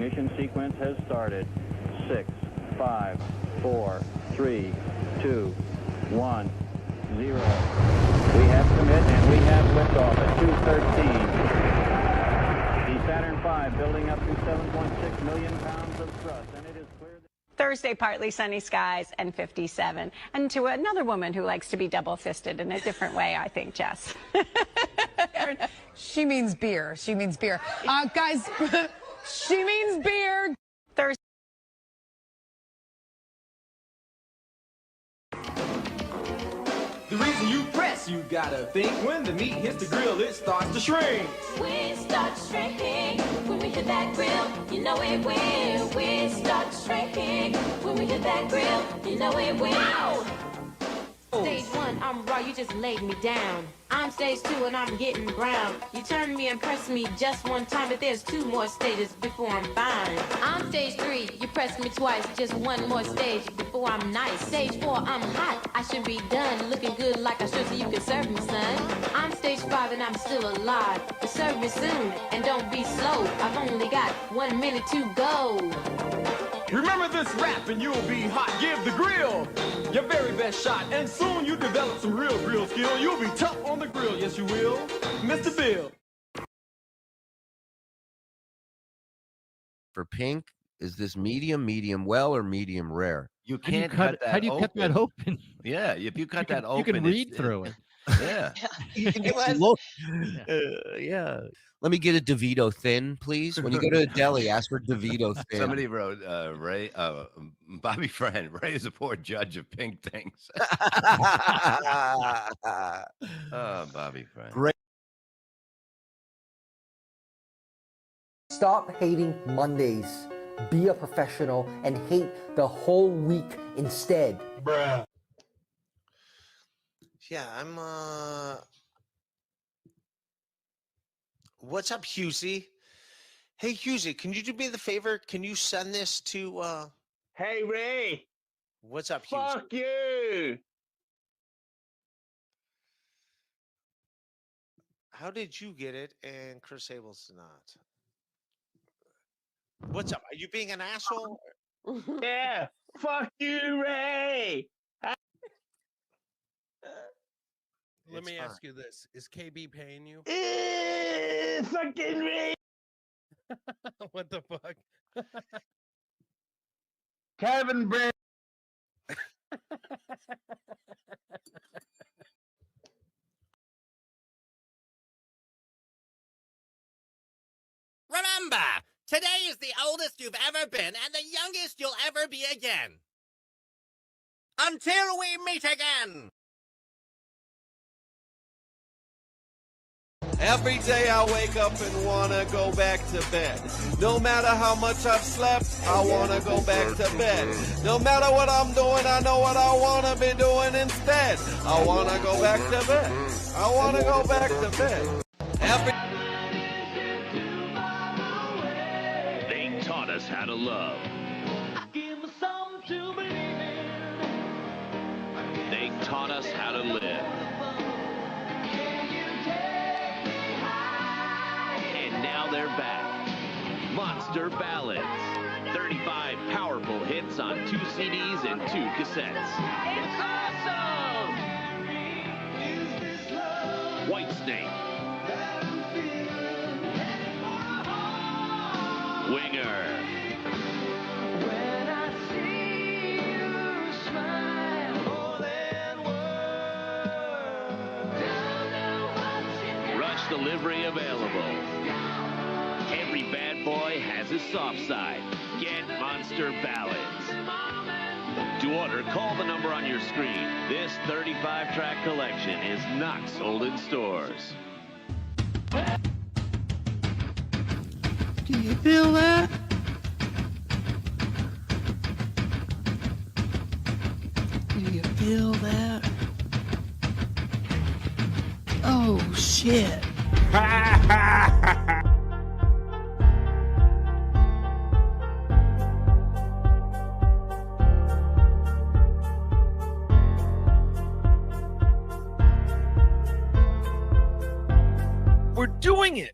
Ignition sequence has started. 6, 5, 4, 3, 2, 1, 0. We have commit and we have liftoff at 2:13. The Saturn V building up to 7.6 million pounds of thrust, and it is clear that Thursday, partly sunny skies and 57. And to another woman who likes to be double-fisted in a different way, I think, Jess. She means beer. She means beer. Guys, she means beer. Thursday. The reason you press, you gotta think. When the meat hits the grill, it starts to shrink. We start shrinking when we hit that grill. You know it will. We start shrinking when we hit that grill. You know it will. Stage 1, I'm raw, you just laid me down. I'm stage 2 and I'm getting brown. You turn me and press me just one time, but there's 2 more stages before I'm fine. I'm stage 3, you press me twice, just 1 more stage before I'm nice. Stage 4, I'm hot, I should be done, looking good like I should so you can serve me, son. I'm stage 5 and I'm still alive, but serve me soon and don't be slow. I've only got 1 minute to go. Remember this rap and you'll be hot. Give the grill your very best shot, and soon you develop some real grill skill. You'll be tough on the grill, yes you will, Mr. Bill. For pink, is this medium well, or medium rare? You can't cut that. How do you cut that open? Yeah, if you cut that open, you can read through it. Yeah. Look, yeah. Let me get a DeVito thin, please. When you go to a deli, ask for DeVito thin. Somebody wrote Ray, Bobby Friend. Ray is a poor judge of pink things. Oh, Bobby Friend. Great. Stop hating Mondays. Be a professional and hate the whole week instead. Bruh. Yeah, I'm what's up, Husey? Hey Husey, can you do me the favor? Can you send this to Hey Ray. What's up, Husey? Fuck you. How did you get it and Chris Abel's not? What's up? Are you being an asshole? Yeah. Fuck you, Ray. Let me ask you this. Is KB paying you? Fucking Ray. What the fuck? Kevin Brand. Remember, today is the oldest you've ever been and the youngest you'll ever be again. Until we meet again. Every day I wake up and wanna go back to bed. No matter how much I've slept, I wanna go back to bed. No matter what I'm doing, I know what I wanna be doing instead. I wanna go back to bed. I wanna go back to bed. They taught us how to love. They taught us how to live. Now they're back. Monster Ballads. 35 powerful hits on 2 CDs and 2 cassettes. It's awesome! Whitesnake. Winger. When I see you smile, more than words. Rush delivery available. Every bad boy has his soft side. Get Monster Ballads. To order, call the number on your screen. This 35-track collection is not sold in stores. Do you feel that? Do you feel that? Oh, shit. We're doing it.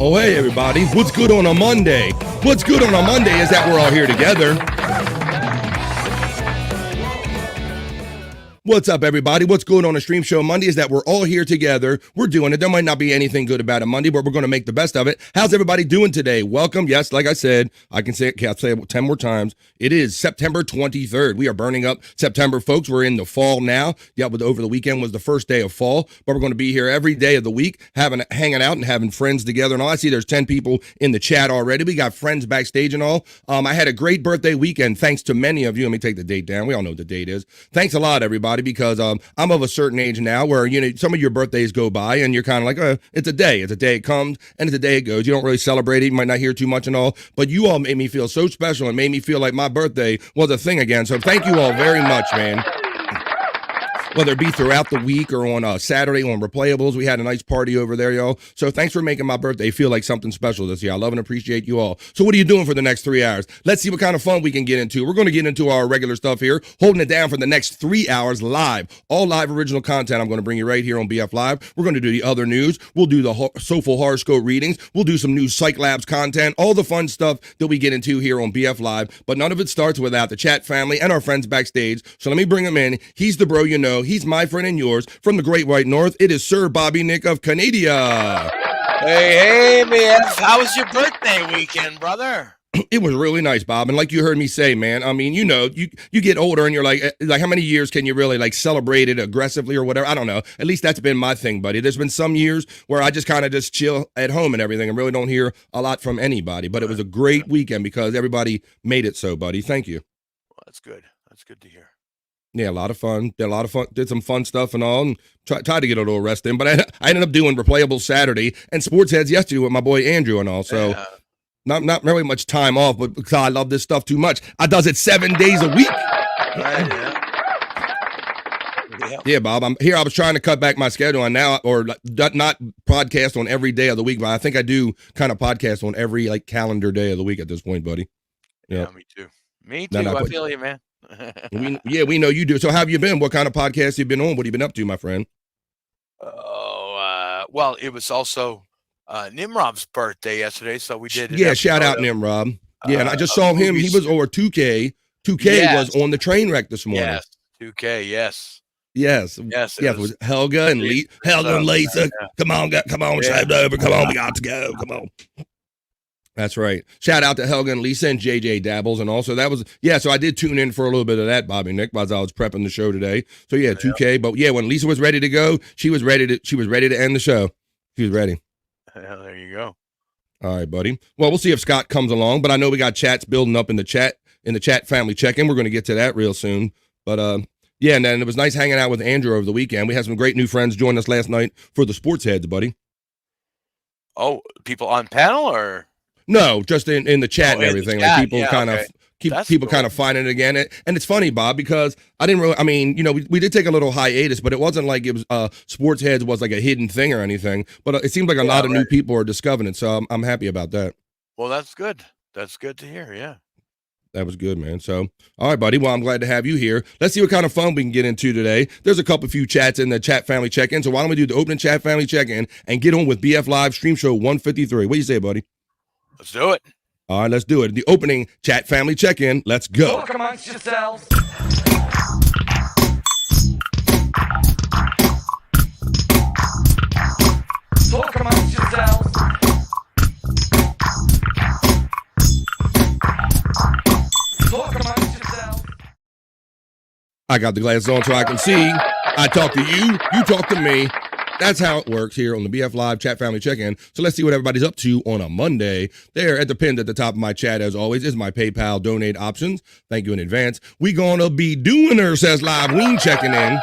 Oh, hey, everybody. What's good on a Monday? What's good on a Monday is that we're all here together. What's up, everybody? What's good on a Stream Show Monday is that we're all here together. We're doing it. There might not be anything good about a Monday, but we're going to make the best of it. How's everybody doing today? Welcome. Yes, like I said, I can say it. I'll say it 10 more times. It is September 23rd. We are burning up September, folks. We're in the fall now. Yeah, but over the weekend was the first day of fall, but we're going to be here every day of the week, hanging out and having friends together and all. I see there's 10 people in the chat already. We got friends backstage and all. I had a great birthday weekend, thanks to many of you. Let me take the date down. We all know what the date is. Thanks a lot, everybody, because I'm of a certain age now where, you know, some of your birthdays go by and you're kind of like, it's a day. It's a day it comes and it's a day it goes. You don't really celebrate it. You might not hear too much and all, but you all made me feel so special and made me feel like my birthday was a thing again. So thank you all very much, man. Whether it be throughout the week or on Saturday on Replayables, we had a nice party over there, y'all. So thanks for making my birthday feel like something special this year. I love and appreciate you all. So what are you doing for the next 3 hours? Let's see what kind of fun we can get into. We're going to get into our regular stuff here, holding it down for the next 3 hours live. All live original content I'm going to bring you right here on BF Live. We're going to do the other news. We'll do the Soulful Horoscope Readings. We'll do some new Cyke Labs content, all the fun stuff that we get into here on BF Live. But none of it starts without the chat family and our friends backstage. So let me bring him in. He's the bro you know. He's my friend and yours from the Great White North. It is Sir Bobby Nick of Canada. Hey, man. How was your birthday weekend, brother? It was really nice, Bob. And like you heard me say, man, I mean, you know, you get older and you're like how many years can you really like celebrate it aggressively or whatever? I don't know. At least that's been my thing, buddy. There's been some years where I just kind of just chill at home and everything and really don't hear a lot from anybody. But it was a great weekend because everybody made it so, buddy. Thank you. Well, that's good. That's good to hear. Yeah, a lot of fun. Did some fun stuff and all, and tried to get a little rest in. But I ended up doing Replayable Saturday and Sports Heads yesterday with my boy Andrew and all. So not really much time off, but because I love this stuff too much, I does it 7 days a week. Yeah, Bob. I'm here. I was trying to cut back my schedule, and now, or not podcast on every day of the week, but I think I do kind of podcast on every like calendar day of the week at this point, buddy. Yeah, me too. Me too. I feel you, man. we know you do. So how have you been? What kind of podcasts have you been on? What have you been up to, my friend? Well, it was also Nimrod's birthday yesterday, so we did. Yeah, shout out Nimrod. Yeah, and I just saw him. He was over 2K. 2K was on the train wreck this morning. Yes, 2K. Yes. It was Helga and Lisa. Yeah. Come on, shaved over. Come on, we got to go. Come on. That's right. Shout out to Helga and Lisa and JJ Dabbles. And also that was, so I did tune in for a little bit of that, Bobby Nick, as I was prepping the show today. So 2K. But when Lisa was ready to go, she was ready to end the show. She was ready. Yeah, there you go. All right, buddy. Well, we'll see if Scott comes along, but I know we got chats building up in the chat family check-in. We're going to get to that real soon. But and then it was nice hanging out with Andrew over the weekend. We had some great new friends join us last night for the Sports Heads, buddy. Oh, people on panel or? No, just in the chat and everything. Like people people cool. kind of finding it again. And it's funny, Bob, because I didn't really, I mean, you know, we did take a little hiatus, but it wasn't like it was Sports Heads was like a hidden thing or anything. But it seems like a lot of new people are discovering it. So I'm happy about that. Well, that's good. That's good to hear. Yeah. That was good, man. So, all right, buddy. Well, I'm glad to have you here. Let's see what kind of fun we can get into today. There's a few chats in the chat family check-in. So why don't we do the opening chat family check-in and get on with BF Live Stream Show 153. What do you say, buddy? Let's do it. All right, let's do it. The opening chat family check-in. Let's go. Talk amongst yourselves. Talk amongst yourselves. Talk amongst yourselves. I got the glasses on so I can see. I talk to you, you talk to me. That's how it works here on the BF Live Chat Family Check-In. So let's see what everybody's up to on a Monday. There at the pin at the top of my chat, as always, is my PayPal donate options. Thank you in advance. We gonna be doing her, says Live Ween checking in.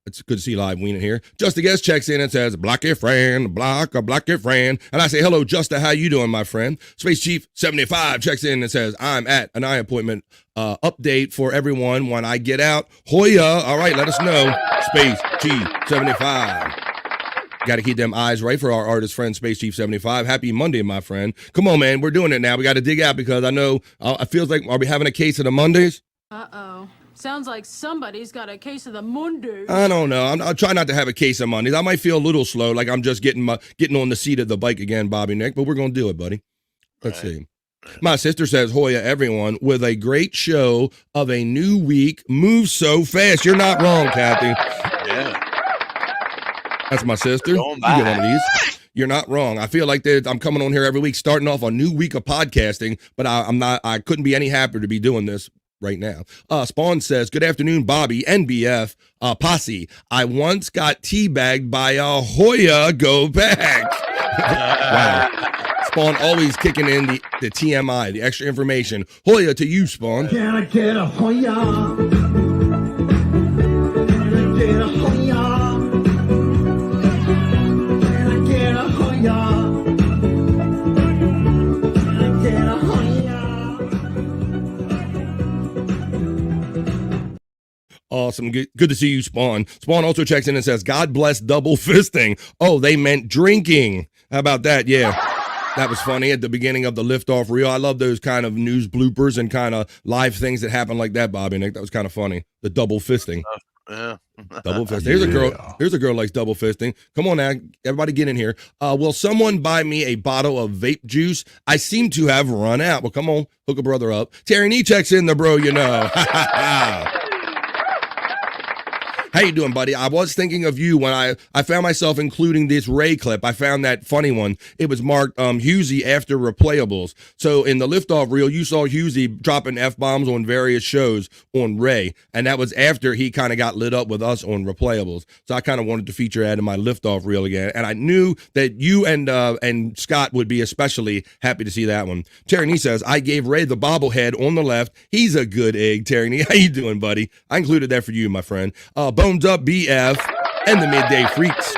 It's good to see Live Ween in here. Just a guest checks in and says, block your friend, block your friend. And I say, hello, Justa, how you doing, my friend? Space Chief 75 checks in and says, I'm at an eye appointment update for everyone when I get out. Hoya, all right, let us know. Space Chief 75. Got to keep them eyes right for our artist friend, Space Chief 75. Happy Monday, my friend. Come on, man, we're doing it now. We got to dig out because I know, it feels like, are we having a case of the Mondays? Uh-oh. Sounds like somebody's got a case of the Mondays. I don't know. I'll try not to have a case of Mondays. I might feel a little slow, like I'm just getting on the seat of the bike again, Bobby Nick, but we're going to do it, buddy. Let's see. My sister says, Hoya, everyone, with a great show of a new week. Move so fast. You're not wrong, Kathy. Yeah. That's my sister. You get one of these. You're not wrong. I feel like I'm coming on here every week, starting off a new week of podcasting, but I couldn't be any happier to be doing this right now. Spawn says, good afternoon, Bobby, NBF, posse. I once got teabagged by a Hoya. Go back. Wow. Spawn always kicking in the TMI, the extra information. Hoya to you, Spawn. Can I get a Hoya? Can I get a Hoya? Can I get a Hoya? Can I get a Hoya? Awesome. Good to see you, Spawn. Spawn also checks in and says, God bless double fisting. Oh, they meant drinking. How about that? Yeah. That was funny at the beginning of the liftoff reel. I love those kind of news bloopers and kind of live things that happen like that, Bobby Nick. That was kind of funny. The double fisting. Yeah. Double fisting. Here's a girl. Here's a girl likes double fisting. Come on now, everybody get in here. Will someone buy me a bottle of vape juice? I seem to have run out. Well, come on, hook a brother up. Terry Nee checks in there, bro. You know. How you doing, buddy? I was thinking of you when I found myself including this Ray clip. I found that funny one. It was marked Husey after replayables. So in the liftoff reel, you saw Husey dropping F-bombs on various shows on Ray, and that was after he kind of got lit up with us on replayables. So I kind of wanted to feature that in my liftoff reel again, and I knew that you and Scott would be especially happy to see that one. Terry Nee says, I gave Ray the bobblehead on the left. He's a good egg, Terry Nee. How you doing, buddy? I included that for you, my friend. Bones up, BF, and the Midday Freaks.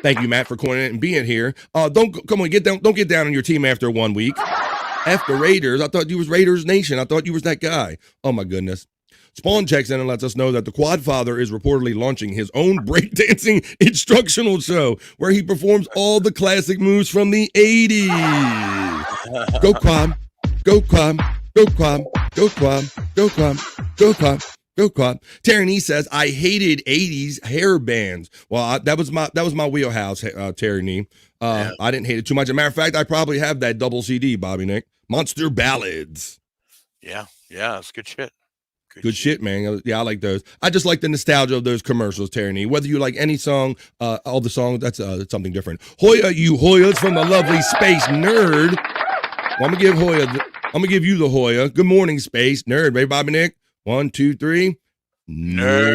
Thank you, Matt, for calling in and being here. Don't get down on your team after 1 week. After Raiders, I thought you was Raiders Nation. I thought you was that guy. Oh my goodness. Spawn checks in and lets us know that the Quad Father is reportedly launching his own breakdancing instructional show where he performs all the classic moves from the 80s. Go Quad, go Quad, go Quad, go Quad, go Quad, go Quad. Go Quad. Terry Nee says, I hated 80s hair bands. Well, that was my wheelhouse, Terry Nee. I didn't hate it too much. As a matter of fact, I probably have that double CD, Bobby Nick. Monster Ballads. Yeah, it's good shit. Good shit, man. Yeah, I like those. I just like the nostalgia of those commercials, Terry Nee. Whether you like any song, all the songs, that's something different. Hoya, you Hoyas from the lovely Space Nerd. Well, I'm gonna give you the Hoya. Good morning, Space Nerd. Ready, Bobby Nick? 1, 2, 3. Nerd.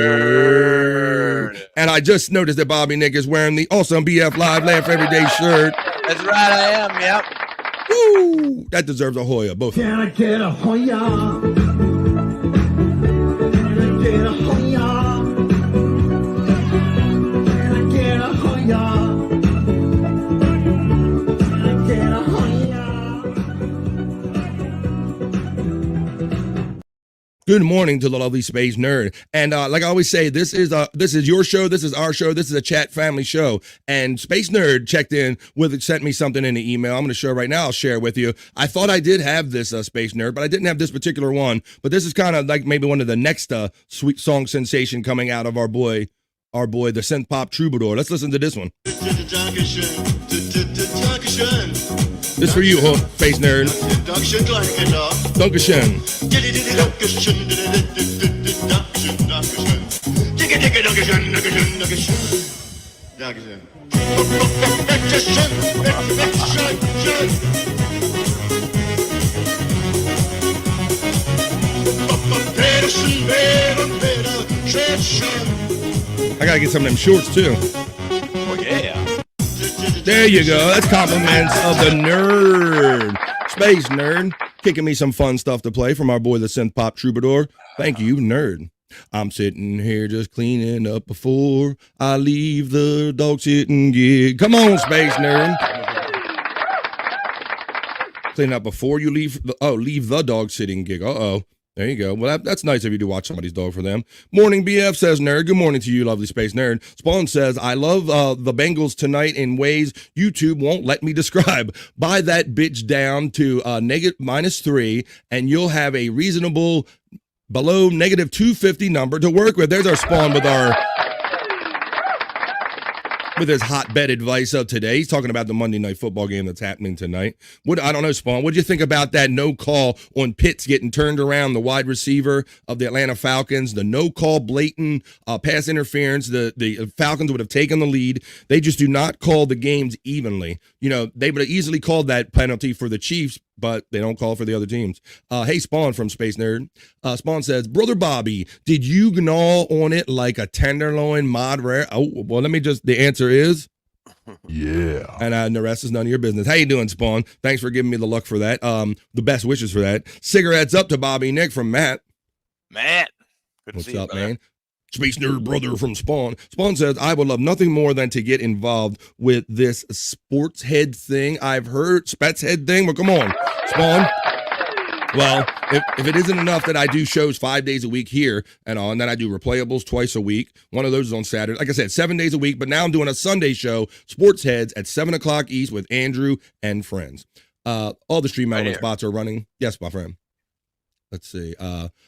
And I just noticed that Bobby Nick is wearing the awesome BF Live Laugh Everyday shirt. That's right, I am, yep. Woo! That deserves a Hoya, both. Can I get a Hoya? Can I get a Hoya? Can I get a Hoya? Can I get a Hoya? Good morning to the lovely Space Nerd. And like I always say, this is your show, this is our show, this is a chat family show. And Space Nerd checked in sent me something in the email. I'm going to show right now. I'll share it with you. I thought I did have this Space Nerd, but I didn't have this particular one. But this is kind of like maybe one of the next sweet song sensation coming out of our boy, the synth pop troubadour. Let's listen to this one. This for you, Space Nerd. Dankeschön. I gotta get some of them shorts too. Oh yeah. There you go. That's compliments of the nerd. Space Nerd. Kicking me some fun stuff to play from our boy, the synth pop troubadour. Thank you, nerd. I'm sitting here just cleaning up before I leave the dog sitting gig. Come on, Space Nerd. Clean up before you leave the dog sitting gig. There you go. Well, that's nice of you to watch somebody's dog for them. Morning, BF, says Nerd. Good morning to you, lovely Space Nerd. Spawn says, I love the Bengals tonight in ways YouTube won't let me describe. Buy that bitch down to -3, and you'll have a reasonable below negative 250 number to work with. There's our Spawn with his hotbed advice of today. He's talking about the Monday Night Football game that's happening tonight. I don't know, Spawn, what do you think about that no call on Pitts getting turned around, the wide receiver of the Atlanta Falcons, the no call blatant pass interference? The Falcons would have taken the lead. They just do not call the games evenly. You know, they would have easily called that penalty for the Chiefs, but they don't call for the other teams. Hey, Spawn from Space Nerd. Spawn says, Brother Bobby, did you gnaw on it like a tenderloin mod rare? Oh, well, the answer is yeah. And the rest is none of your business. How you doing, Spawn? Thanks for giving me the luck for that. The best wishes for that. Cigarettes up to Bobby Nick from Matt. Matt. Good What's to see up, you, man? Space Nerd brother from Spawn. Spawn says, I would love nothing more than to get involved with this sports head thing. I've heard Spets head thing. Well, come on, Spawn. Well, if it isn't enough that I do shows 5 days a week here and then I do replayables twice a week. One of those is on Saturday. Like I said, 7 days a week, but now I'm doing a Sunday show, Sports Heads at 7 o'clock East with Andrew and friends. All the stream element spots are running. Yes, my friend. Let's see.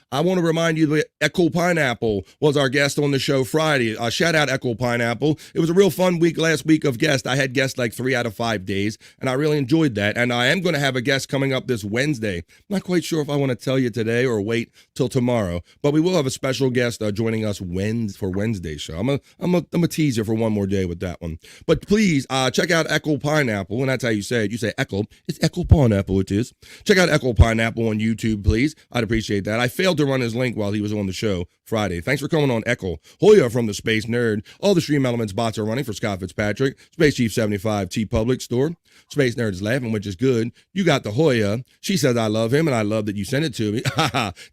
I want to remind you that Echo Pineapple was our guest on the show Friday. Shout out Echo Pineapple. It was a real fun week last week of guests. I had guests like 3 out of 5 days, and I really enjoyed that. And I am going to have a guest coming up this Wednesday. I'm not quite sure if I want to tell you today or wait till tomorrow, but we will have a special guest joining us for Wednesday's show. I'm a teaser for one more day with that one. But please check out Echo Pineapple, and that's how you say it. You say Echo. It's Echo Pineapple. It is. Check out Echo Pineapple on YouTube, please. I'd appreciate that. I failed to run his link while he was on the show Friday. Thanks for coming on, Echo. Hoya from the Space Nerd. All the Stream Elements bots are running for Scott Fitzpatrick. Space Chief 75 T Public Store. Space Nerd is laughing, which is good. You got the Hoya. She says I love him, and I love that you sent it to me.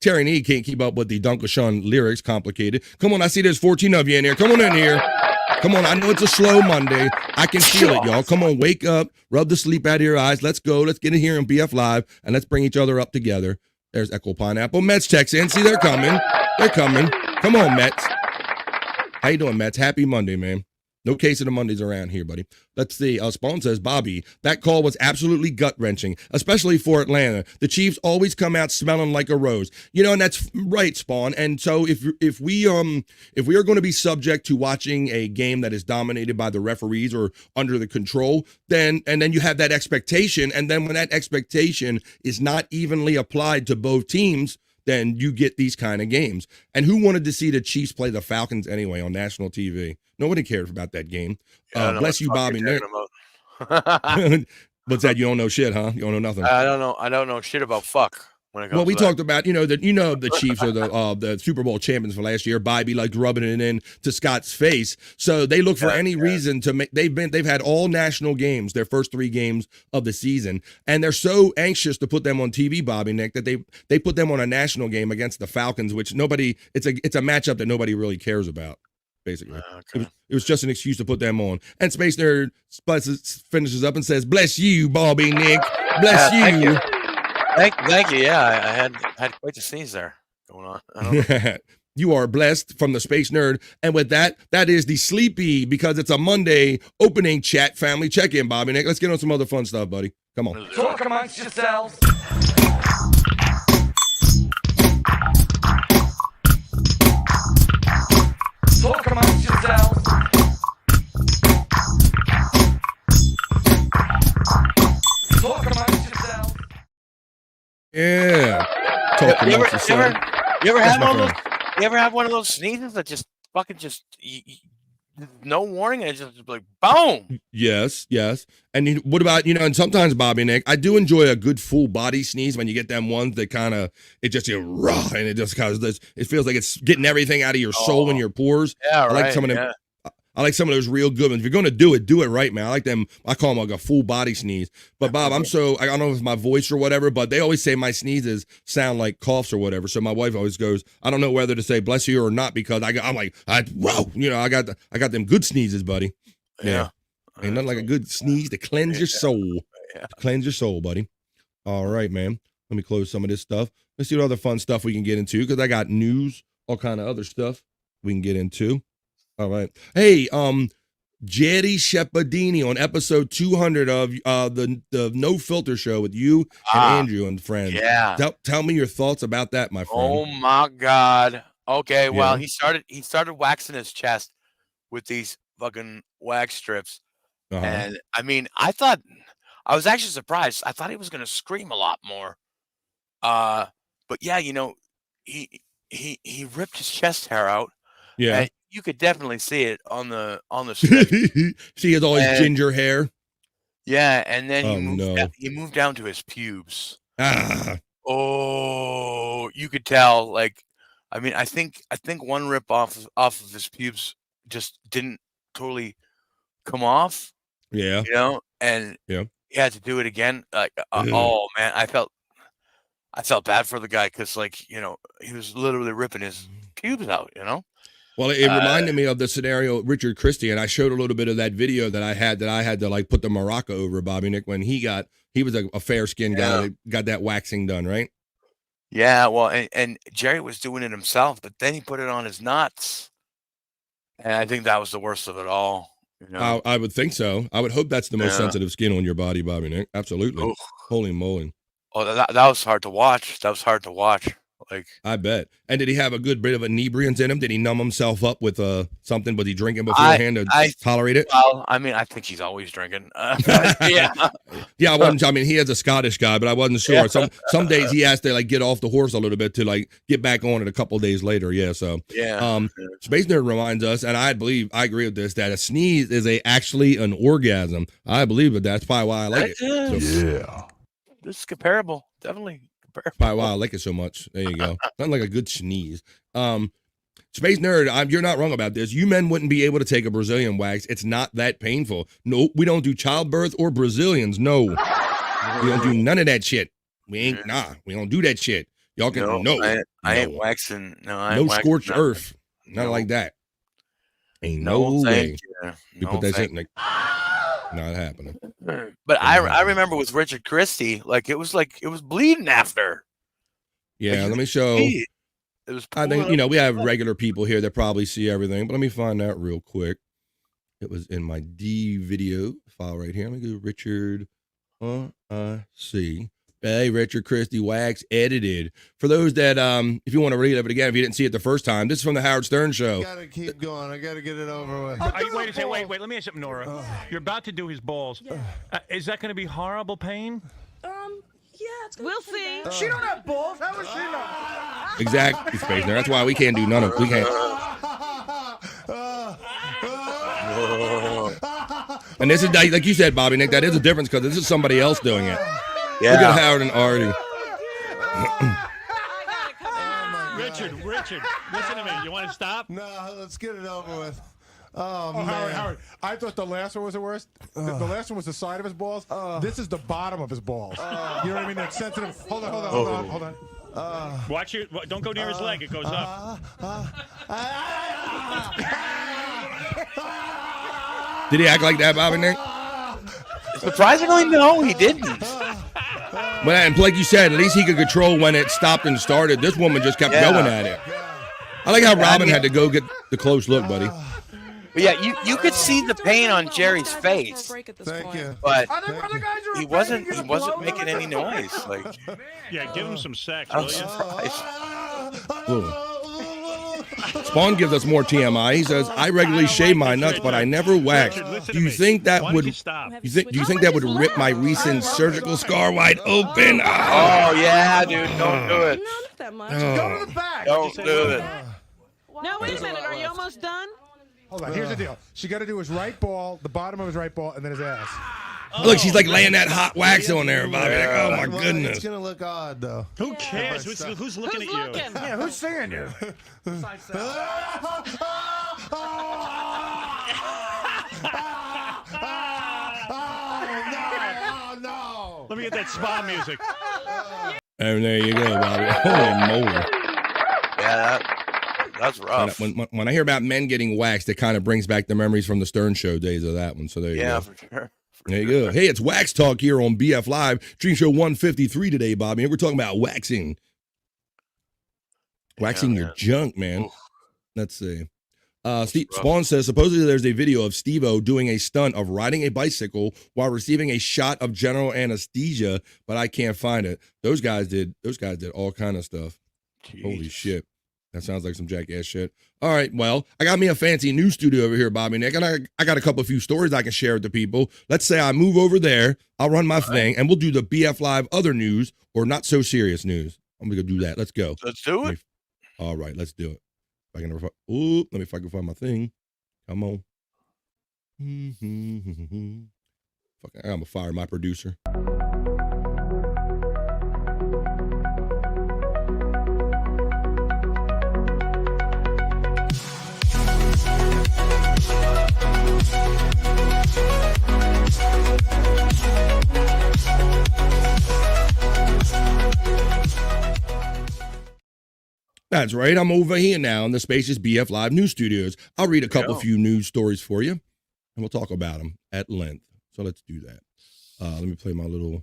Terry Nee can't keep up with the Dunkashun lyrics. Complicated. Come on, I see there's 14 of you in here. Come on in here. Come on, I know it's a slow Monday. I can feel it, y'all. Come on, wake up. Rub the sleep out of your eyes. Let's go. Let's get in here on BF Live, and let's bring each other up together. There's Echo Pineapple. Mets checks in. See, they're coming. They're coming. Come on, Mets. How you doing, Mets? Happy Monday, man. No case of the Mondays around here, buddy. Let's see. Spawn says, Bobby, that call was absolutely gut-wrenching, especially for Atlanta. The Chiefs always come out smelling like a rose. You know, and that's right, Spawn. And so if we are going to be subject to watching a game that is dominated by the referees or under the control, then you have that expectation, and then when that expectation is not evenly applied to both teams, then you get these kind of games. And who wanted to see the Chiefs play the Falcons anyway on national TV? Nobody cared about that game. Bless you, Bobby. What's that? You don't know shit, huh? You don't know nothing. I don't know shit about fuck. When it comes well, we to that. talked about, the Chiefs are the Super Bowl champions for last year. Bobby like rubbing it in to Scott's face. So they look for any reason to make. They've had all national games, their first 3 games of the season, and they're so anxious to put them on TV, Bobby Nick, that they put them on a national game against the Falcons, which nobody. It's a matchup that nobody really cares about. Basically, it was just an excuse to put them on. And Space Nerd finishes up and says, "Bless you, Bobby Nick. Bless you." Thank you. Yeah, I had quite a sneeze there going on. You are blessed from the Space Nerd. And with that is the sleepy, because it's a Monday opening chat family check-in, Bobby Nick. Let's get on some other fun stuff, buddy. Come on. Talk amongst yourselves. Talk amongst yourselves. Talk amongst yourselves. Yeah. You ever have one of those? You ever have one of those sneezes that just fucking no warning and it's just like boom? Yes. And what about and sometimes, Bobby Nick, I do enjoy a good full body sneeze when you get them ones that kind of it just raw and it just kind of it feels like it's getting everything out of your soul and your pores. Yeah, I like some of them. I like some of those real good ones. If you're going to do it right, man. I like them. I call them like a full body sneeze. But Bob, I don't know if it's my voice or whatever, but they always say my sneezes sound like coughs or whatever. So my wife always goes, I don't know whether to say bless you or not, because I'm like, wow, I got them good sneezes, buddy. Yeah. Ain't nothing like a good sneeze to cleanse your soul. To cleanse your soul, buddy. All right, man. Let me close some of this stuff. Let's see what other fun stuff we can get into, because I got news, all kind of other stuff we can get into. All right. Hey, Jerry Shepardini on episode 200 of the No Filter Show with you and Andrew and friends. Yeah. Tell me your thoughts about that, my friend. Oh my God. Okay, well, Yeah. he started waxing his chest with these fucking wax strips. And I mean, I was actually surprised. I thought he was gonna scream a lot more. But yeah, you know, he ripped his chest hair out. Yeah. And you could definitely see it on the strip. She has all his And- ginger hair. Yeah, and then Oh, he moved down to his pubes. Ah. Oh, you could tell. Like, I mean, I think one rip off of his pubes just didn't totally come off. Yeah. You know, and Yeah. he had to do it again. Like, oh man, I felt bad for the guy because, like, you know, he was literally ripping his pubes out. You know. Well, it reminded me of the scenario with Richard Christie, and I showed a little bit of that video that I had to like put the Morocco over Bobby Nick when he was a fair skinned guy that got that waxing done, right? Yeah, well, and Jerry was doing it himself, but then he put it on his nuts, and I think that was the worst of it all. You know? I would think so. I would hope that's the most Yeah. sensitive skin on your body, Bobby Nick. Absolutely. Oof. Holy moly. Oh, that was hard to watch. That was hard to watch. Like, I bet. And did he have a good bit of inebriants in him? Did he numb himself up with something? Was he drinking beforehand to tolerate it? Well, I mean, I think he's always drinking. Yeah. Yeah, I mean, he is a Scottish guy, but I wasn't sure. Yeah. Some days he has to like get off the horse a little bit to like get back on it a couple days later. Yeah, so Yeah. Space Nerd reminds us, and I agree with this, that a sneeze is actually an orgasm. I believe it. That's probably why I like it. That is. Yeah. This is comparable. Definitely comparable. Probably why I like it so much. There you go. Nothing like a good sneeze. Space Nerd, you're not wrong about this. You men wouldn't be able to take a Brazilian wax. It's not that painful. Nope, we don't do childbirth or Brazilians. No. We don't do none of that shit. We don't do that shit. Y'all can I ain't waxing. No, I ain't no waxing scorched nothing. earth. Not like that. Ain't No, no way. thank you. We No, put that thank shit like not happening. But I remember with Richard Christie, like it was bleeding after. Yeah, let me show. It was I think, we have regular people here that probably see everything, but let me find that real quick. It was in my D video file right here. Let me go Richard. See. Hey, Richard Christie wax edited. For those that, if you want to relive it again, if you didn't see it the first time, this is from the Howard Stern Show. Gotta keep going. I gotta get it over with. Wait a second. Wait. Let me ask you something, Nora. You're about to do his balls. Is that going to be horrible pain? Yeah, we'll see. She don't have balls. How is she not? Exactly, Space Nerd. That's why we can't do none of it. We can't. And this is, like you said, Bobby Nick, that is a difference because this is somebody else doing it. Yeah. Look at Howard and Artie. Richard, listen to me. You want to stop? No, let's get it over with. Oh, man. Howard, I thought the last one was the worst. The last one was the side of his balls. This is the bottom of his balls. You know what I mean? That's sensitive. Hold on. Watch your. Don't go near his leg. It goes up. Did he act like that, Bobby Nick? Surprisingly, no, he didn't. But and like you said, at least he could control when it stopped and started. This woman just kept going at it. I like how Robin had to go get the close look, buddy. But yeah, you could see the pain on Jerry's face. Thank you. But he wasn't making any noise. Like, Yeah, give him some sex. I'm will you? surprised. Ooh. Spawn gives us more TMI. He says, "I regularly shave my nuts, but I never wax. Do you think that would? Do you think that would rip my recent surgical scar wide open?" Oh yeah, dude, don't do it. Not that much. Go to the back. Don't do it. Now wait a minute. Are you almost done? Hold on. Here's the deal. She got to do his right ball, the bottom of his right ball, and then his ass. Look, she's like laying that hot wax on there, Bobby. Like, oh my goodness. It's gonna look odd though. Who cares? Who's looking at you? Yeah, who's singing you? Oh no! Let me get that spa music. And there you go, Bobby. Holy moly. Yeah, that's rough. When I hear about men getting waxed, it kind of brings back the memories from the Stern Show days of that one. So there you go. For sure. There you go. Hey, it's Wax Talk here on BF Live. Dream Show 153 today, Bobby. And we're talking about waxing. Waxing your junk, man. Let's see. Spawn says supposedly there's a video of Steve-O doing a stunt of riding a bicycle while receiving a shot of general anesthesia, but I can't find it. Those guys did all kind of stuff. Jeez. Holy shit. That sounds like some jackass shit. All right, well, I got me a fancy news studio over here, Bobby Nick, and I got a few stories I can share with the people. Let's say I move over there, I'll run my thing, and we'll do the BF Live other news or not so serious news. I'm gonna go do that. Let's go. Let's do it. All right, let's do it. If I can let me if I can find my thing. Come on. Fuck, I'm gonna fire my producer. That's right. I'm over here now in the spacious BF Live News Studios. I'll read a couple few news stories for you, and we'll talk about them at length. So let's do that. Let me play my little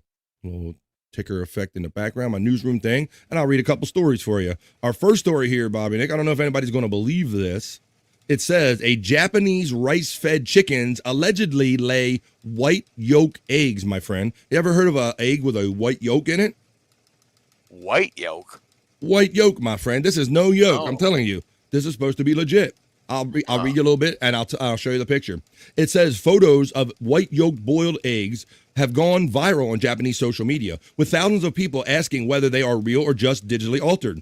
ticker effect in the background, my newsroom thing, and I'll read a couple stories for you. Our first story here, Bobby Nick, I don't know if anybody's going to believe this. It says a Japanese rice-fed chickens allegedly lay white yolk eggs, my friend. You ever heard of an egg with a white yolk in it? White yolk? White yolk, my friend. This is no yolk. I'm telling you, this is supposed to be legit. I'll read you a little bit, and I'll show you the picture. It says photos of white yolk boiled eggs have gone viral on Japanese social media, with thousands of people asking whether they are real or just digitally altered.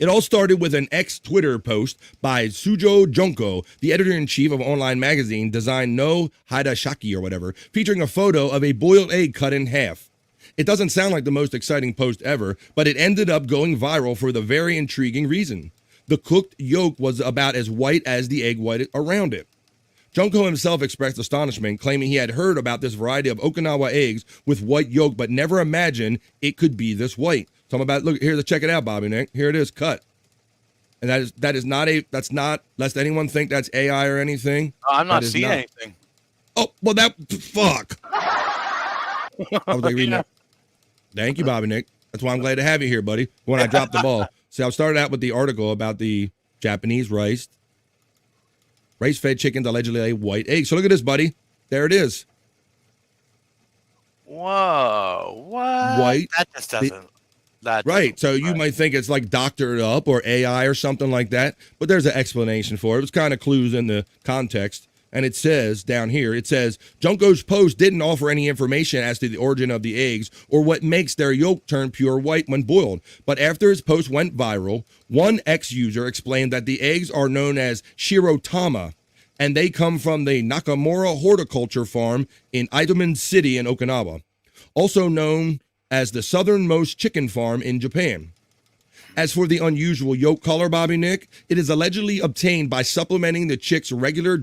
It all started with an ex-Twitter post by Sujo Junko, the editor-in-chief of online magazine Design no Hidashaki or whatever, featuring a photo of a boiled egg cut in half. It doesn't sound like the most exciting post ever, but it ended up going viral for the very intriguing reason. The cooked yolk was about as white as the egg white around it. Junko himself expressed astonishment, claiming he had heard about this variety of Okinawa eggs with white yolk, but never imagined it could be this white. So I'm about, look, here, check it out, Bobby Nick. Here it is, cut. And that's not, lest anyone think that's AI or anything. I'm not seeing anything. Oh, well, fuck. I was like reading that. Thank you, Bobby Nick. That's why I'm glad to have you here, buddy. When I dropped the ball. See, I started out with the article about the Japanese rice-fed chickens allegedly lay white eggs. So look at this, buddy. There it is. Whoa. What? White. That just doesn't. Right. So you might think it's like doctored up or AI or something like that, but there's an explanation for it. It's kind of clues in the context. And it says down here, it says, Junko's post didn't offer any information as to the origin of the eggs or what makes their yolk turn pure white when boiled. But after his post went viral, one ex-user explained that the eggs are known as shirotama, and they come from the Nakamura Horticulture Farm in Itomen City in Okinawa, also known as the southernmost chicken farm in Japan. As for the unusual yolk color, Bobby Nick, it is allegedly obtained by supplementing the chick's regular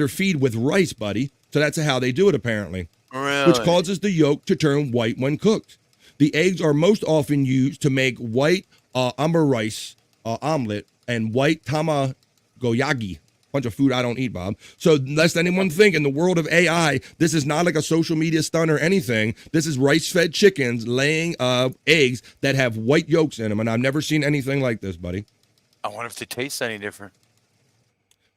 feed with rice, buddy. So that's how they do it, apparently. Really? Which causes the yolk to turn white when cooked. The eggs are most often used to make white amber rice omelet and white tamagoyagi. Bunch of food I don't eat, Bob. So lest anyone think in the world of AI, this is not like a social media stunt or anything. This is rice-fed chickens laying eggs that have white yolks in them, and I've never seen anything like this, buddy. I wonder if they taste any different.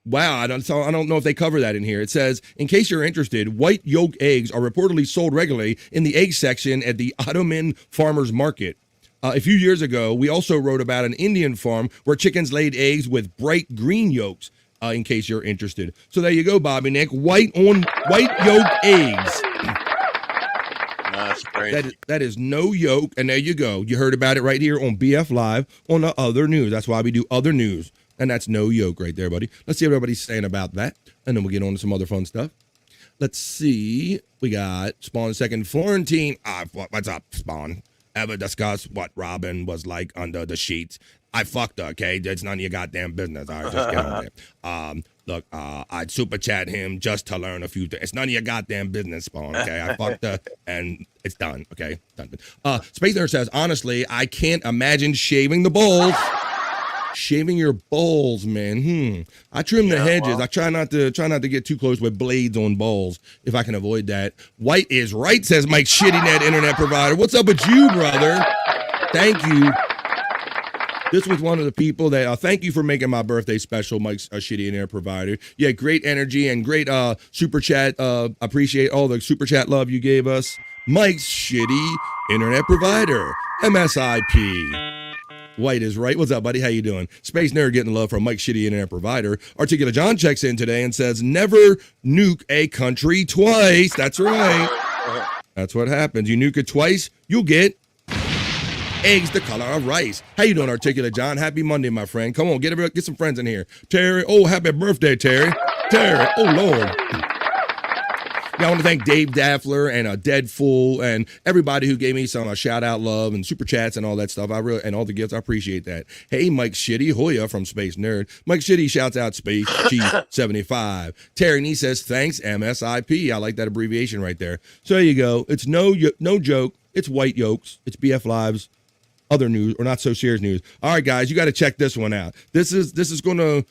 Wow, I don't know if they cover that in here. It says, in case you're interested, white yolk eggs are reportedly sold regularly in the egg section at the Itomen Farmers Market. A few years ago, we also wrote about an Indian farm where chickens laid eggs with bright green yolks. In case you're interested. So there you go, Bobby Nick. White yolk eggs. That's great. That is no yolk. And there you go. You heard about it right here on BF Live on the other news. That's why we do other news. And that's no yolk right there, buddy. Let's see what everybody's saying about that. And then we'll get on to some other fun stuff. Let's see. We got Spawn second. Florentine. What's up, Spawn? Ever discuss what Robin was like under the sheets? I fucked her, okay? It's none of your goddamn business. All right, just get on there. Look, I'd super chat him just to learn a few things. It's none of your goddamn business, Spawn, okay? I fucked her, and it's done, okay? Done. Space Nerd says, honestly, I can't imagine shaving the balls. Shaving your balls, man. I trim the hedges. Well, I try not to get too close with blades on balls if I can avoid that. White is right, says Mike Shitty Net Internet Provider. What's up with you, brother? Thank you. This was one of the people that thank you for making my birthday special, Mike's Shitty Internet Provider. Yeah, great energy and great super chat. Appreciate all the super chat love you gave us. Mike's Shitty Internet Provider, MSIP. White is right. What's up, buddy? How you doing? Space Nerd getting love from Mike's Shitty Internet Provider. Articulate John checks in today and says, never nuke a country twice. That's right. That's what happens. You nuke it twice, you'll get eggs the color of rice. How you doing, Articulate John? Happy Monday, my friend. Come on, get some friends in here. Terry. Oh, happy birthday, Terry. Terry. Oh, Lord. Yeah, I want to thank Dave Daffler and Dead Fool and everybody who gave me some shout out love and super chats and all that stuff. And all the gifts. I appreciate that. Hey, Mike Shitty Hoya from Space Nerd. Mike Shitty shouts out Space Chief 75. Terry Nee says thanks MSIP. I like that abbreviation right there. So there you go. It's no joke. It's white yolks. It's BF Live's other news or not so serious news. All right, guys, you got to check this one out. This is gonna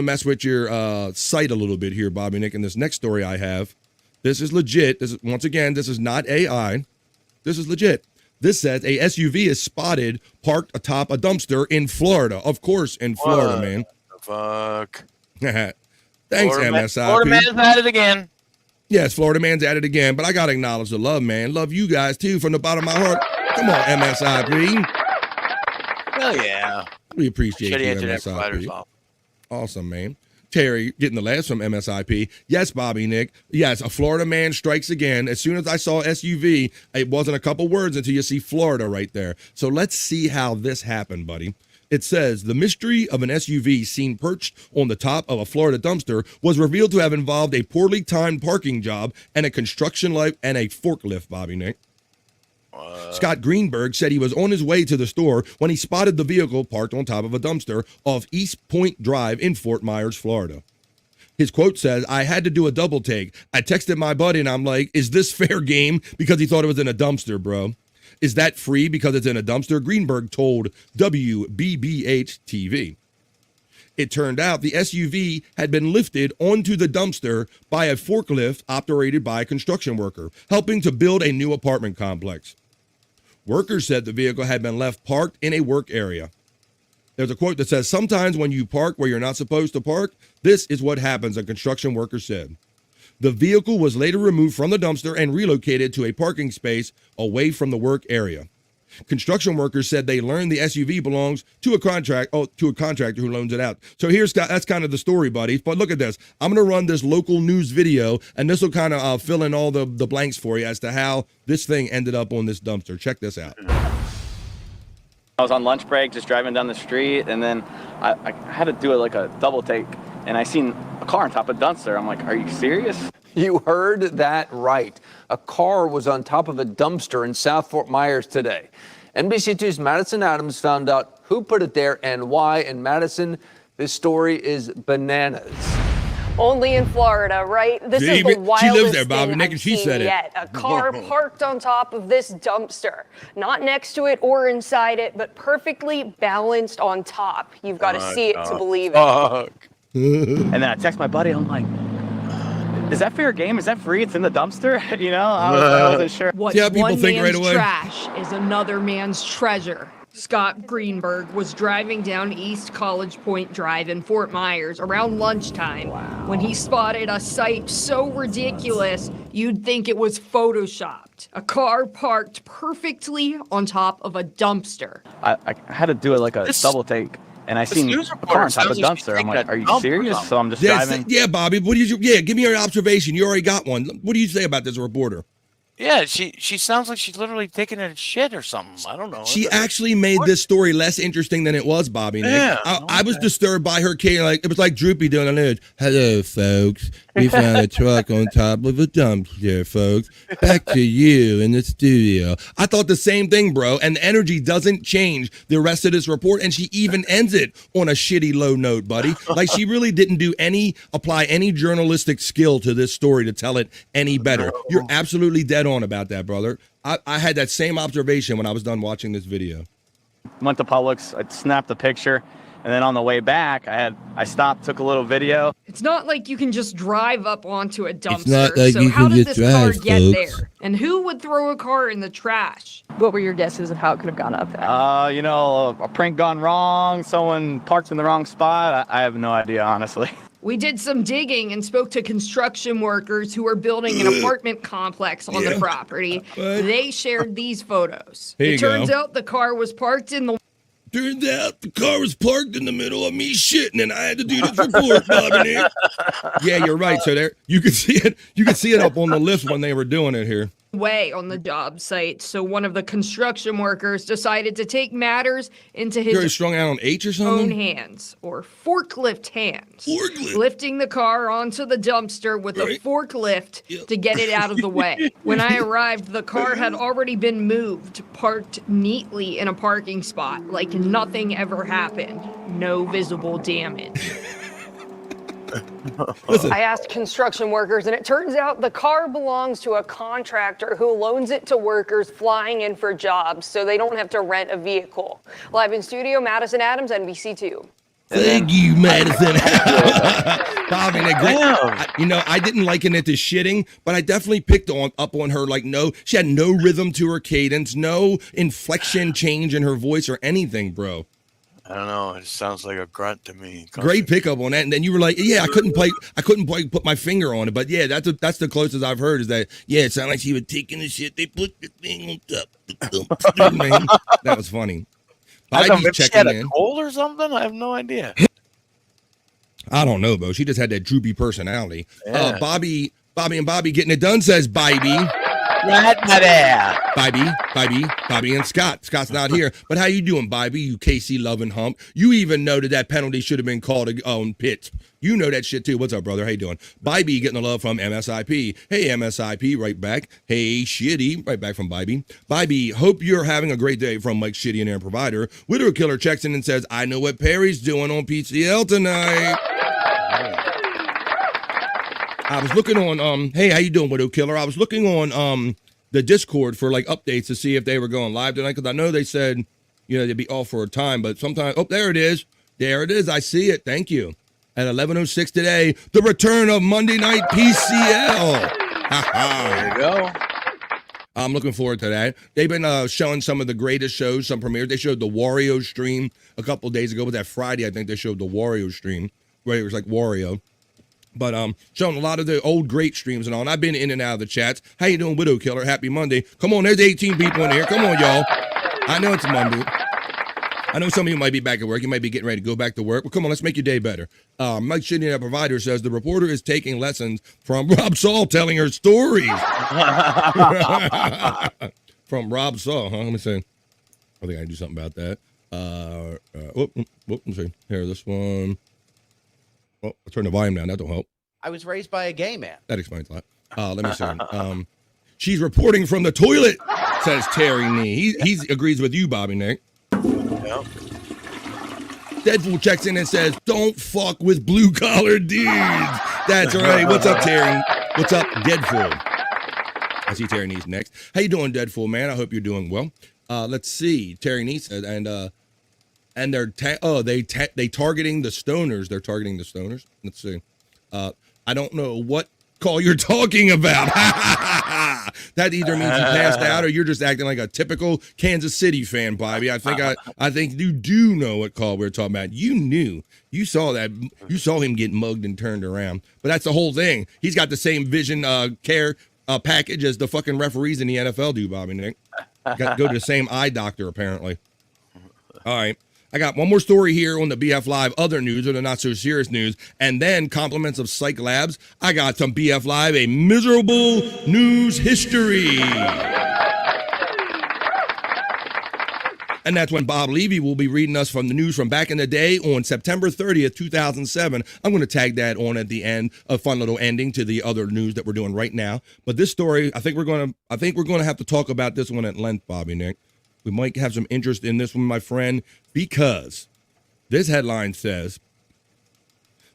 mess with your site a little bit here, Bobby Nick. And this next story I have. This is legit. This is not AI. This is legit. This says a SUV is spotted parked atop a dumpster in Florida. Of course, in Florida, man. Fuck. Thanks, Florida MSIP. Florida man's at it again. Yes, Florida man's at it again, but I got to acknowledge the love, man. Love you guys, too, from the bottom of my heart. Come on, MSIP. Hell yeah. We appreciate Shitty you, internet providers MSIP. off. Awesome, man. Terry getting the laughs from MSIP. Yes, Bobby Nick. Yes, a Florida man strikes again. As soon as I saw SUV, it wasn't a couple words until you see Florida right there. So let's see how this happened, buddy. It says the mystery of an SUV seen perched on the top of a Florida dumpster was revealed to have involved a poorly timed parking job and a construction light and a forklift, Bobby Nick. Scott Greenberg said he was on his way to the store when he spotted the vehicle parked on top of a dumpster off East Point Drive in Fort Myers, Florida. His quote says, I had to do a double take. I texted my buddy and I'm like, is this fair game? Because he thought it was in a dumpster, bro. Is that free because it's in a dumpster? Greenberg told WBBH TV. It turned out the SUV had been lifted onto the dumpster by a forklift operated by a construction worker, helping to build a new apartment complex. Workers said the vehicle had been left parked in a work area. There's a quote that says, sometimes when you park where you're not supposed to park, this is what happens, a construction worker said. The vehicle was later removed from the dumpster and relocated to a parking space away from the work area. Construction workers said they learned the SUV belongs to a contractor who loans it out. So that's kind of the story, buddy. But look at this. I'm going to run this local news video, and this will kind of fill in all the blanks for you as to how this thing ended up on this dumpster. Check this out. I was on lunch break, just driving down the street, and then I had to do like a double take, and I seen a car on top of a dumpster. I'm like, are you serious? You heard that right. A car was on top of a dumpster in South Fort Myers today. NBC2's Madison Adams found out who put it there and why. In Madison, this story is bananas. Only in Florida, right? This is the wildest she lives there, Bobby. thing I've seen yet. A car parked on top of this dumpster. Not next to it or inside it, but perfectly balanced on top. You've got to see it to believe it. And then I text my buddy. I'm like, is that fair game? Is that free? It's in the dumpster? You know, I wasn't sure. What's one man's trash is another man's treasure. Scott Greenberg was driving down East College Point Drive in Fort Myers around lunchtime when he spotted a sight so ridiculous you'd think it was photoshopped. A car parked perfectly on top of a dumpster. I had to do it like a double take. And I seen a car on top of the dumpster. I'm like, are you serious? So I'm just driving. Yeah, Bobby. Give me your observation. You already got one. What do you say about this reporter? Yeah, she sounds like she's literally taking a shit or something. I don't know. She actually made this story less interesting than it was, Bobby. Nick. Yeah, I was disturbed by her care. Like it was like Droopy doing the news. Hello, folks. We found a truck on top of a dumpster, folks. Back to you in the studio. I thought the same thing, bro. And the energy doesn't change the rest of this report. And she even ends it on a shitty low note, buddy. Like she really didn't apply any journalistic skill to this story to tell it any better. You're absolutely dead on about that, brother. I had that same observation when I was done watching this video. Went to Publix. I snapped a picture. And then on the way back, I stopped, took a little video. It's not like you can just drive up onto a dumpster. not like so you how can did just this car drive, get folks. there? And who would throw a car in the trash? What were your guesses of how it could have gone up there? A prank gone wrong, someone parked in the wrong spot. I have no idea, honestly. We did some digging and spoke to construction workers who are building an apartment complex on the property. They shared these photos. Here you It turns go. out the car was parked in the Turns out the car was parked in the middle of me shitting, and I had to do this report, Bobby Nick. Yeah, you're right. So there, you could see it. You could see it up on the list when they were doing it here. way on the job site. So one of the construction workers decided to take matters into his Very strung out on H or own something. hands, or forklift hands. Lifting the car onto the dumpster with a forklift to get it out of the way. When I arrived, the car had already been moved, parked neatly in a parking spot, like nothing ever happened. No visible damage. I asked construction workers, and it turns out the car belongs to a contractor who loans it to workers flying in for jobs, so they don't have to rent a vehicle. Live in studio, Madison Adams, NBC2. Thank you, Madison. Bobby, I didn't liken it to shitting, but I definitely picked up on her. She had no rhythm to her cadence, no inflection change in her voice or anything, bro. I don't know. It sounds like a grunt to me. Great pickup on that. And then you were like, yeah, I couldn't put my finger on it. But yeah, that's the closest I've heard is that, yeah, it sounded like she was taking the shit. They put the thing on top. Man, that was funny. I don't know, Bobby's maybe she checking had a in. cold or something? I have no idea. I don't know, Bo. She just had that droopy personality. Yeah. Bobby getting it done, says Bobby. Bobby and Scott. Scott's not here. But how you doing, Bobby? You KC loving hump. You even know that penalty should have been called on Pitt. You know that shit too. What's up, brother? How you doing? Bobby getting the love from MSIP. Hey, MSIP, right back. Hey, Shitty, right back from Bobby. Bobby, hope you're having a great day from Mike Shitty and Air Provider. Widow Killer checks in and says, I know what Perry's doing on PCL tonight. I was looking on, hey, how you doing, Widow Killer? I was looking on the Discord for updates to see if they were going live tonight, because I know they said, they'd be off for a time, but sometimes, there it is. There it is. I see it. Thank you. At 11:06 today, the return of Monday Night PCL. There you go. I'm looking forward to that. They've been showing some of the greatest shows, some premieres. They showed the Wario stream a couple of days ago, but that Friday, I think they showed the Wario stream, where it was like Wario. But showing a lot of the old great streams and all. And I've been in and out of the chats. How you doing, Widow Killer? Happy Monday. Come on, there's 18 people in here. Come on, y'all. I know it's Monday. I know some of you might be back at work. You might be getting ready to go back to work. But come on, let's make your day better. Mike Shitty, our provider, says the reporter is taking lessons from Rob Saul telling her stories. From Rob Saul, huh? Let me see. I think I can do something about that. Let me see. Here, this one. Oh, I'll turn the volume down. That don't help. I was raised by a gay man. That explains a lot. Let me see. She's reporting from the toilet, says Terry Nee. He agrees with you, Bobby Nick. Yep. Deadpool checks in and says, don't fuck with blue-collar dudes. That's right. What's up, Terry? What's up, Deadpool? I see Terry Nee's next. How you doing, Deadpool, man? I hope you're doing well. Let's see. Terry Nee said, and they're targeting the stoners. They're targeting the stoners. Let's see. I don't know what call you're talking about. That either means you passed out or you're just acting like a typical Kansas City fan, Bobby. I think you do know what call we're talking about. You knew. You saw that. You saw him get mugged and turned around. But that's the whole thing. He's got the same vision care package as the fucking referees in the NFL do, Bobby Nick. Got to go to the same eye doctor, apparently. All right. I got one more story here on the BF Live other news, or the not so serious news, and then compliments of Cyke Labs. I got some BF Live, a miserable news history. And that's when Bob Levy will be reading us from the news from back in the day on September 30th, 2007. I'm going to tag that on at the end, a fun little ending to the other news that we're doing right now. But this story, I think we're going to have to talk about this one at length, Bobby Nick. We might have some interest in this one, my friend, because this headline says,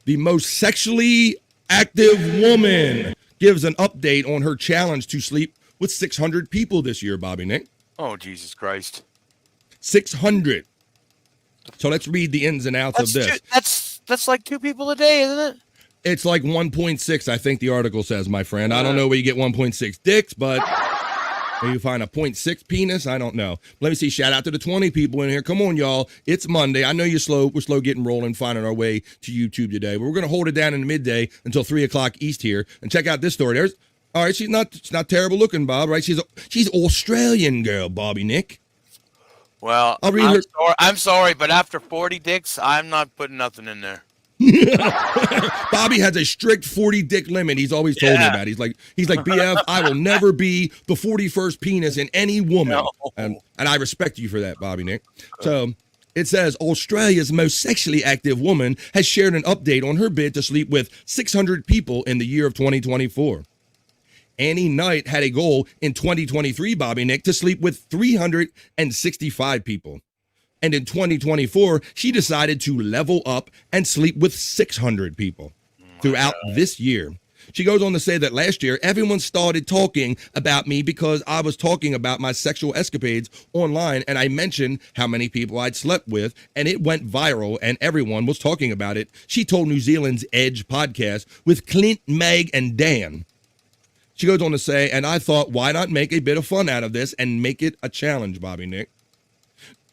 the most sexually active woman gives an update on her challenge to sleep with 600 people this year, Bobby Nick. Oh, Jesus Christ. 600. So let's read the ins and outs of this. That's like 2 people a day, isn't it? It's like 1.6, I think the article says, my friend. I don't know where you get 1.6 dicks, but maybe you find a 0.6 penis. I don't know. Let me see. Shout out to the 20 people in here. Come on, y'all. It's Monday. I know you're slow. We're slow getting rolling, finding our way to YouTube today. But we're going to hold it down in the midday until 3 o'clock East here. And check out this story. All right, she's not terrible looking, Bob, right? She's Australian girl, Bobby Nick. Well, I'll read I'm sorry, but after 40 dicks, I'm not putting nothing in there. Bobby has a strict 40 dick limit. He's always told me about. He's like BF. I will never be the 41st penis in any woman, No. and I respect you for that, Bobby Nick. So it says Australia's most sexually active woman has shared an update on her bid to sleep with 600 people in the year of 2024. Annie Knight had a goal in 2023, Bobby Nick, to sleep with 365 people. And in 2024, she decided to level up and sleep with 600 people throughout this year. She goes on to say that last year, everyone started talking about me because I was talking about my sexual escapades online, and I mentioned how many people I'd slept with, and it went viral, and everyone was talking about it. She told New Zealand's Edge podcast with Clint, Meg, and Dan. She goes on to say, and I thought, why not make a bit of fun out of this and make it a challenge, Bobby Nick?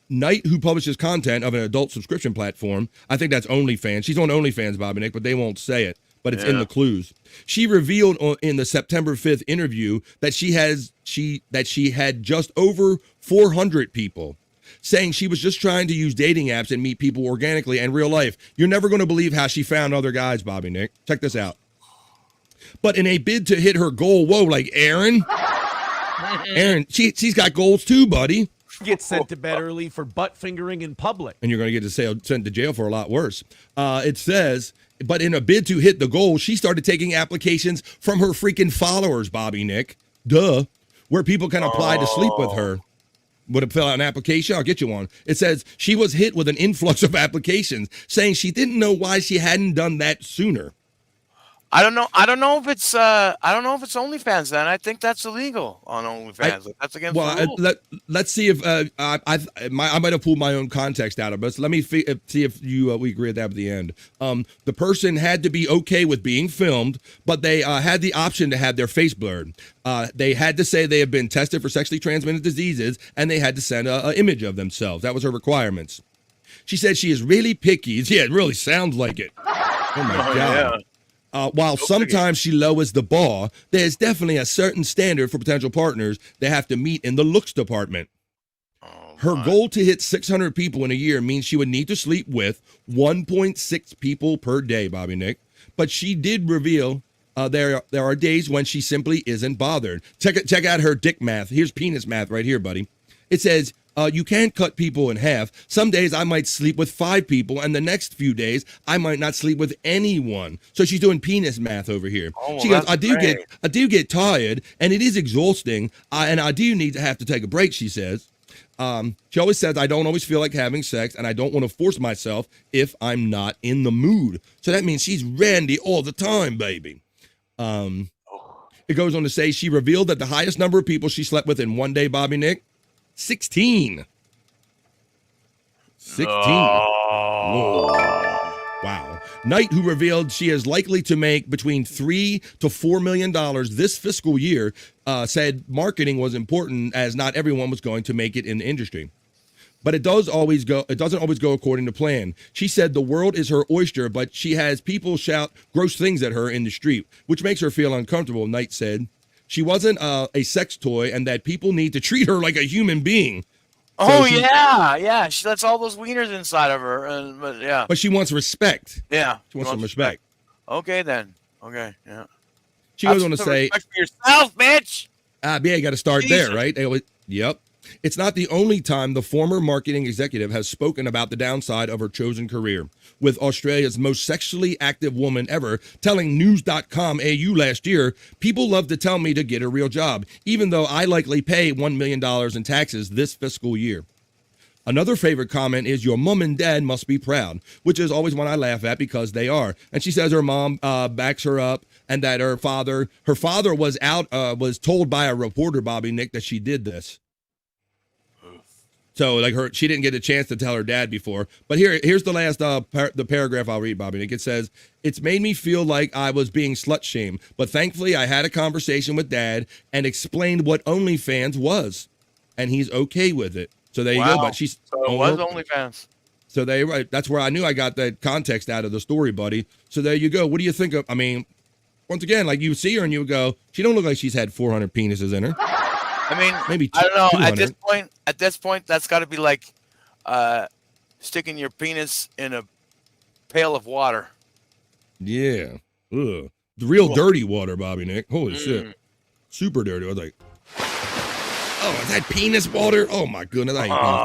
Knight, who publishes content of an adult subscription platform, I think that's OnlyFans. She's on OnlyFans, Bobby Nick, but they won't say it. But it's in the clues. She revealed in the September 5th interview that she had just over 400 people, saying she was just trying to use dating apps and meet people organically in real life. You're never going to believe how she found other guys, Bobby Nick. Check this out. But in a bid to hit her goal, whoa, like Aaron, she's got goals too, buddy. Get sent to bed early for butt fingering in public. And you're going to get sent to jail for a lot worse. It says, but in a bid to hit the goal, she started taking applications from her freaking followers, Bobby Nick. Duh. Where people can apply to sleep with her. Would have fill out an application? I'll get you one. It says she was hit with an influx of applications, saying she didn't know why she hadn't done that sooner. I don't know if it's OnlyFans then. I think that's illegal on OnlyFans. That's against the rules. Let's see if I might have pulled my own context out of it. So let me see if we agree with that at the end. The person had to be okay with being filmed, but they had the option to have their face blurred. They had to say they have been tested for sexually transmitted diseases, and they had to send an image of themselves. That was her requirements. She said she is really picky. Yeah, it really sounds like it. Oh my God. Yeah. While sometimes she lowers the bar, there's definitely a certain standard for potential partners they have to meet in the looks department. Her goal to hit 600 people in a year means she would need to sleep with 1.6 people per day, Bobby Nick. But she did reveal there are days when she simply isn't bothered. Check out her dick math. Here's penis math right here, buddy. It says, you can't cut people in half. Some days I might sleep with 5 people, and the next few days I might not sleep with anyone. So she's doing penis math over here. She goes, I do get tired, and it is exhausting, and I do need to have to take a break, she says. She always says, I don't always feel like having sex, and I don't want to force myself if I'm not in the mood. So that means she's randy all the time, baby. It goes on to say she revealed that the highest number of people she slept with in one day, Bobby Nick, 16. 16. Whoa. Wow. Knight, who revealed she is likely to make between $3 to $4 million this fiscal year, said marketing was important as not everyone was going to make it in the industry. But it doesn't always go according to plan. She said the world is her oyster, but she has people shout gross things at her in the street, which makes her feel uncomfortable, Knight said. She wasn't a sex toy and that people need to treat her like a human being. Oh, so yeah. She lets all those wieners inside of her. But she wants respect. Yeah. She wants some respect. Okay, then. Okay, yeah. She goes on to say, respect for yourself, bitch. Yeah, you got to start there, right? Yep. It's not the only time the former marketing executive has spoken about the downside of her chosen career, with Australia's most sexually active woman ever telling news.com.au last year, people love to tell me to get a real job, even though I likely pay $1 million in taxes this fiscal year. Another favorite comment is, your mom and dad must be proud, which is always one I laugh at because they are. And she says her mom backs her up and that her father was told by a reporter, Bobby Nick, that she did this. So like she didn't get a chance to tell her dad before. But here's the last the paragraph I'll read, Bobby Nick. It says, "It's made me feel like I was being slut shamed, but thankfully I had a conversation with dad and explained what OnlyFans was, and he's okay with it." So there you go. But she's so it was OnlyFans. So that's where I knew I got that context out of the story, buddy. So there you go. What do you think of? I mean, once again, like you see her and you go, she don't look like she's had 400 penises in her. I mean, maybe I don't know. 200. At this point, that's got to be like sticking your penis in a pail of water. Yeah. Ugh. Real dirty water, Bobby Nick. Holy shit. Super dirty. I was like, oh, is that penis water? Oh my goodness. I hate penis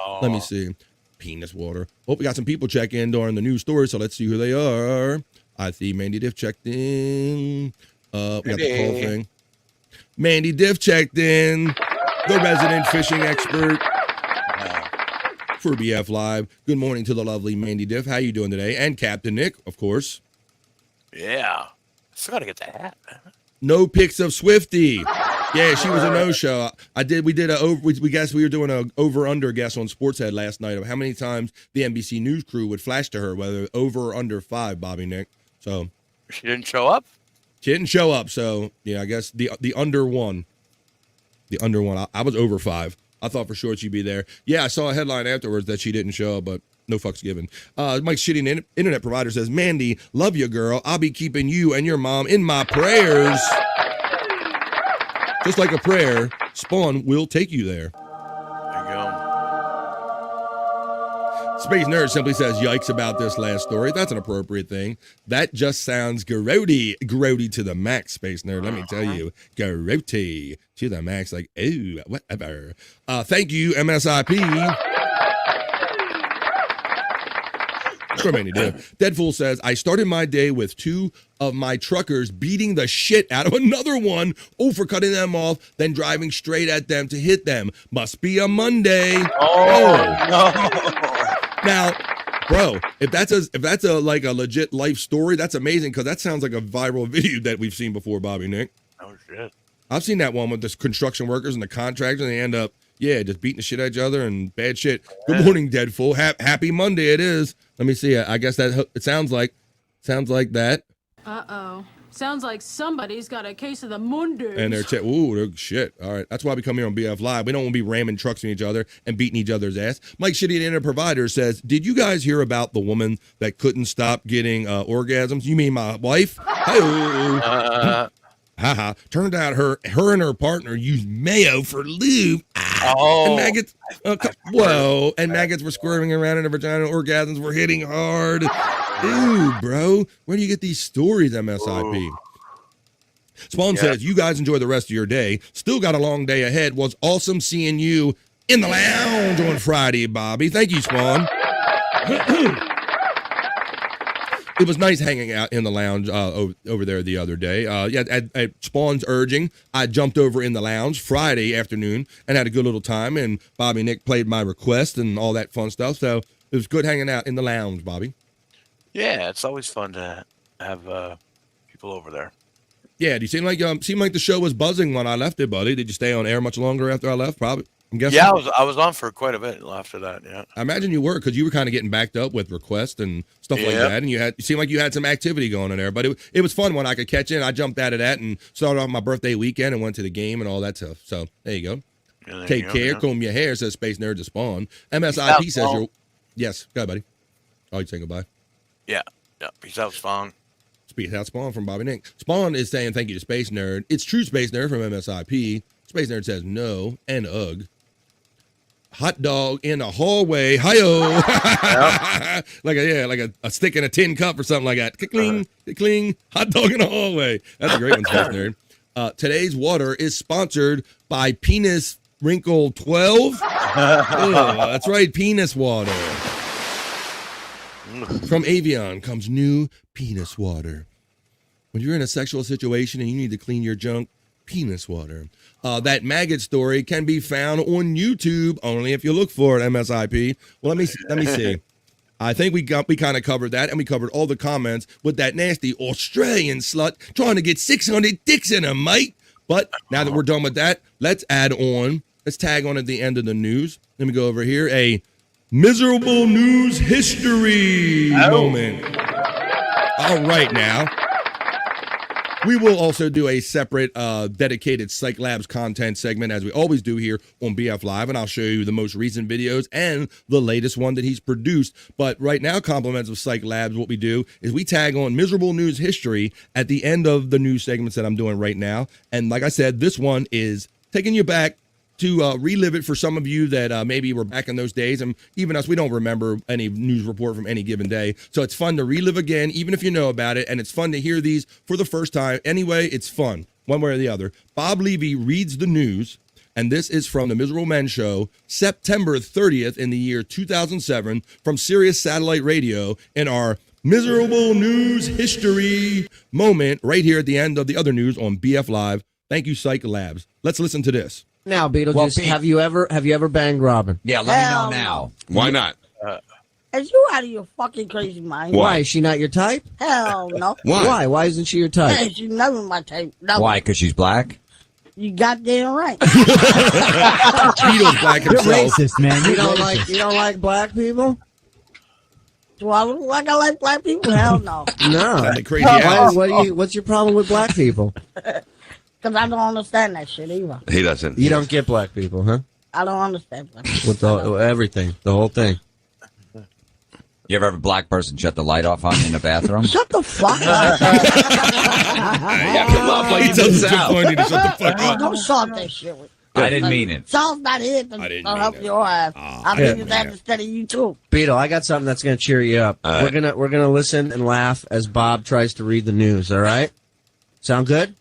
water. Let me see. Penis water. Oh, we got some people check in during the news story, so let's see who they are. I see Mandy Diff checked in. We got the whole thing. Mandy Diff checked in, the resident fishing expert for BF Live. Good morning to the lovely Mandy Diff. How you doing today? And Captain Nick, of course. Yeah. Still got to get the hat, man. No pics of Swifty. Yeah, she was a no-show. We guessed we were doing a over-under guess on Sportshead last night of how many times the NBC News crew would flash to her, whether over or under 5, Bobby Nick. So she didn't show up? She didn't show up, so yeah, I guess the under 1. The under 1. I was over 5. I thought for sure she'd be there. Yeah, I saw a headline afterwards that she didn't show up, but no fucks given. Mike's shitty internet provider says, Mandy, love you, girl. I'll be keeping you and your mom in my prayers. Just like a prayer, Spawn will take you there. There you go. Space Nerd simply says, yikes about this last story. That's an appropriate thing. That just sounds grody. Grody to the max, Space Nerd. Let me tell you. Grody to the max. Like, ooh, whatever. Thank you, MSIP. Deadpool says, I started my day with 2 of my truckers beating the shit out of another one, for cutting them off, then driving straight at them to hit them. Must be a Monday. No. Now, bro, if that's a like a legit life story, that's amazing, because that sounds like a viral video that we've seen before, Bobby Nick. Oh shit. I've seen that one with the construction workers and the contractors, and they end up, just beating the shit at each other and bad shit. Good morning, Deadpool. Happy Monday it is. Let me see. I guess that it sounds like that. Uh-oh. Sounds like somebody's got a case of the Mundu. And they're shit. All right. That's why we come here on BF Live. We don't want to be ramming trucks in each other and beating each other's ass. Mike Shitty, the internet provider, says, did you guys hear about the woman that couldn't stop getting orgasms? You mean my wife? Haha. Turned out her and her partner used mayo for lube. And maggots. And maggots were squirming around in her vagina. Orgasms were hitting hard. Ooh, bro. Where do you get these stories, MSIP? Spawn says, you guys enjoy the rest of your day. Still got a long day ahead. Was awesome seeing you in the lounge on Friday, Bobby. Thank you, Spawn. It was nice hanging out in the lounge over there the other day. At Spawn's urging, I jumped over in the lounge Friday afternoon and had a good little time. And Bobby Nick played my request and all that fun stuff. So it was good hanging out in the lounge, Bobby. Yeah, it's always fun to have people over there. Yeah, do you seem like the show was buzzing when I left it, buddy? Did you stay on air much longer after I left? Probably. I'm guessing. Yeah, I was on for quite a bit after that. Yeah, I imagine you were, because you were kind of getting backed up with requests and stuff like that, and you seemed like you had some activity going in there. But it was fun when I could catch in. I jumped out of that and started off my birthday weekend and went to the game and all that stuff. So there you go. Yeah, Take care, comb your hair, says Space Nerd to Spawn. MSIP says you're. Yes, go ahead, buddy. Oh, you saying goodbye? Yeah. Peace out, Spawn. Peace out, Spawn from Bobby Nick. Spawn is saying thank you to Space Nerd. It's true, Space Nerd from MSIP. Space Nerd says no and ugh. Hot dog in a hallway. Hi-yo. like a stick in a tin cup or something like that. Cling, cling. Hot dog in a hallway. That's a great one, Space Nerd. Today's water is sponsored by Penis Wrinkle 12. That's right, penis water. From Avion comes new penis water. When you're in a sexual situation and you need to clean your junk, penis water. That maggot story can be found on YouTube only if you look for it, MSIP. Well, let me see. I think we kind of covered that, and we covered all the comments with that nasty Australian slut trying to get 600 dicks in her, mate. But now that we're done with that, let's add on let's tag on at the end of the news. Let me go over here. A miserable news history moment. All right, now. We will also do a separate dedicated Cyke Labs content segment, as we always do here on BF Live, and I'll show you the most recent videos and the latest one that he's produced. But right now, compliments of Cyke Labs, what we do is we tag on miserable news history at the end of the news segments that I'm doing right now. And like I said, this one is taking you back to relive it for some of you that maybe were back in those days, and even us, we don't remember any news report from any given day. So it's fun to relive again, even if you know about it, and it's fun to hear these for the first time. Anyway, it's fun, one way or the other. Bob Levy reads the news, and this is from the Miserable Men Show, September 30th in the year 2007, from Sirius Satellite Radio, in our miserable news history moment right here at the end of the other news on BF Live. Thank you, Cyke Labs. Let's listen to this. Now, Beetlejuice, have you ever banged Robin? Yeah, let me know now. Why not? Is you out of your fucking crazy mind? Why? Is she not your type? Hell no. Why? Why isn't she your type? Hey, she's never my type. No. Why? Because she's black? You goddamn right. Beetle's black himself. You're racist, man. You don't like black people? Do I look like I like black people? Hell no. No. Crazy ass. What's your problem with black people? Because I don't understand that shit either. He doesn't. You don't get black people, huh? I don't understand black people. With everything, the whole thing. You ever have a black person shut the light off on you in the bathroom? Shut the fuck up. Yeah, come on, like He tells us so funny to shut the fuck up. Don't solve that shit. I didn't mean it. Sal's not here to help your ass. I think it's that instead of you too. Beetle, I got something that's gonna cheer you up. All right. We're gonna listen and laugh as Bob tries to read the news. All right? Sound good?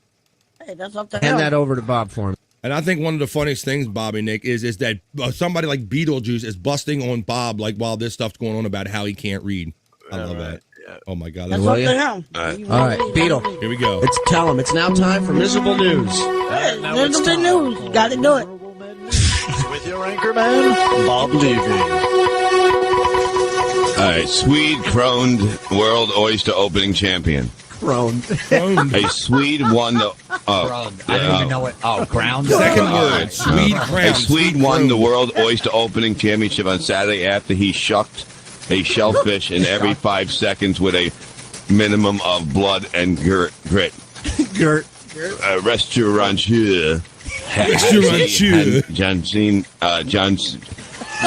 Hey, that's up to Hand him. that over to Bob for me. And I think one of the funniest things, Bobby Nick, is that somebody like Beetlejuice is busting on Bob like while this stuff's going on about how he can't read. I love that. Yeah. Oh my God. That's Will up you? to him. All right, Beetle. Here we go. Tell him it's now time for miserable news. Hey, miserable news. You gotta do it. With your anchor man, Bob Levy. All right, Swede crowned World Oyster Opening Champion. Crowned. A Swede won the. I don't even know what. Oh, ground. Second word. Swede crowned. A Swede won the World Oyster Opening Championship on Saturday after he shucked a shellfish in every 5 seconds with a minimum of blood and grit. Restaurateur.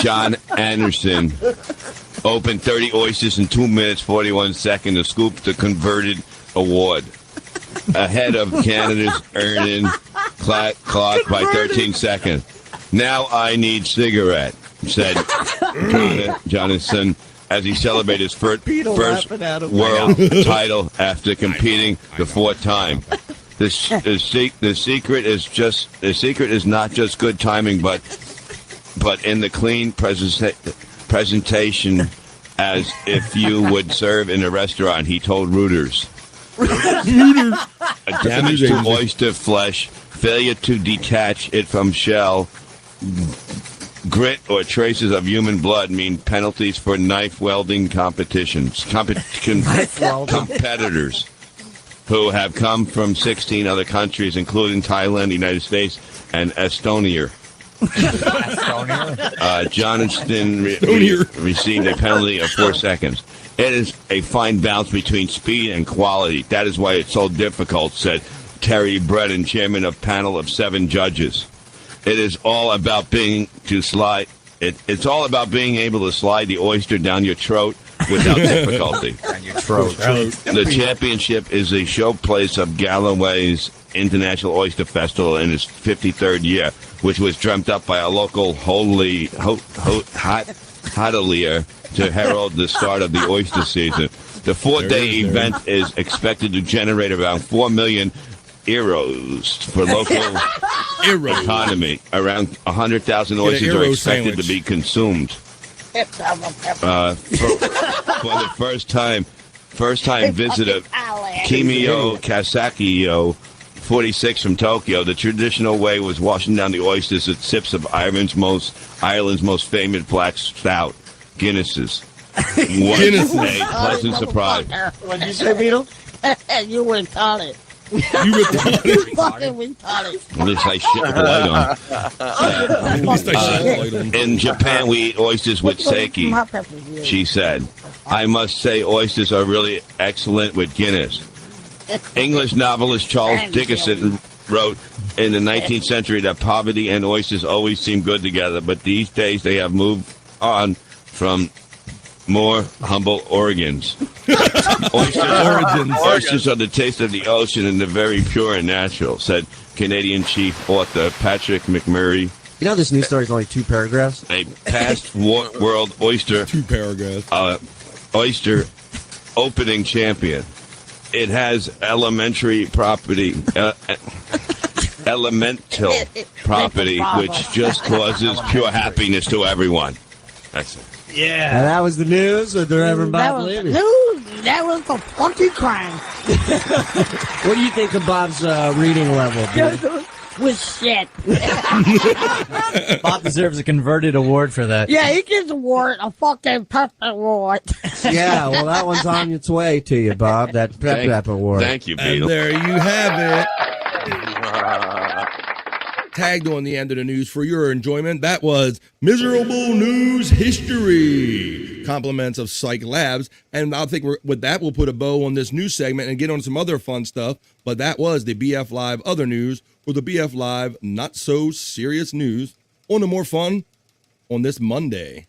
John Anderson opened 30 oysters in 2 minutes 41 seconds to scoop the converted award, ahead of Canada's Ernan clock by 13 seconds. Now I need cigarette, said Jonathan as he celebrated his first world title after competing the fourth time. The secret is not just good timing, but in the clean presentation, as if you would serve in a restaurant. He told Reuters. A damage to oyster flesh, failure to detach it from shell, grit, or traces of human blood mean penalties for knife welding competitions. Competitors who have come from 16 other countries, including Thailand, the United States, and Estonia. Jonathan received a penalty of 4 seconds. It is a fine balance between speed and quality. That is why it's so difficult, said Terry Bredin, chairman of panel of 7 judges. It is all about it's all about being able to slide the oyster down your throat without difficulty. Down your throat. The championship is a showplace of Galloway's International Oyster Festival in its 53rd year, which was dreamt up by a local hotelier to herald the start of the oyster season. The 4-day event is expected to generate around 4 million euros for local economy. Around 100,000 oysters are expected to be consumed. For the first time visitor, Kimio Kasakio, 46 from Tokyo. The traditional way was washing down the oysters with sips of Ireland's most famous black stout, Guinnesses. Was a pleasant surprise. What'd you say, Beetle? You wouldn't call it. You retarded. You fucking retarded. At least I shit the light on. In Japan, we eat oysters with Cyke. She said, I must say oysters are really excellent with Guinness. English novelist Charles Dickens wrote in the 19th century that poverty and oysters always seem good together, but these days they have moved on from more humble origins. Oysters are the taste of the ocean and they're very pure and natural, said Canadian chief author Patrick McMurray. You know this news story is only 2 paragraphs? A past world oyster 2 paragraphs. Oyster opening champion. It has elemental property, which just causes pure happiness to everyone. That's it. Yeah. And that was the news with the Reverend Bob Levy. That was the fucking crime. What do you think of Bob's reading level, dude? With shit. Bob deserves a converted award for that. Yeah, he gets a award, a fucking pep award. Yeah, well, that one's on its way to you, Bob. That pep award. Thank you, And Beetle. there you have it. Tagged on the end of the news for your enjoyment. That was Miserable News History. Compliments of Cyke Labs. And I think with that, we'll put a bow on this news segment and get on some other fun stuff. But that was the BF Live Other News, or the BF Live Not So Serious News. On to more fun on this Monday.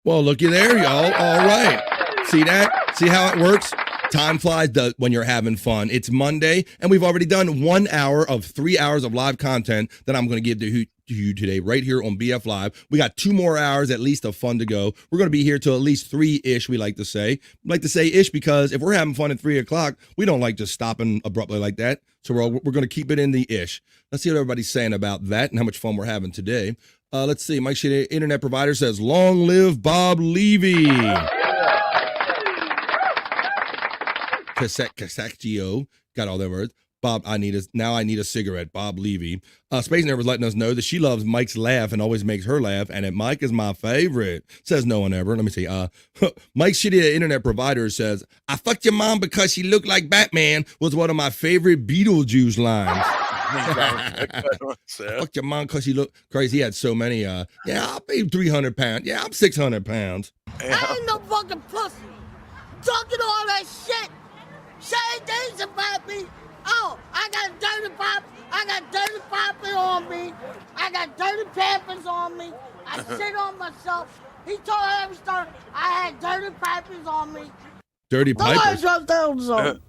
Well, looky there, y'all. All right. See that? See how it works? Time flies when you're having fun. It's Monday, and we've already done 1 hour of 3 hours of live content that I'm going to give to you today right here on BF Live. We got 2 more hours at least of fun to go. We're going to be here till at least 3-ish, we like to say. We like to say ish because if we're having fun at 3 o'clock, we don't like just stopping abruptly like that. So we're going to keep it in the ish. Let's see what everybody's saying about that and how much fun we're having today. Let's see. Mike Shea, internet provider, says, long live Bob Levy. Casaccio, got all their words. Bob, I need a cigarette. Bob Levy. Space Nerd was letting us know that she loves Mike's laugh and always makes her laugh, and that Mike is my favorite. Says no one ever. Let me see. Mike Shitty, internet provider, says, I fucked your mom because she looked like Batman was one of my favorite Beetlejuice lines. Fuck your mom because she looked crazy. He had so many. Yeah, I'll pay 300 pounds. Yeah, I'm 600 pounds. I ain't no fucking pussy. Talking all that shit. Saying things about me. Oh, I got dirty pop. I got dirty popping on me. I got dirty pampers on me. I shit on myself. He told every story. I had dirty pipers on me. Dirty pipers? Somebody dropped down zone.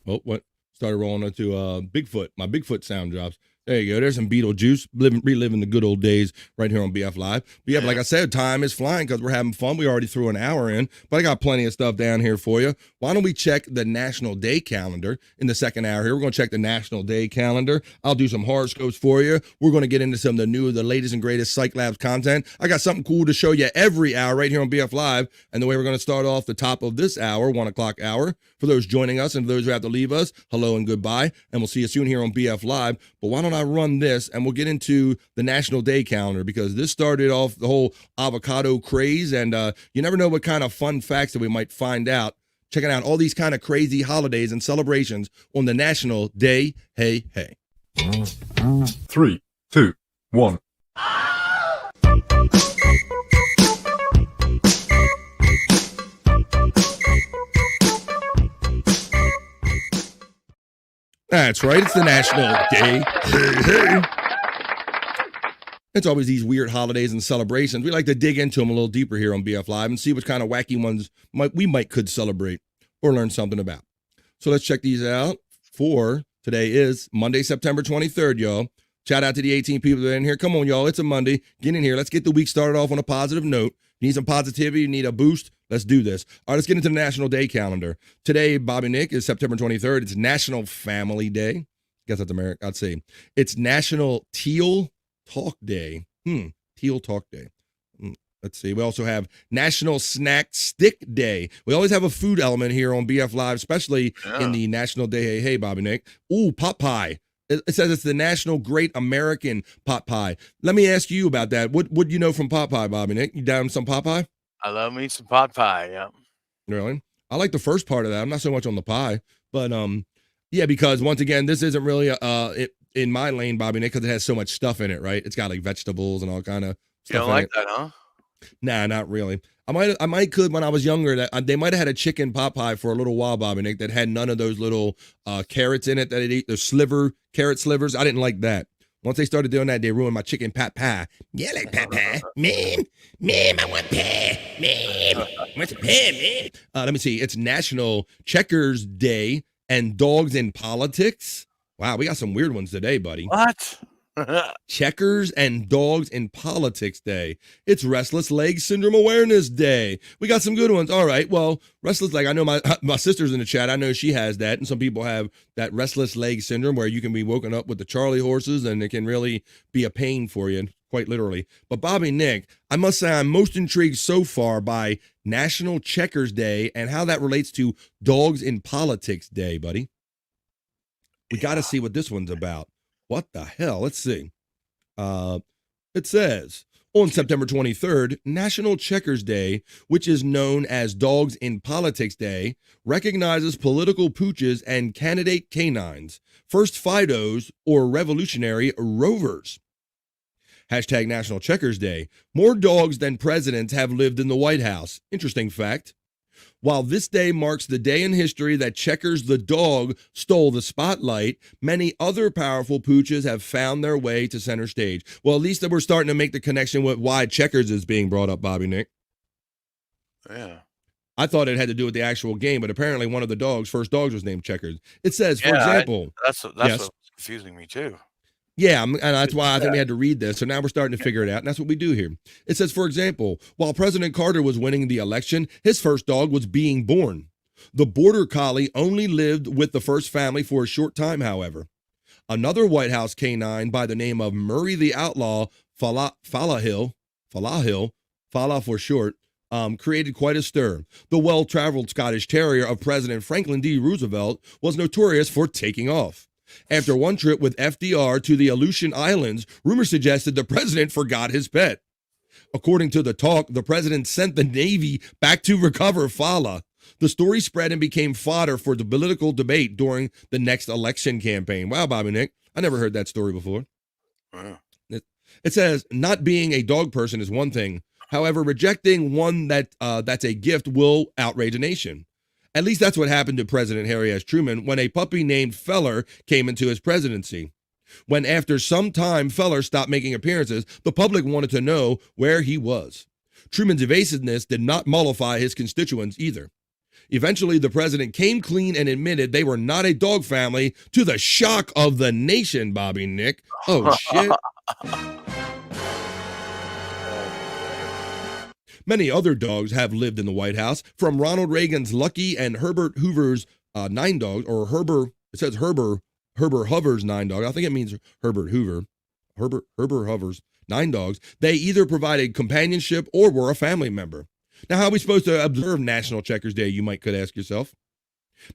Oh, what? Started rolling into Bigfoot. My Bigfoot sound drops. There you go. There's some Beetlejuice, reliving the good old days right here on BF Live. But yeah, like I said, time is flying because we're having fun. We already threw an hour in, but I got plenty of stuff down here for you. Why don't we check the National Day calendar in the second hour here? We're going to check the National Day calendar. I'll do some horoscopes for you. We're going to get into some of the latest and greatest Cyke Labs content. I got something cool to show you every hour right here on BF Live. And the way we're going to start off the top of this hour, 1 o'clock hour, for those joining us and for those who have to leave us, hello and goodbye. And we'll see you soon here on BF Live. But why don't I run this and we'll get into the National Day calendar, because this started off the whole avocado craze, and you never know what kind of fun facts that we might find out checking out all these kind of crazy holidays and celebrations on the National Day. Hey. 3, 2, 1. That's right. It's the National Day. Hey. It's always these weird holidays and celebrations. We like to dig into them a little deeper here on BF Live and see what kind of wacky ones we could celebrate or learn something about. So let's check these out. For today is Monday, September 23rd, y'all. Shout out to the 18 people that are in here. Come on, y'all. It's a Monday. Get in here. Let's get the week started off on a positive note. You need some positivity? You need a boost? Let's do this. All right, let's get into the National Day calendar. Today, Bobby Nick, is September 23rd. It's National Family Day. Guess that's American. I'd say it's National Teal Talk Day. Teal Talk Day. Let's see. We also have National Snack Stick Day. We always have a food element here on BF Live, especially in the National Day. Hey, Bobby Nick. Ooh, pot pie. It says it's the National Great American Pot Pie. Let me ask you about that. What do you know from pot pie, Bobby Nick? You down some pot pie? I love me some pot pie. Yeah. Really? I like the first part of that. I'm not so much on the pie, but yeah, because once again, this isn't really in my lane, Bobby Nick, because it has so much stuff in it, right? It's got like vegetables and all kind of stuff. You don't like that, huh? Nah, not really. I might could when I was younger. That they might have had a chicken pot pie for a little while, Bobby Nick, that had none of those little carrots in it that it eat. The carrot slivers. I didn't like that. Once they started doing that, they ruined my chicken pot pie. Yeah, like pot pie. Ma'am, I want pie. Ma'am, what's a pie, man? Let me see. It's National Checkers Day and Dogs in Politics. Wow, we got some weird ones today, buddy. What? Checkers and Dogs in Politics Day. It's Restless Leg Syndrome Awareness Day. We got some good ones. All right. Well, restless leg. I know my sister's in the chat. I know she has that, and some people have that restless leg syndrome where you can be woken up with the Charlie horses, and it can really be a pain for you, quite literally. But Bobby Nick, I must say I'm most intrigued so far by National Checkers Day and how that relates to Dogs in Politics Day, buddy. We got to see what this one's about. What the hell? Let's see. It says, on September 23rd, National Checkers Day, which is known as Dogs in Politics Day, recognizes political pooches and candidate canines, first Fidos or revolutionary rovers. Hashtag National Checkers Day. More dogs than presidents have lived in the White House. Interesting fact. While this day marks the day in history that Checkers the dog stole the spotlight, many other powerful pooches have found their way to center stage. Well, at least that we're starting to make the connection with why Checkers is being brought up, Bobby Nick. Yeah. I thought it had to do with the actual game, but apparently one of the first dogs was named Checkers. It says, for example. That's what's confusing me too. Yeah, and that's why I think we had to read this. So now we're starting to figure it out, and that's what we do here. It says, for example, while President Carter was winning the election, his first dog was being born. The Border Collie only lived with the first family for a short time, however. Another White House canine by the name of Murray the Outlaw, Falahill for short, created quite a stir. The well-traveled Scottish Terrier of President Franklin D. Roosevelt was notorious for taking off. After one trip with FDR to the Aleutian Islands, rumors suggested the president forgot his pet. According to the talk, the president sent the Navy back to recover Fala. The story spread and became fodder for the political debate during the next election campaign. Wow, Bobby Nick, I never heard that story before. Wow. It says, not being a dog person is one thing. However, rejecting one that's a gift will outrage a nation. At least that's what happened to President Harry S. Truman when a puppy named Feller came into his presidency. When after some time Feller stopped making appearances, the public wanted to know where he was. Truman's evasiveness did not mollify his constituents either. Eventually, the president came clean and admitted they were not a dog family, to the shock of the nation, Bobby Nick. Oh, shit. Many other dogs have lived in the White House, from Ronald Reagan's Lucky and Herbert Hoover's 9 dogs, or it says Herbert Hoover's 9 dogs. I think it means Herbert Hoover. Herbert Hoover's 9 dogs. They either provided companionship or were a family member. Now, how are we supposed to observe National Checkers Day, you could ask yourself?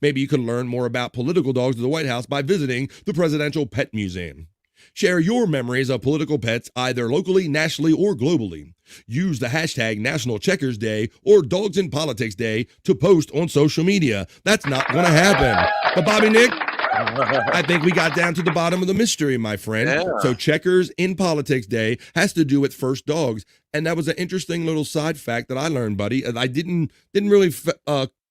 Maybe you can learn more about political dogs at the White House by visiting the Presidential Pet Museum. Share your memories of political pets either locally, nationally, or globally. Use the hashtag National Checkers Day or Dogs in Politics Day to post on social media. That's not going to happen. But Bobby Nick, I think we got down to the bottom of the mystery, my friend. Yeah. So Checkers in Politics Day has to do with first dogs. And that was an interesting little side fact that I learned, buddy. I didn't really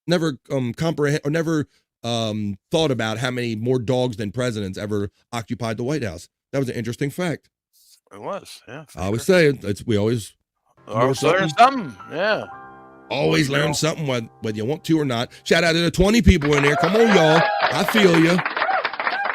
never comprehend or never thought about how many more dogs than presidents ever occupied the White House. That was an interesting fact. It was, yeah. I always say we always learn something. Yeah. Always learn something, whether you want to or not. Shout out to the 20 people in there. Come on, y'all. I feel you.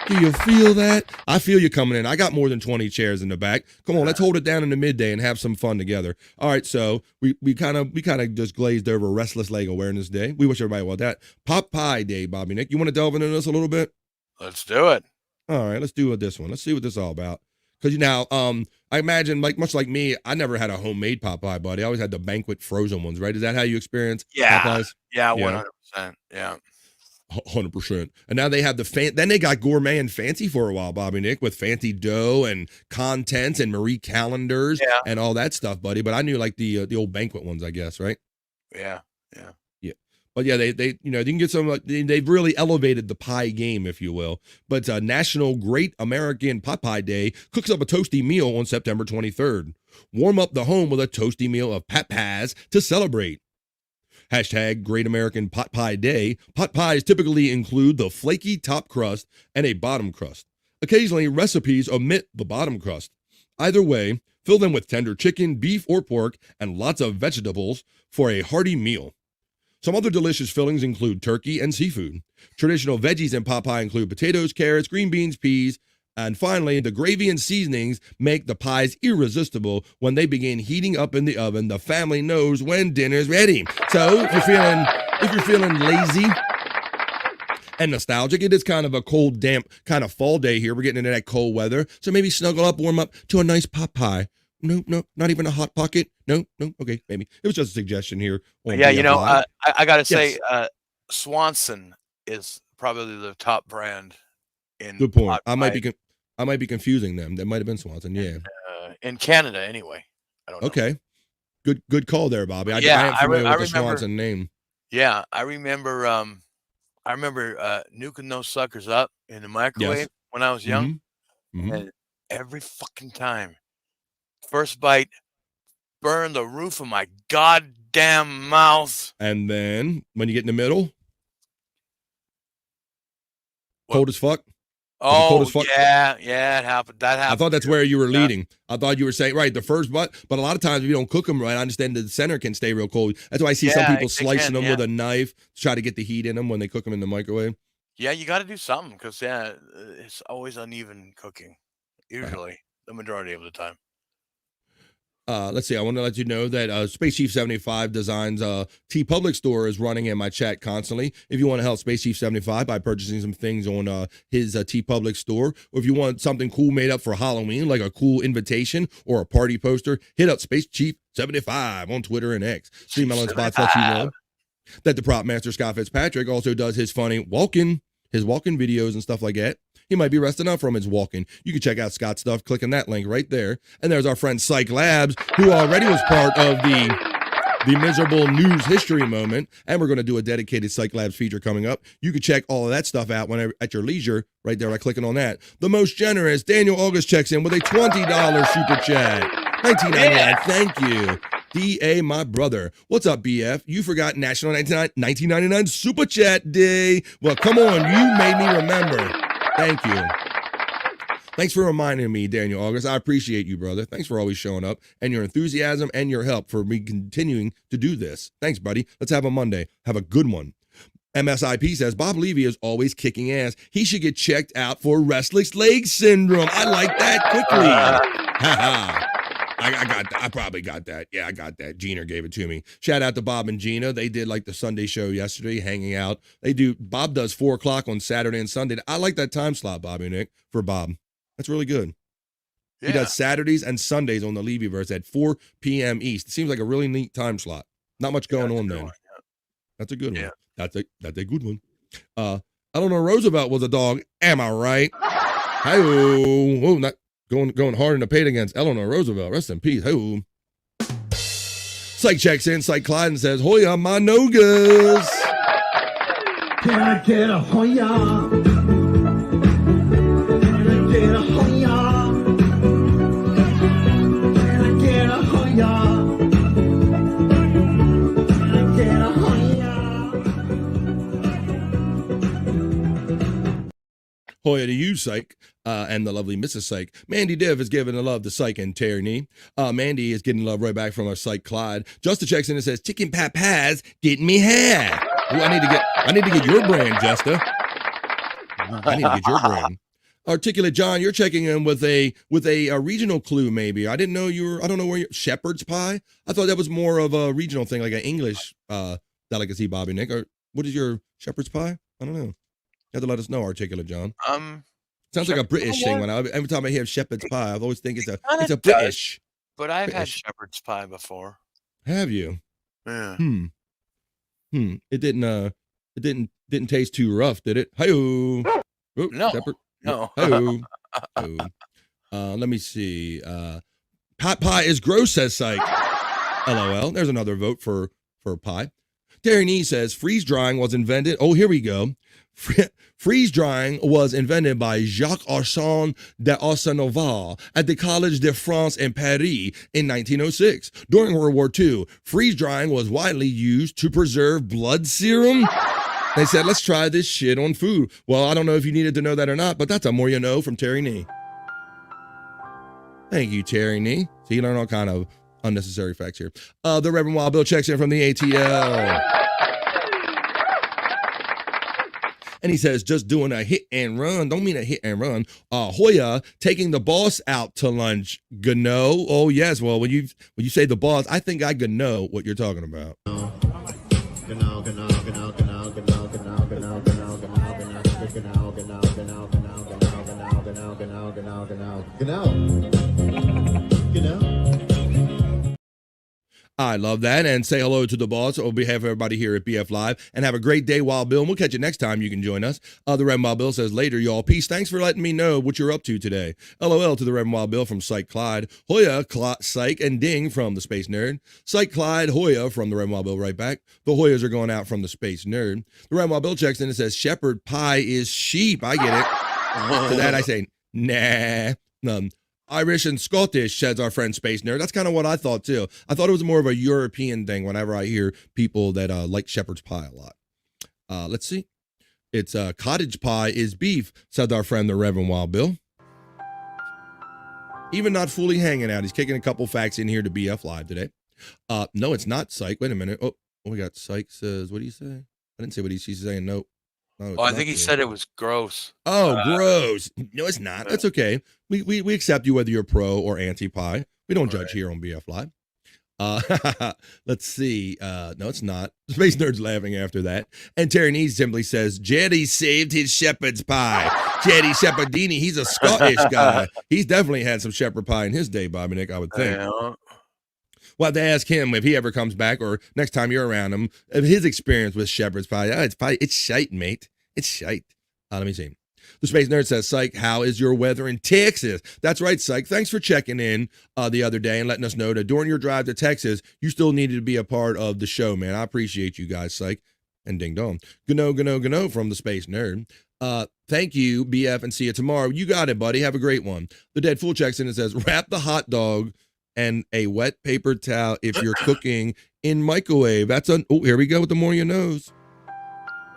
Do you feel that? I feel you coming in. I got more than 20 chairs in the back. Come on, let's hold it down in the midday and have some fun together. All right, so we kind of just glazed over Restless Leg Awareness Day. We wish everybody well that. Pot Pie Day, Bobby Nick. You want to delve into this a little bit? Let's do it. All right, let's do this one. Let's see what this is all about. Because now, I imagine, like much like me, I never had a homemade Popeye, buddy. I always had the banquet frozen ones, right? Is that how you experience Popeyes? Yeah, 100%. Yeah. 100%. And now they have then they got gourmet and fancy for a while, Bobby Nick, with fancy dough and contents and Marie calendars and all that stuff, buddy. But I knew like the old banquet ones, I guess, right? Yeah. But yeah, they you can get some. They've really elevated the pie game, if you will. But National Great American Pot Pie Day cooks up a toasty meal on September 23rd. Warm up the home with a toasty meal of pot pies to celebrate. Hashtag Great American Pot Pie Day. Pot pies typically include the flaky top crust and a bottom crust. Occasionally, recipes omit the bottom crust. Either way, fill them with tender chicken, beef, or pork, and lots of vegetables for a hearty meal. Some other delicious fillings include turkey and seafood. Traditional veggies in pot pie include potatoes, carrots, green beans, peas, and finally, the gravy and seasonings make the pies irresistible. When they begin heating up in the oven, the family knows when dinner's ready. So if you're feeling lazy and nostalgic, it is kind of a cold, damp kind of fall day here. We're getting into that cold weather. So maybe snuggle up, warm up to a nice pot pie. No, not even a Hot Pocket. No. Okay, maybe it was just a suggestion here. Yeah, I gotta say, Swanson is probably the top brand in. Good point. I might be confusing them. That might have been Swanson. Yeah. In Canada, anyway. I don't know. Okay. Good call there, Bobby. I am familiar with the Swanson name. Yeah, I remember. I remember nuking those suckers up in the microwave when I was young, and every fucking time. First bite, burned the roof of my goddamn mouth. And then when you get in the middle, cold as fuck. Oh, yeah, it happened. That happened. I thought that's where you were leading. I thought you were saying, right, the first but a lot of times if you don't cook them right, I understand the center can stay real cold. That's why I see some people slicing them with a knife to try to get the heat in them when they cook them in the microwave. Yeah, you got to do something because, it's always uneven cooking, usually, the majority of the time. Let's see. I want to let you know that Space Chief 75 Designs TeePublic store is running in my chat constantly. If you want to help Space Chief 75 by purchasing some things on his TeePublic store, or if you want something cool made up for Halloween, like a cool invitation or a party poster, hit up Space Chief 75 on Twitter and X. Stream Ellen Spots let you know that the prop master Scott Fitzpatrick also does his funny walking videos and stuff like that. He might be resting up from his walking. You can check out Scott's stuff clicking that link right there. And there's our friend Cyke Labs, who already was part of the miserable news history moment. And we're going to do a dedicated Cyke Labs feature coming up. You can check all of that stuff out whenever at your leisure right there by clicking on that. The most generous, Daniel August checks in with a $20 super chat. $19.99. Thank you. D.A., my brother. What's up, BF? You forgot National 1999 Super Chat Day. Well, come on. You made me remember. Thank you. Thanks for reminding me, Daniel August. I appreciate you, brother. Thanks for always showing up and your enthusiasm and your help for me continuing to do this. Thanks, buddy. Let's have a Monday. Have a good one. MSIP says, Bob Levy is always kicking ass. He should get checked out for restless leg syndrome. I like that quickly. Ha I got that. I probably got that. Yeah, I got that. Gina gave it to me. Shout out to Bob and Gina. They did like the Sunday show yesterday, hanging out. Bob does 4 o'clock on Saturday and Sunday. I like that time slot, Bobby and Nick, for Bob. That's really good. Yeah. He does Saturdays and Sundays on the Levyverse at 4 p.m. East. It seems like a really neat time slot. Not much going on there. That's a good one. That's a good one. Eleanor Roosevelt was a dog. Am I right? Hi-oh. Not going hard in the paint against Eleanor Roosevelt. Rest in peace. Ho. Cyke checks in. Cyke Clyde and says, Hoya, my nogas. Can I get a Hoya? Can I get a Hoya? Can I get a Hoya? Can I get a Hoya? Hoya to you, Cyke. And the lovely Mrs. Cyke. Mandy Div is giving the love to Cyke and Tierney. Mandy is getting love right back from our Cyke Clyde. Justa checks in and says, Chicken Pat Pies getting me hair. Ooh, I need to get your brand, Justa. I need to get your brand. Articulate John, you're checking in with a regional clue, maybe. I didn't know I don't know where you're, shepherd's pie? I thought that was more of a regional thing, like an English delicacy, Bobby Nick. Or what is your shepherd's pie? I don't know. You have to let us know, Articulate John. Sounds like a British thing. Every time I hear shepherd's pie, I always think it's a Kinda British. But I've had British. shepherd's pie before. Have you? Yeah. It didn't taste too rough, did it? Hi-oh. Oh, No. shepherd. No. Hi-oh. Hi-oh. Let me see. Pot pie is gross, says Cyke. LOL. There's another vote for pie. Terry Nee says freeze drying was invented. Oh, here we go. Freeze drying was invented by Jacques Arsan de Arsenval at the Collège de France in Paris in 1906. During World War II, freeze drying was widely used to preserve blood serum. They said, let's try this shit on food. Well, I don't know if you needed to know that or not, but that's a more you know from Terry Nee. Thank you, Terry Nee. So you learn all kind of unnecessary facts here. The Reverend Wild Bill checks in from the ATL. And he says, just doing a hit and run. Don't mean a hit and run. Hoya taking the boss out to lunch. Gano. Oh, yes. Well, when you say the boss, I think I could know what you're talking about. I love that. And say hello to the boss on behalf of everybody here at BF Live. And have a great day, Wild Bill. And we'll catch you next time you can join us. The Reverend Wild Bill says, later, y'all. Peace. Thanks for letting me know what you're up to today. LOL to the Reverend Wild Bill from Cyke Clyde. Hoya, Cyke, and Ding from the Space Nerd. Cyke Clyde, Hoya from the Reverend Wild Bill right back. The Hoyas are going out from the Space Nerd. The Reverend Wild Bill checks in and says, shepherd pie is sheep. I get it. To that I say, nah. Irish and Scottish, says our friend Space Nerd. That's kind of what I thought, too. I thought it was more of a European thing whenever I hear people that like shepherd's pie a lot. Let's see. It's cottage pie is beef, said our friend, the Reverend Wild Bill. Even not fully hanging out. He's kicking a couple facts in here to BF Live today. No, it's not Cyke. Wait a minute. Oh, we got Cyke says, what do you say? I didn't say what he's saying. No. Oh, I think he said it was gross. Oh, gross. No, it's not. That's okay. We accept you whether you're pro or anti-pie. We don't judge here on BF Live. Let's see. No, it's not. Space Nerd's laughing after that. And Terry Nee simply says, Jerry saved his shepherd's pie. Jerry Shepherdini, he's a Scottish guy. He's definitely had some shepherd pie in his day, Bobby Nick, I would think. Yeah. We'll have to ask him if he ever comes back or next time you're around him, of his experience with shepherd's pie. It's shite, mate. It's shite. Let me see. The Space Nerd says, Cyke, how is your weather in Texas? That's right, Cyke. Thanks for checking in the other day and letting us know that during your drive to Texas, you still needed to be a part of the show, man. I appreciate you guys, Cyke. And ding dong. Gano from the Space Nerd. Thank you, BF, and see you tomorrow. You got it, buddy. Have a great one. The Dead Fool checks in and says, wrap the hot dog and a wet paper towel if you're cooking in microwave. That's here we go with the more you knows.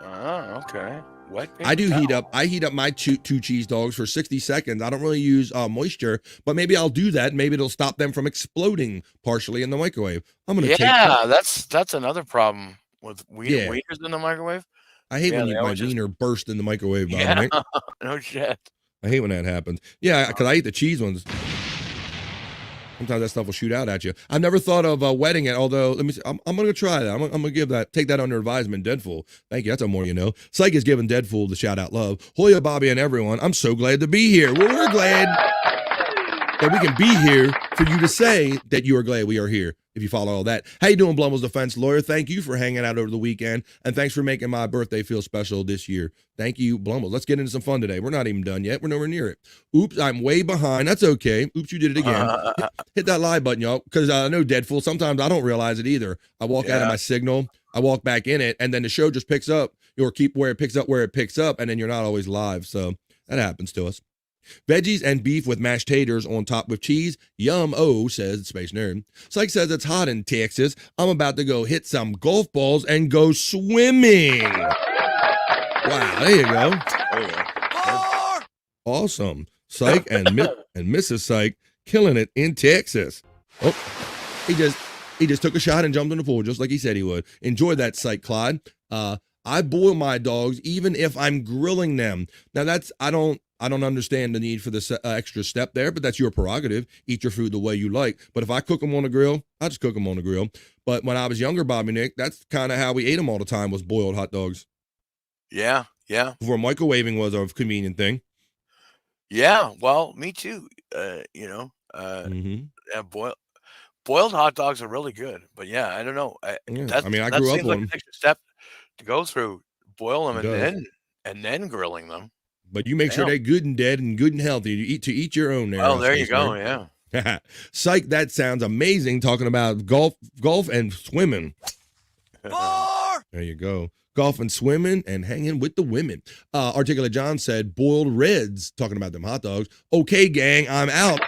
Oh, okay. Wet paper I do towel. heat up my two cheese dogs for 60 seconds. I don't really use moisture, but maybe I'll do that. Maybe it'll stop them from exploding partially in the microwave. I'm gonna that's another problem with wieners in the microwave. I hate when my wiener burst in the microwave. Yeah, no shit. I hate when that happens. Yeah, because I eat the cheese ones. Sometimes that stuff will shoot out at you. I've never thought of wetting it, although let me see. I'm going to try that. I'm going to take that under advisement. Deadpool. Thank you. That's a more you know. Cyke is giving Deadpool the shout out love. Hoya, Bobby, and everyone. I'm so glad to be here. Well, we're glad that we can be here for you to say that you are glad we are here. If you follow all that. How you doing, Blummel's defense lawyer? Thank you for hanging out over the weekend, and thanks for making my birthday feel special this year. Thank you, Blummel's. Let's get into some fun today. We're not even done yet. We're nowhere near it. Oops, I'm way behind. That's okay. Oops, you did it again. Hit that live button, y'all, because I know Deadpool. Sometimes I don't realize it either. I walk out of my signal, I walk back in it, and then the show just picks up. Or keep where it picks up, and then you're not always live. So that happens to us. Veggies and beef with mashed taters on top with cheese. Yum, says Space Nerd. Cyke says it's hot in Texas. I'm about to go hit some golf balls and go swimming. Wow, there you go. Awesome. Cyke and Mrs. Cyke killing it in Texas. Oh, he just took a shot and jumped in the pool just like he said he would. Enjoy that, Cyke Clyde. I boil my dogs even if I'm grilling them. Now I don't understand the need for this extra step there, but that's your prerogative. Eat your food the way you like. But if I cook them on the grill, I just cook them on the grill. But when I was younger, Bobby Nick, that's kind of how we ate them all the time, was boiled hot dogs. Yeah. Before microwaving was a convenient thing. Yeah, well, me too. Yeah, boiled hot dogs are really good. But yeah, I don't know. Yeah, I mean, I That grew up seems like on an 'em. extra step to go through. Boil them It does. and then grilling them. But you make sure Damn. they're good and dead and good and healthy. You eat your own there. Well, there you Space go. Nerd. Yeah. Psych, that sounds amazing. Talking about golf and swimming. There you go. Golf and swimming and hanging with the women. Articulate John said, boiled reds, talking about them hot dogs. Okay, gang, I'm out.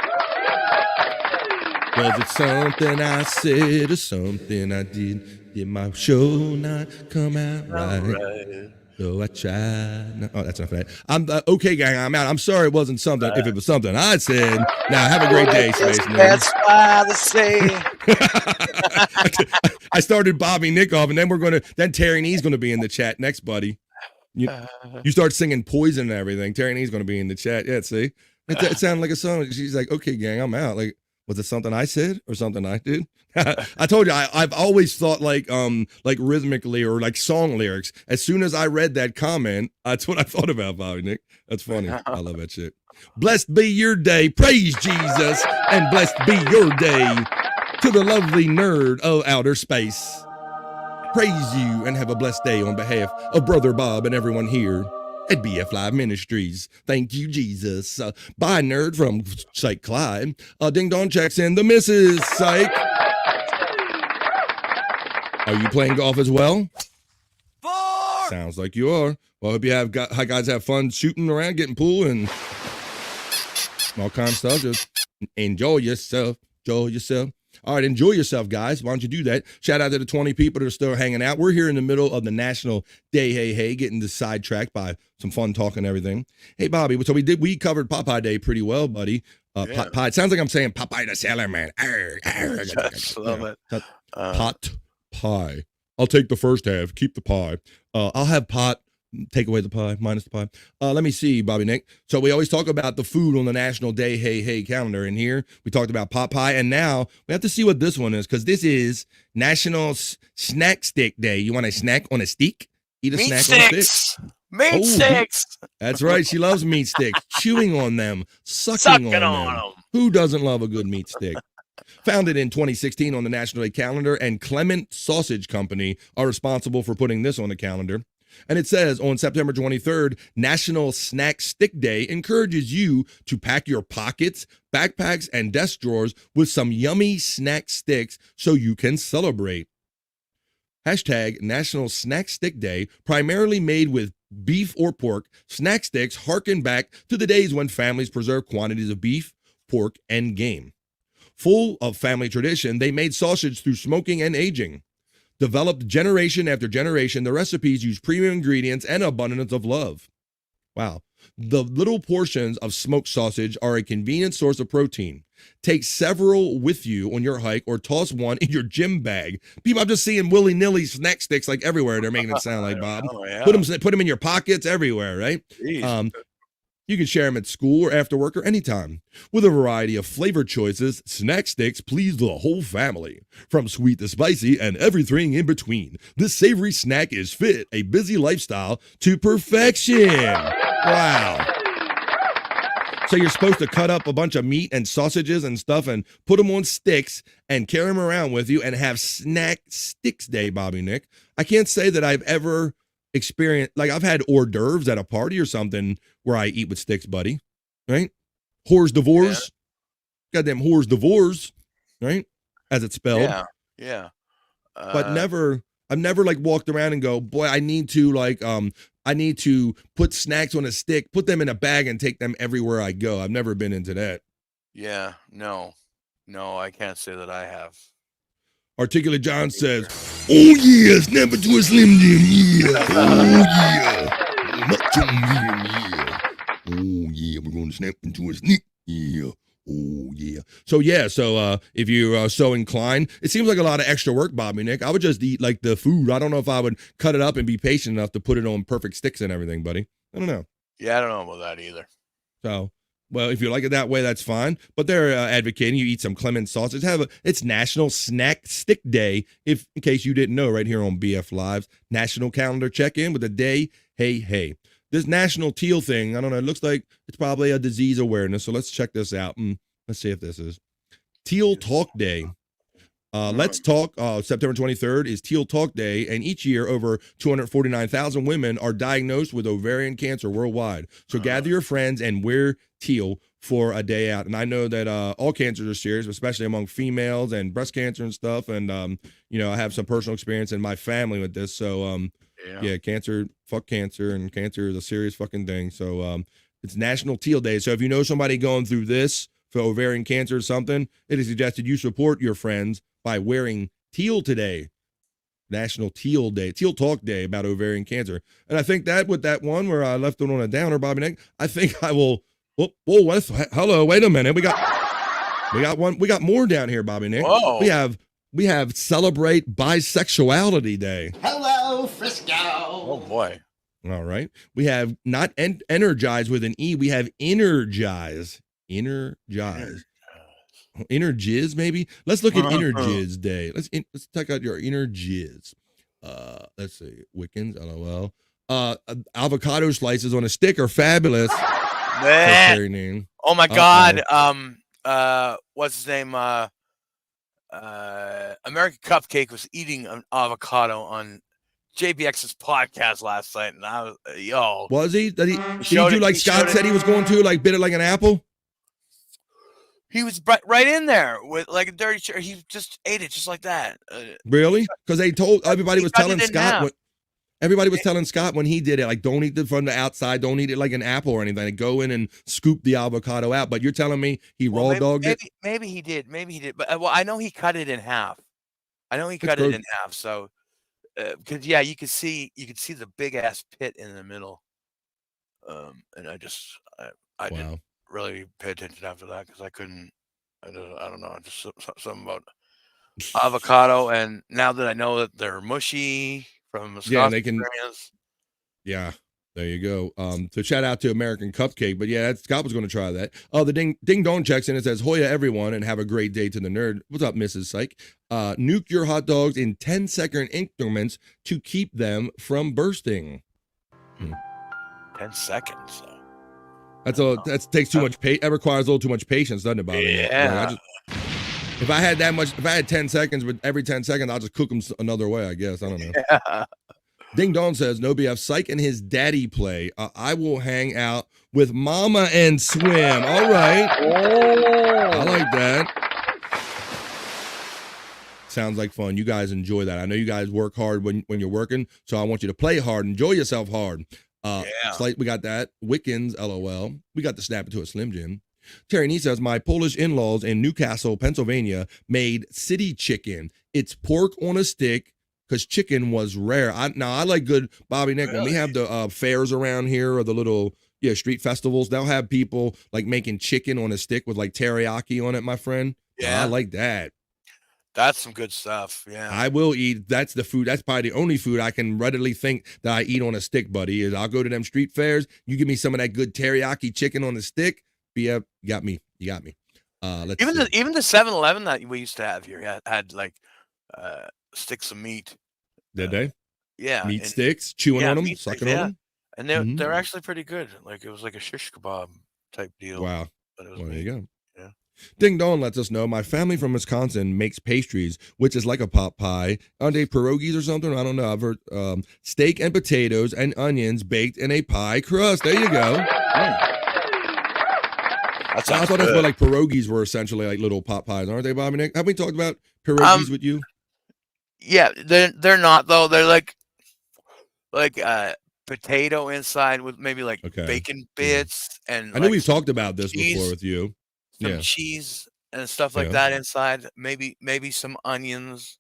Was it something I said or something I did? Did my show not come out right? So I tried. No, oh, that's enough of that. I'm okay, gang. I'm out. I'm sorry it wasn't something. If it was something I said, now have a great day, Space Nerd. That's why the say. I started Bobby Nick off, and then Terry Nee's gonna be in the chat next, buddy. You start singing Poison and everything. Terry Nee's gonna be in the chat. Yeah, see, it sounded like a song. She's like, okay, gang, I'm out. Like, was it something I said or something I did? I told you, I've always thought like rhythmically or like song lyrics. As soon as I read that comment, that's what I thought about, Bobby Nick. That's funny. I love that shit. Blessed be your day. Praise Jesus. And blessed be your day to the lovely nerd of outer space. Praise you and have a blessed day on behalf of Brother Bob and everyone here at BF Live Ministries. Thank you, Jesus. Bye, nerd from Cyke Clyde. Ding Dong checks in the Mrs. Cyke. Are you playing golf as well? Sounds like you are. Well, hope you guys have fun shooting around, getting pool, and all kind of stuff. Just enjoy yourself. Enjoy yourself. All right, enjoy yourself, guys. Why don't you do that? Shout out to the 20 people that are still hanging out. We're here in the middle of the National Day, hey, getting sidetracked by some fun talk and everything. Hey, Bobby, so we covered Popeye Day pretty well, buddy. Popeye. It sounds like I'm saying Popeye the Sailor Man. Love it. Pot pie. I'll take the first half. Keep the pie. I'll have pot. Take away the pie, minus the pie. Let me see, Bobby Nick. So we always talk about the food on the National Day, hey calendar. And here we talked about pot pie. And now we have to see what this one is, because this is National Snack Stick Day. You want a snack on a stick? Eat a Meat snack on a sticks. stick? Meat sticks. That's right. She loves meat sticks. Chewing on them. Sucking on them. Who doesn't love a good meat stick? Founded in 2016 on the National Day calendar, and Clement Sausage Company are responsible for putting this on the calendar. And it says on September 23rd, National Snack Stick Day encourages you to pack your pockets, backpacks, and desk drawers with some yummy snack sticks so you can celebrate. Hashtag National Snack Stick Day, primarily made with beef or pork, snack sticks harken back to the days when families preserved quantities of beef, pork, and game. Full of family tradition, they made sausage through smoking and aging. Developed generation after generation, the recipes use premium ingredients and abundance of love. Wow. The little portions of smoked sausage are a convenient source of protein. Take several with you on your hike or toss one in your gym bag. People, I'm just seeing willy-nilly snack sticks like everywhere. They're making it sound like, Bob. Oh, yeah. Put them in your pockets everywhere, right? You can share them at school or after work or anytime. With a variety of flavor choices, snack sticks please the whole family. From sweet to spicy and everything in between, this savory snack is fit a busy lifestyle to perfection. Wow. So you're supposed to cut up a bunch of meat and sausages and stuff and put them on sticks and carry them around with you and have Snack Sticks Day, Bobby Nick. I can't say that I've ever experienced, like I've had hors d'oeuvres at a party or something where I eat with sticks, buddy, right? Hors d'oeuvres, goddamn hors d'oeuvres, right? As it's spelled. Yeah. But I've never like walked around and go, boy, I need to put snacks on a stick, put them in a bag and take them everywhere I go. I've never been into that. Yeah. No, I can't say that I have. Articulate John says, oh yeah, snap it to a Slim Jim, yeah. Oh yeah. Macho Man, yeah. Oh yeah, we're going to snap into a sneak, yeah. Oh yeah. So if you're so inclined, it seems like a lot of extra work, Bobby Nick. I would just eat like the food. I don't know if I would cut it up and be patient enough to put it on perfect sticks and everything, buddy. I don't know. Yeah, I don't know about that either. So, well, if you like it that way, that's fine. But they're advocating you eat some Clement sausage. It's National Snack Stick Day, in case you didn't know, right here on BF Live's National Calendar Check-In with the day. Hey. this National Teal thing, I don't know, it looks like it's probably a disease awareness. So let's check this out. Let's see if this is Teal Talk Day. Let's Talk, September 23rd is Teal Talk Day, and each year over 249,000 women are diagnosed with ovarian cancer worldwide. So gather your friends and wear teal for a day out. And I know that all cancers are serious, especially among females and breast cancer and stuff. And, you know, I have some personal experience in my family with this. So, yeah, cancer, fuck cancer, and cancer is a serious fucking thing. So it's National Teal Day. So if you know somebody going through this for ovarian cancer or something, it is suggested you support your friends by wearing teal today. National Teal Day, Teal Talk Day about ovarian cancer. And I think that with that one where I left it on a downer, Bobby Nick, I think I will. Hello, wait a minute. We got more down here, Bobby Nick. Whoa. We have Celebrate Bisexuality Day. Hello, Frisco. Oh boy. All right. We have not energize with an E. We have energize. Energize. Inner jizz, maybe. Let's look at Inner Jizz Day. Let's check out your inner jizz. Let's see. Wiccans, LOL. Avocado slices on a stick are fabulous. Man. Oh my God. What's his name? American Cupcake was eating an avocado on JBX's podcast last night, and I was Was he? Did he do like Scott said he was going to, like bit it like an apple? He was right in there with like a dirty shirt. He just ate it just like that. Really? Because they told everybody was telling Scott when he did it, like, don't eat it from the outside, don't eat it like an apple or anything. Like, go in and scoop the avocado out. But you're telling me he raw dogged it? Maybe he did. But well, I know he cut it in half. So, because you could see the big ass pit in the middle. And I didn't really pay attention after that because I couldn't. I don't know. Just something about avocado, and now that I know that they're mushy from the Scott experience. Yeah, there you go. So shout out to American Cupcake, but yeah, Scott was going to try that. Oh, the Ding Dong checks in and says, Hoya everyone, and have a great day to the nerd. What's up, Mrs. Cyke? Nuke your hot dogs in 10-second increments to keep them from bursting. 10 seconds. That takes too much. That requires a little too much patience, doesn't it, Bobby? Yeah. Like, if I had 10 seconds, but every 10 seconds, I'll just cook them another way, I guess. I don't know. Yeah. Ding Dong says, no BF, Cyke and his daddy play. I will hang out with Mama and swim. All right. I like that. Sounds like fun. You guys enjoy that. I know you guys work hard when you're working, so I want you to play hard. Enjoy yourself hard. We got that. Wiccans, LOL. We got the Snap Into a Slim Jim. Terry Nee says, my Polish in-laws in Newcastle, Pennsylvania made city chicken. It's pork on a stick because chicken was rare. I like good, Bobby Nick, when we have the fairs around here or the little street festivals, they'll have people like making chicken on a stick with like teriyaki on it, my friend. Yeah. I like that. That's some good stuff. Yeah. I will eat. That's the food. That's probably the only food I can readily think that I eat on a stick, buddy, is I'll go to them street fairs. You give me some of that good teriyaki chicken on the stick. You got me. Even the 7-Eleven that we used to have here had like sticks of meat. Did they? Yeah. Meat sticks, chewing on them, sucking on them. And they're actually pretty good. Like it was like a shish kebab type deal. Wow. But it was well, there you go. Yeah. Ding Dong lets us know my family from Wisconsin makes pastries, which is like a pot pie. Aren't they pierogies or something? I don't know. I've heard steak and potatoes and onions baked in a pie crust. There you go. I thought that's what like pierogies were, essentially like little pot pies, aren't they, Bobby Nick? Have we talked about pierogies with you? Yeah, they're not though. They're like potato inside with maybe like bacon bits and I know we've talked about this before with you. Some cheese and stuff like that inside. Maybe some onions.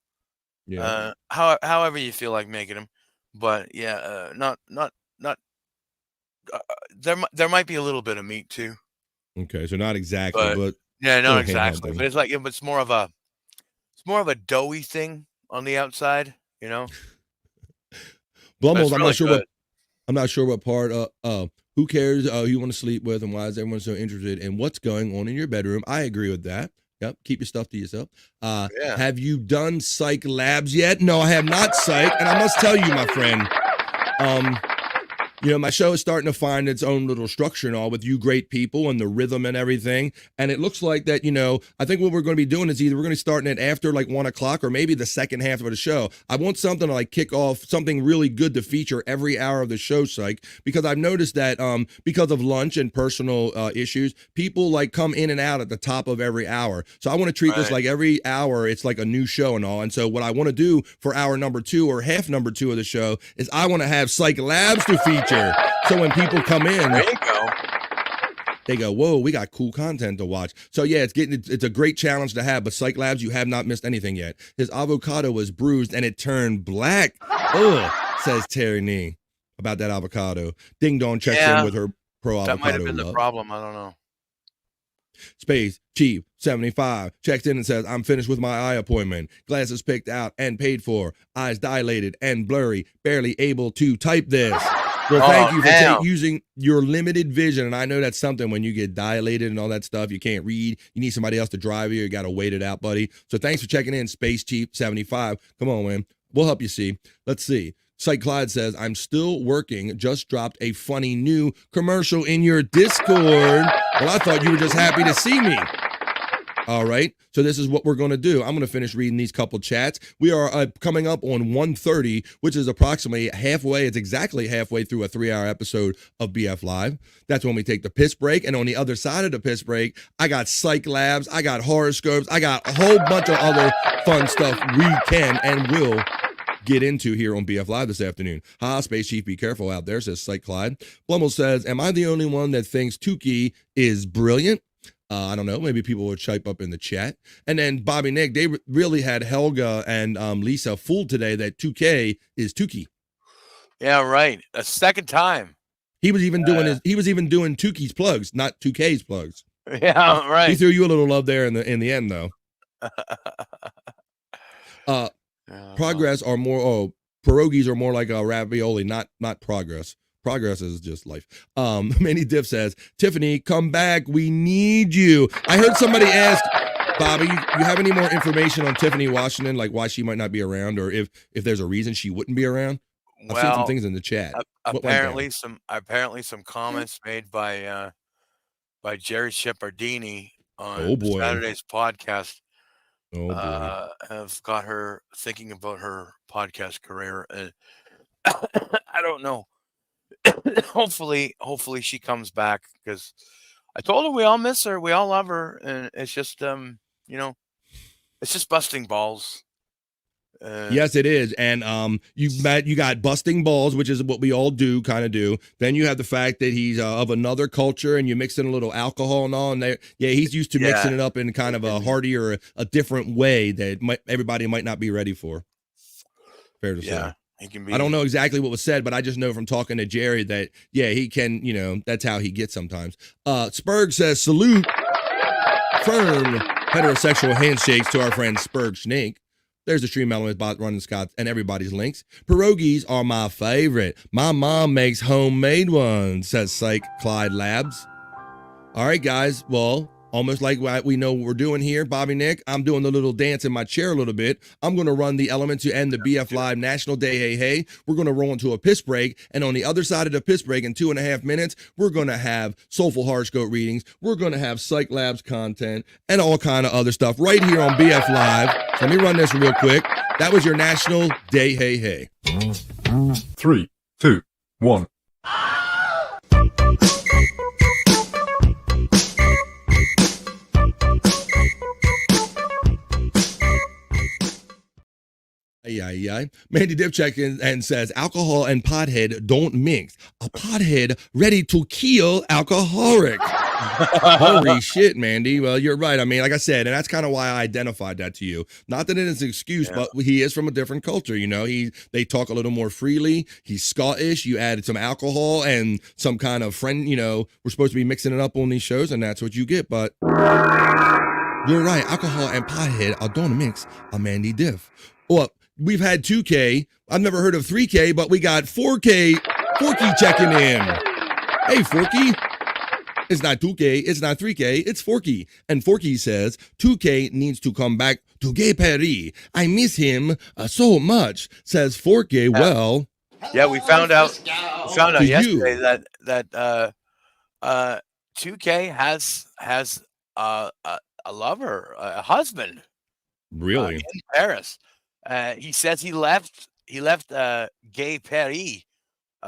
Yeah. However you feel like making them, but not. There might be a little bit of meat too. Okay, so not exactly, but not exactly. But it's like it's more of a doughy thing on the outside, you know. Blumholes, I'm not sure what part. Who cares who you want to sleep with, and why is everyone so interested in what's going on in your bedroom? I agree with that. Yep, keep your stuff to yourself. Have you done Cyke Labs yet? No, I have not, Cyke, and I must tell you, my friend. You know, my show is starting to find its own little structure and all with you great people and the rhythm and everything. And it looks like that, you know, I think what we're going to be doing is either we're going to be starting it after like 1 o'clock or maybe the second half of the show. I want something to like kick off something really good to feature every hour of the show, Cyke, because I've noticed that because of lunch and personal issues, people like come in and out at the top of every hour. So I want to treat this like every hour, it's like a new show and all. And so what I want to do for hour number 2 or half number 2 of the show is I want to have Cyke Labs to feature. So when people come in, there you go. They go, whoa, we got cool content to watch. So yeah, it's a great challenge to have, but Cyke Labs, you have not missed anything yet. His avocado was bruised and it turned black. Ugh, says Terry Nee about that avocado. Ding Dong checks in with her pro avocado. That might have been the love. problem. I don't know. Space Chief 75 checks in and says, I'm finished with my eye appointment. Glasses picked out and paid for. Eyes dilated and blurry. Barely able to type this. Well, thank you for using your limited vision. And I know that's something when you get dilated and all that stuff, you can't read. You need somebody else to drive you. You got to wait it out, buddy. So thanks for checking in, Space Chief 75. Come on, man. We'll help you see. Let's see. Cyke Clyde says, I'm still working. Just dropped a funny new commercial in your Discord. Well, I thought you were just happy to see me. All right. So this is what we're going to do. I'm going to finish reading these couple chats. We are coming up on 1:30, which is approximately halfway. It's exactly halfway through a 3-hour episode of BF Live. That's when we take the piss break. And on the other side of the piss break, I got Cyke Labs. I got horoscopes. I got a whole bunch of other fun stuff we can and will get into here on BF Live this afternoon. Space Chief, be careful out there, says Cyke Clyde. Blummel says, am I the only one that thinks Tukey is brilliant? I don't know. Maybe people would chime up in the chat. And then Bobby Nick, they really had Helga and Lisa fooled today that 2K is Tukey. Yeah, right. A second time. He was even doing doing Tukey's plugs, not 2K's plugs. Yeah, right. He threw you a little love there in the end, though. Progress are more. Pierogies are more like a ravioli, not progress. Progress is just life. Manny Diff says, Tiffany, come back. We need you. I heard somebody ask, Bobby, you have any more information on Tiffany Washington, like why she might not be around, or if there's a reason she wouldn't be around? I've seen some things in the chat. Apparently some comments made by Jerry Shepardini on Saturday's podcast have got her thinking about her podcast career. And I don't know. Hopefully she comes back, because I told her we all miss her, we all love her, and it's just it's just busting balls. Yes, it is. And you got busting balls, which is what we all kind of do. Then you have the fact that he's of another culture, and you mix in a little alcohol and all. And he's used to mixing it up in kind of a heartier, a different way that everybody might not be ready for. Fair to say. I don't know exactly what was said, but I just know from talking to Jerry that, he can, that's how he gets sometimes. Spurg says, salute firm heterosexual handshakes to our friend Spurg Snake. There's the Stream Element bot running Scott and everybody's links. Pierogies are my favorite. My mom makes homemade ones, says Cyke Labs. All right, guys. Well, almost like we know what we're doing here, Bobby Nick, I'm doing the little dance in my chair a little bit. I'm going to run the element to end the BF Live National Day Hey Hey. We're going to roll into a piss break. And on the other side of the piss break, in 2.5 minutes, we're going to have Soulful Horoscope Readings. We're going to have Cyke Labs Content and all kind of other stuff right here on BF Live. So let me run this real quick. That was your National Day Hey Hey. 3, 2, 1. Mandy Dip checks in and says, alcohol and pothead don't mix. A pothead ready to kill alcoholic. Holy shit, Mandy. Well, you're right. I mean, like I said, and that's kind of why I identified that to you. Not that it is an excuse, but he is from a different culture. They talk a little more freely. He's Scottish. You added some alcohol and some kind of friend, we're supposed to be mixing it up on these shows, and that's what you get. But you're right. Alcohol and pothead are don't mix. A Mandy Diff. Well, we've had 2K. I've never heard of 3K, but we got 4K. Forky checking in. Hey, Forky. It's not 2K. It's not 3K. It's Forky. And Forky says 2K needs to come back to Gay Paris. I miss him so much, says 4K. Well, Yeah, we found out. We found out To yesterday you. that 2K has a lover, a husband Really? in Paris. He says he left gay Paris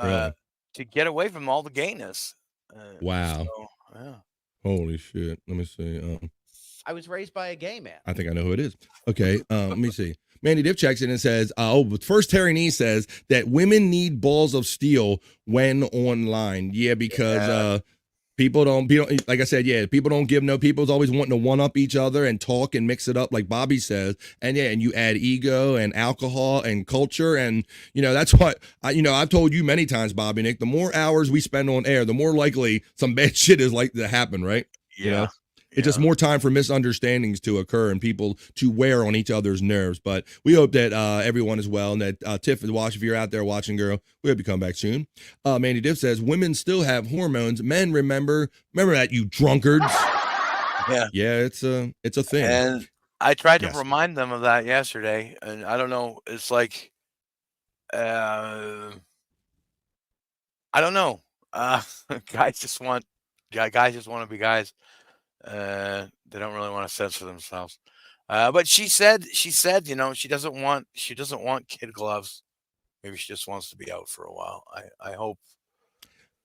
Really? to get away from all the gayness. Wow. So, yeah. Holy shit. Let me see. I was raised by a gay man. I think I know who it is. Okay, let me see. Mandy Diff checks in and says, but first Terry Nee says that women need balls of steel when online. Yeah, because people don't, like I said, yeah, people don't give no, people's always wanting to one up each other and talk and mix it up like Bobby says. And yeah, and you add ego and alcohol and culture. And, that's what, I've told you many times, Bobby Nick, the more hours we spend on air, the more likely some bad shit is like to happen, right? Yeah. It's just more time for misunderstandings to occur and people to wear on each other's nerves. But we hope that everyone is well and that Tiff is watching. If you're out there watching, girl, we hope you come back soon. Mandy Diff says, women still have hormones. Men, remember that, you drunkards. Yeah. Yeah, it's a thing. And I tried to remind them of that yesterday. And I don't know. It's like, I don't know. Guys just want to be guys. They don't really want to censor themselves. But she said, she doesn't want kid gloves. Maybe she just wants to be out for a while. I hope.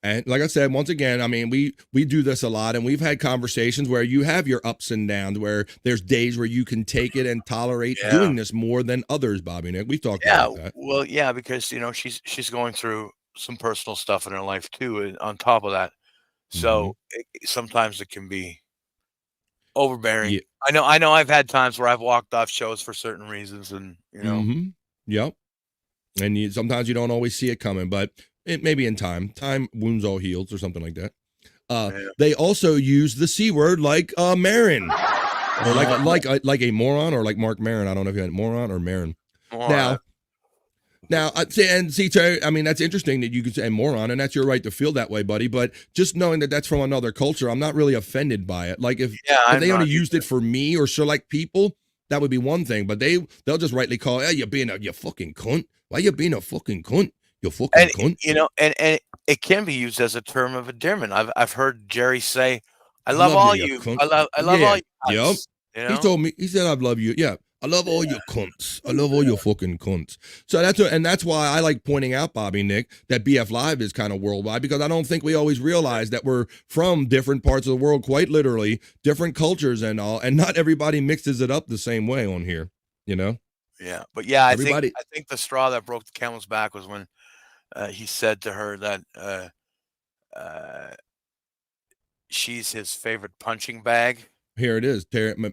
And like I said, once again, I mean, we do this a lot, and we've had conversations where you have your ups and downs, where there's days where you can take it and tolerate doing this more than others, Bobby Nick. We've talked about that. Well, yeah, because she's going through some personal stuff in her life too, and on top of that. So sometimes it can be overbearing. Yeah. I know I've had times where I've walked off shows for certain reasons, and Yep. And sometimes you don't always see it coming, but it may be in time. Time wounds all heals or something like that. They also use the C word like Marin. Or like a moron, or like Mark Maron. I don't know if you had moron or Marin. Now, Terry, I mean, that's interesting that you could say moron, and that's your right to feel that way, buddy. But just knowing that that's from another culture, I'm not really offended by it. Like if they only used it for me or select people, that would be one thing. But they'll just rightly call, hey, you fucking cunt. Why you being a fucking cunt? You fucking cunt. And it can be used as a term of endearment. I've heard Jerry say, "I love all you. I love all you." Cunts. Yep. He told me. He said, "I love you." Yeah. I love all your cunts. I love all your fucking cunts. So that's why I like pointing out, Bobby Nick, that BF Live is kind of worldwide, because I don't think we always realize that we're from different parts of the world, quite literally, different cultures and all, and not everybody mixes it up the same way on here, Yeah, but yeah, I think the straw that broke the camel's back was when he said to her that she's his favorite punching bag. Here it is.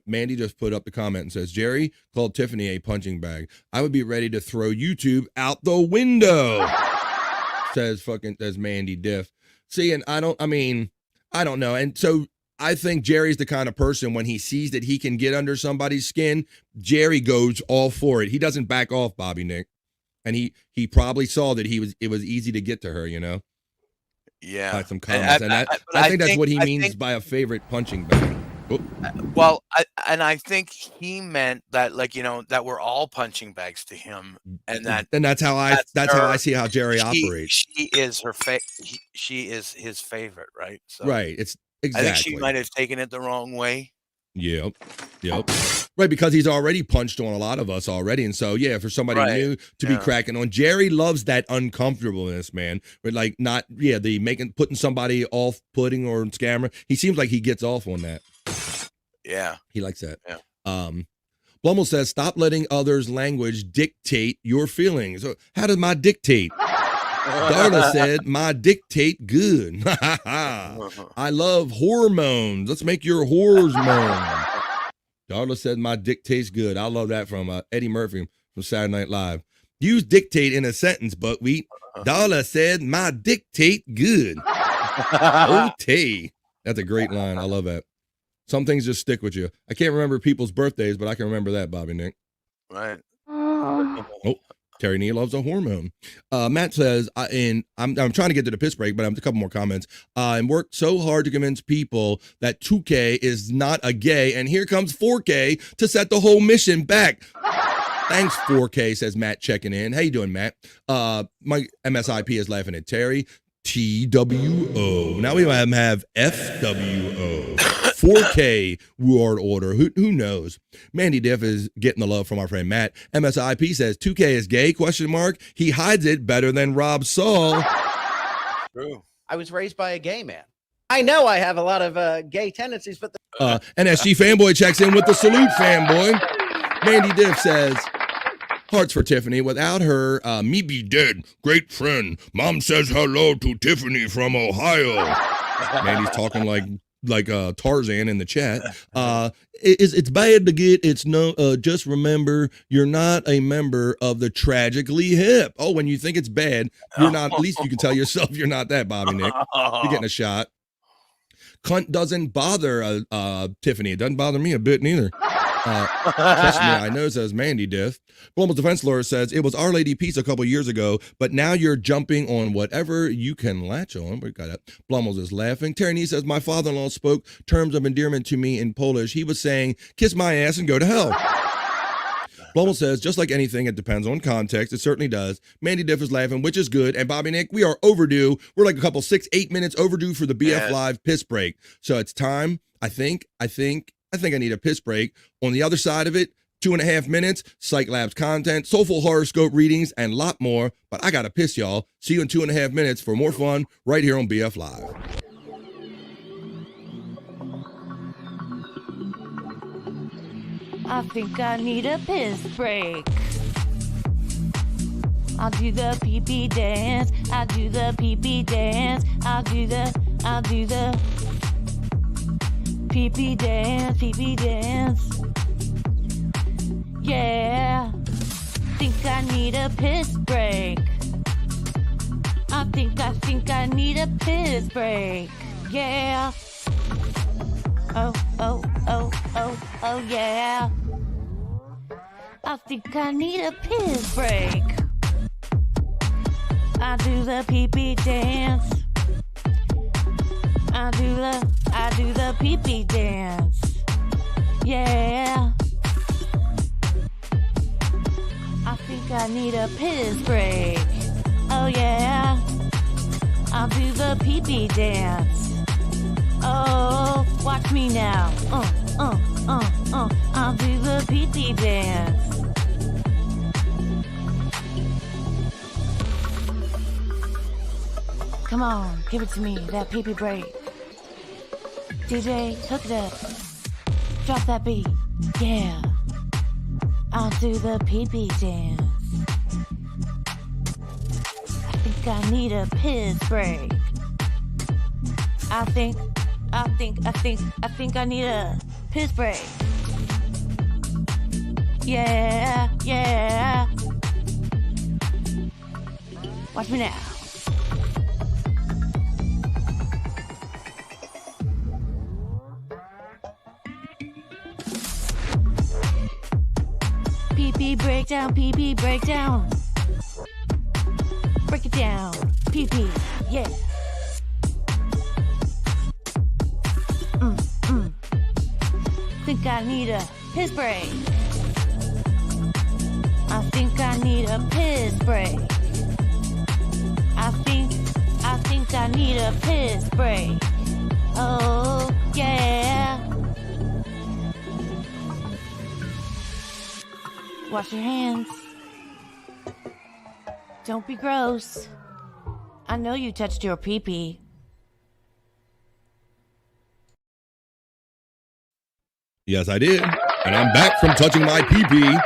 Mandy just put up the comment and says, Jerry called Tiffany a punching bag. I would be ready to throw YouTube out the window. says Mandy Diff. See, and I don't know. And so I think Jerry's the kind of person, when he sees that he can get under somebody's skin, Jerry goes all for it. He doesn't back off, Bobby Nick. And he probably saw that it was easy to get to her, Yeah. By some comments. I think that's what he means by a favorite punching bag. Oh. Well, I think he meant that, that we're all punching bags to him, and that's how I see how Jerry operates. She is she is his favorite, right? So right. It's exactly. I think she might have taken it the wrong way. Yep. Right, because he's already punched on a lot of us already, and so for somebody new to be cracking on, Jerry loves that uncomfortableness, man. But putting somebody off-putting or scammer. He seems like he gets off on that. Yeah, he likes that. Yeah. Blummel says, "Stop letting others' language dictate your feelings." So how does my dictate? Darla said, "My dictate good." I love hormones. Let's make your whores moan. Darla said, "My dictate's good." I love that from Eddie Murphy from Saturday Night Live. Use dictate in a sentence, buckwheat. Darla said, "My dictate good." Okay. That's a great line. I love that. Some things just stick with you. I can't remember people's birthdays, but I can remember that, Bobby Nick. Right. Oh, Terry Nee loves a hormone. Matt says, I'm trying to get to the piss break, but I have a couple more comments. And worked so hard to convince people that 2K is not a gay, and here comes 4K to set the whole mission back. Thanks, 4K, says Matt checking in. How you doing, Matt? My MSIP is laughing at Terry. TWO. Now we have FWO. 4K Ward Order. Who knows? Mandy Diff is getting the love from our friend Matt. MSIP says 2K is gay? ? He hides it better than Rob Saul. True. I was raised by a gay man. I know I have a lot of gay tendencies, but NSG Fanboy checks in with the salute, fanboy. Mandy Diff says, hearts for Tiffany. Without her, me be dead. Great friend. Mom says hello to Tiffany from Ohio. Mandy's talking like Tarzan in the chat. It's bad to get. It's no. Just remember, you're not a member of the Tragically Hip. Oh, when you think it's bad, you're not. At least you can tell yourself you're not that, Bobby Nick. You're getting a shot. Cunt doesn't bother Tiffany. It doesn't bother me a bit neither. Trust me, I know, says Mandy Diff. Blummel's defense lawyer says it was Our Lady Peace a couple years ago, but now you're jumping on whatever you can latch on. We got it. Blummel's is laughing. Terry says my father-in-law spoke terms of endearment to me in Polish. He was saying, kiss my ass and go to hell. Blummel says, just like anything, it depends on context. It certainly does. Mandy Diff is laughing, which is good. And Bobby Nick, we are overdue. We're like a couple 6-8 minutes overdue for the BF Live piss break. So it's time. I think I need a piss break. On the other side of it, 2.5 minutes, Cyke Labs Content, Soulful Horoscope Readings, and a lot more. But I got to piss, y'all. See you in 2.5 minutes for more fun right here on BF Live. I think I need a piss break. I'll do the pee-pee dance. I'll do the pee-pee dance. I'll do the pee-pee dance, pee-pee dance. Yeah. Think I need a piss break. I think I need a piss break. Yeah. Oh, yeah. I think I need a piss break. I do the pee-pee dance. I do the pee-pee dance. Yeah. I think I need a piss break. Oh yeah. I'll do the pee-pee dance. Oh, watch me now. I'll do the pee-pee dance. Come on, give it to me, that pee-pee break. DJ, hook it up. Drop that beat. Yeah. I'll do the pee-pee dance. I think I need a piss break. I think I need a piss break. Yeah. Watch me now. Pee-pee breakdown, pee-pee breakdown. Break it down, pee-pee, yeah. Think I need a piss break. I think I need a piss break. I think I need a piss break. Oh, yeah. Wash your hands. Don't be gross. I know you touched your pee-pee. Yes, I did. And I'm back from touching my pee-pee.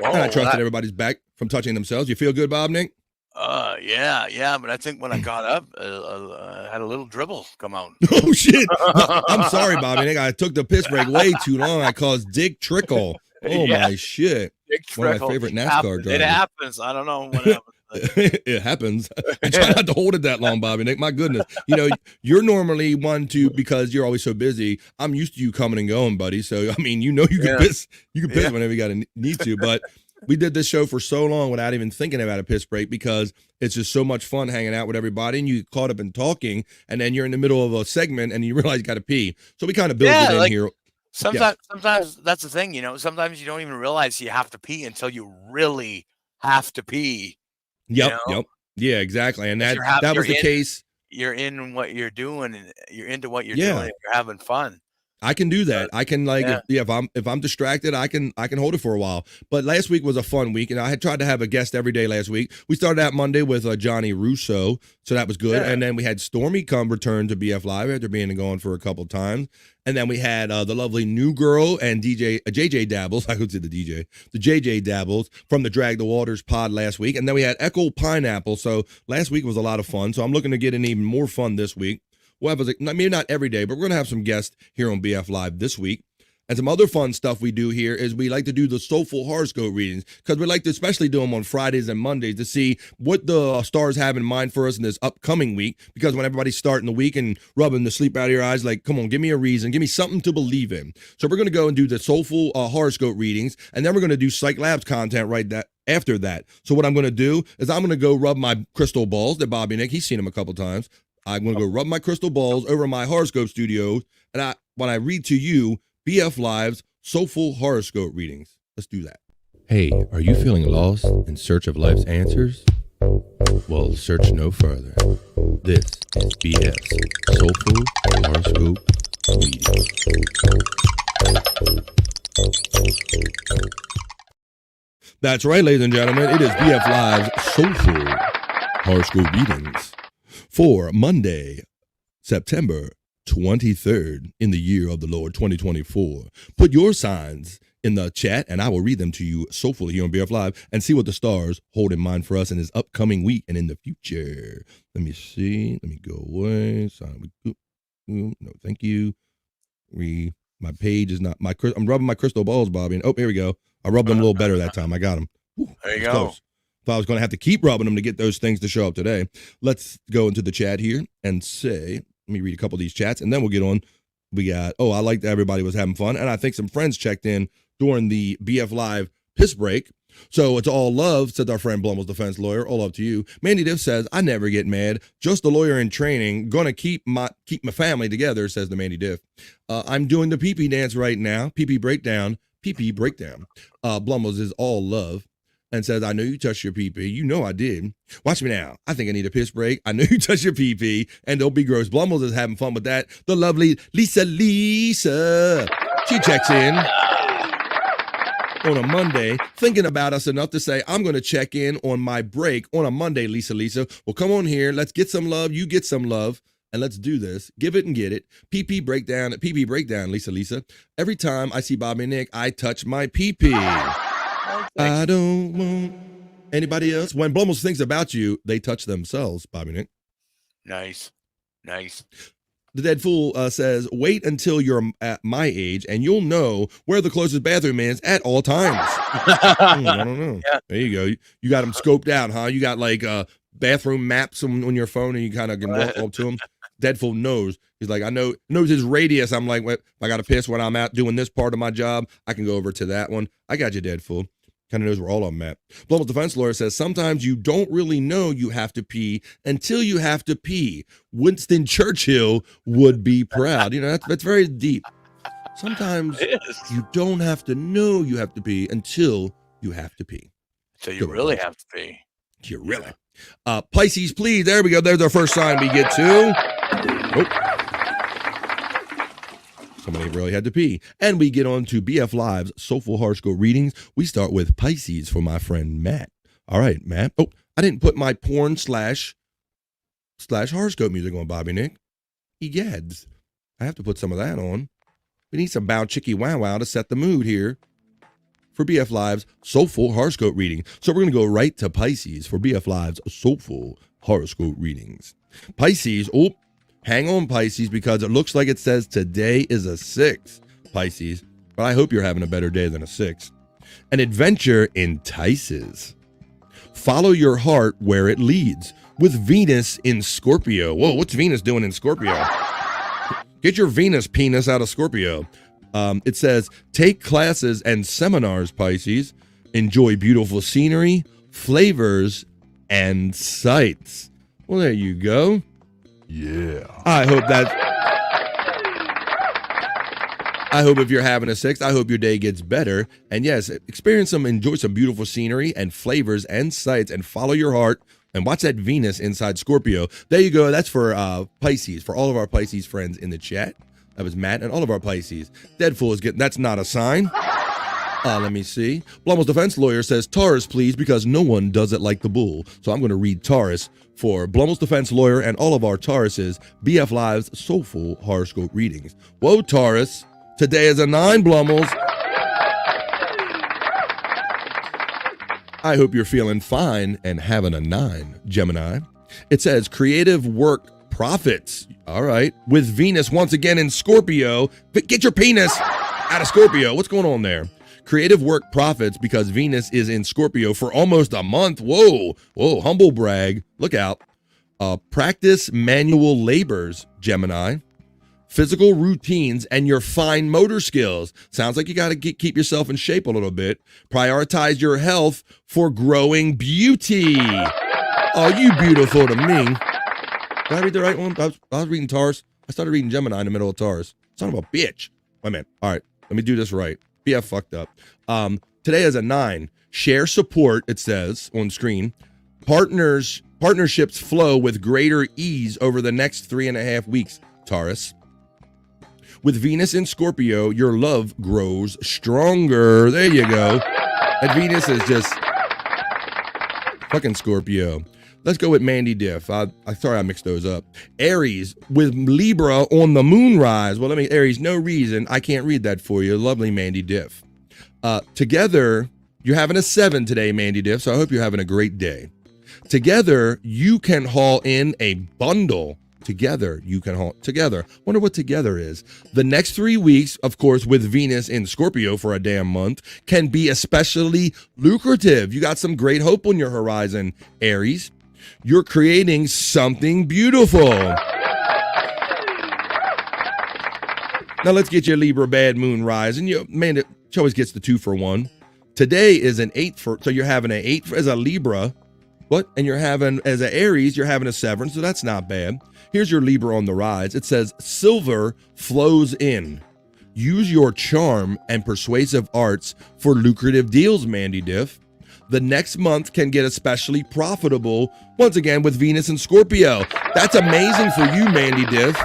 And I trust that everybody's back from touching themselves. You feel good, Bob, Nick? Yeah. But I think when I got up, I had a little dribble come out. Oh, shit. No, I'm sorry, Bobby Nick. I took the piss break way too long. I caused Dick Trickle. Oh, my shit. One of my favorite NASCAR drivers. It happens. I don't know what happens. It happens. I try not to hold it that long, Bobby Nick. My goodness. You know, you're normally one to, because you're always so busy, I'm used to you coming and going, buddy. So, I mean, you know you can piss. You can piss whenever you got to need to. But we did this show for so long without even thinking about a piss break because it's just so much fun hanging out with everybody. And you get caught up in talking, and then you're in the middle of a segment and you realize you got to pee. So we kind of built it in here. Sometimes that's the thing, sometimes you don't even realize you have to pee until you really have to pee. Yep. Yeah, exactly. And that was the case. You're in what you're doing, and you're into what you're Yeah. doing, and you're having fun. I can do that. I can if I'm distracted, I can hold it for a while. But last week was a fun week, and I had tried to have a guest every day last week. We started out Monday with Johnny Russo, so that was good. And then we had Stormy come return to BF Live after being gone for a couple times. And then we had the lovely New Girl and DJ JJ Dabbles. I could say the JJ Dabbles from the Drag the Waters pod last week. And then we had Echo Pineapple. So last week was a lot of fun. So I'm looking to get in even more fun this week. We'll have, maybe not every day, but we're going to have some guests here on BF Live this week. And some other fun stuff we do here is we like to do the Soulful Horoscope Readings, because we like to especially do them on Fridays and Mondays to see what the stars have in mind for us in this upcoming week. Because when everybody's starting the week and rubbing the sleep out of your eyes, like, come on, give me a reason, give me something to believe in. So we're going to go and do the Soulful Horoscope Readings, and then we're going to do Cyke Labs Content after that. So what I'm going to do is I'm going to go rub my crystal balls that Bobby Nick, he's seen them a couple times. I'm going to go rub my crystal balls over my horoscope studio, and when I read to you BF Live's Soulful Horoscope Readings. Let's do that. Hey, are you feeling lost in search of life's answers? Well, search no further. This is BF's Soulful Horoscope Readings. That's right, ladies and gentlemen. It is BF Live's Soulful Horoscope Readings for Monday, September 23rd in the year of the Lord 2024. Put your signs in the chat and I will read them to you soulfully here on BF Live and see what the stars hold in mind for us in this upcoming week and in the future. Let me see. Let me go away. No, thank you. My page is not I'm rubbing my crystal balls, Bobby. And here we go. I rubbed them a little better that time. I got them. There you go. Close. Thought I was going to have to keep rubbing them to get those things to show up today. Let's go into the chat here and say, let me read a couple of these chats, and then we'll get on. We got, I like that everybody was having fun, and I think some friends checked in during the BF Live piss break. So it's all love, said our friend Blummel's defense lawyer. All love to you. Mandy Diff says, I never get mad. Just a lawyer in training. Gonna keep my family together, says the Mandy Diff. I'm doing the pee-pee dance right now. Pee-pee breakdown. Pee-pee breakdown. Blummel's is all love. And says, I know you touched your pee-pee. You know I did. Watch me now. I think I need a piss break. I know you touched your pee-pee. And don't be gross. Blummel's is having fun with that. The lovely Lisa. She checks in on a Monday, thinking about us enough to say, I'm going to check in on my break on a Monday, Lisa. Well, come on here. Let's get some love. You get some love. And let's do this. Give it and get it. Pee-pee breakdown, Lisa. Every time I see Bobby and Nick, I touch my pee-pee. I don't want anybody else. When Blumels thinks about you, they touch themselves, Bobby Nick. Nice. The Dead Fool says, wait until you're at my age and you'll know where the closest bathroom is at all times. I don't know. Yeah. There you go. You got them scoped out, huh? You got like bathroom maps on your phone and you kind of can walk up to them. Dead Fool knows. He's like, knows his radius. I'm like, if I got to piss when I'm out doing this part of my job, I can go over to that one. I got you, Dead Fool. Kind of knows where all of them at. Blummel's defense lawyer says, sometimes you don't really know you have to pee until you have to pee. Winston Churchill would be proud. That's very deep. Sometimes you don't have to know you have to pee until you have to pee. So you really have to pee. You really. Pisces, please. There we go. There's our first sign we get to. Somebody really had to pee. And we get on to BF Live's Soulful Horoscope Readings. We start with Pisces for my friend Matt. All right, Matt. I didn't put my porn slash horoscope music on, Bobby Nick. Egads. I have to put some of that on. We need some bow chicky wow wow to set the mood here for BF Live's Soulful Horoscope Reading. So we're going to go right to Pisces for BF Live's Soulful Horoscope Readings. Pisces, hang on, Pisces, because it looks like it says today is a 6, Pisces. But I hope you're having a better day than a 6. An adventure entices. Follow your heart where it leads. With Venus in Scorpio. Whoa, what's Venus doing in Scorpio? Get your Venus penis out of Scorpio. It says, take classes and seminars, Pisces. Enjoy beautiful scenery, flavors, and sights. Well, there you go. Yeah. I hope that. I hope if you're having a 6, I hope your day gets better. And yes, enjoy some beautiful scenery and flavors and sights, and follow your heart and watch that Venus inside Scorpio. There you go. That's for Pisces, for all of our Pisces friends in the chat. That was Matt and all of our Pisces. Deadfool is getting, that's not a sign. Let me see. Blummel's defense lawyer says Taurus, please, because no one does it like the bull. So I'm going to read Taurus for Blummel's defense lawyer and all of our Tauruses, BF Live's Soulful Horoscope Readings. Whoa, Taurus. Today is a 9, Blummels. I hope you're feeling fine and having a 9, Gemini. It says creative work profits. All right. With Venus once again in Scorpio. Get your penis out of Scorpio. What's going on there? Creative work profits because Venus is in Scorpio for almost a month. Whoa, humble brag. Look out. Practice manual labors, Gemini. Physical routines and your fine motor skills. Sounds like you got to keep yourself in shape a little bit. Prioritize your health for growing beauty. Oh, you beautiful to me. Did I read the right one? I was reading Taurus. I started reading Gemini in the middle of Taurus. Son of a bitch. Wait a minute. All right, let me do this right. BF fucked up. Today is a 9. Share support, it says on screen. Partnerships flow with greater ease over the next 3.5 weeks, Taurus. With Venus in Scorpio, your love grows stronger. There you go. And Venus is just fucking Scorpio. Let's go with Mandy Diff. Sorry I mixed those up. Aries with Libra on the moonrise. Well, Aries, no reason. I can't read that for you. Lovely Mandy Diff. Together, you're having a 7 today, Mandy Diff, so I hope you're having a great day. Together, you can haul in a bundle. Together. Wonder what together is. The next 3 weeks, of course, with Venus in Scorpio for a damn month, can be especially lucrative. You got some great hope on your horizon, Aries. You're creating something beautiful. Now let's get your Libra bad moon rise. And she always gets the 2 for 1. Today is an 8 so you're having an 8 as a Libra. What? And you're having, as an Aries, you're having a 7, so that's not bad. Here's your Libra on the rise. It says, silver flows in. Use your charm and persuasive arts for lucrative deals, Mandy Diff. The next month can get especially profitable, once again, with Venus and Scorpio. That's amazing for you, Mandy Diff.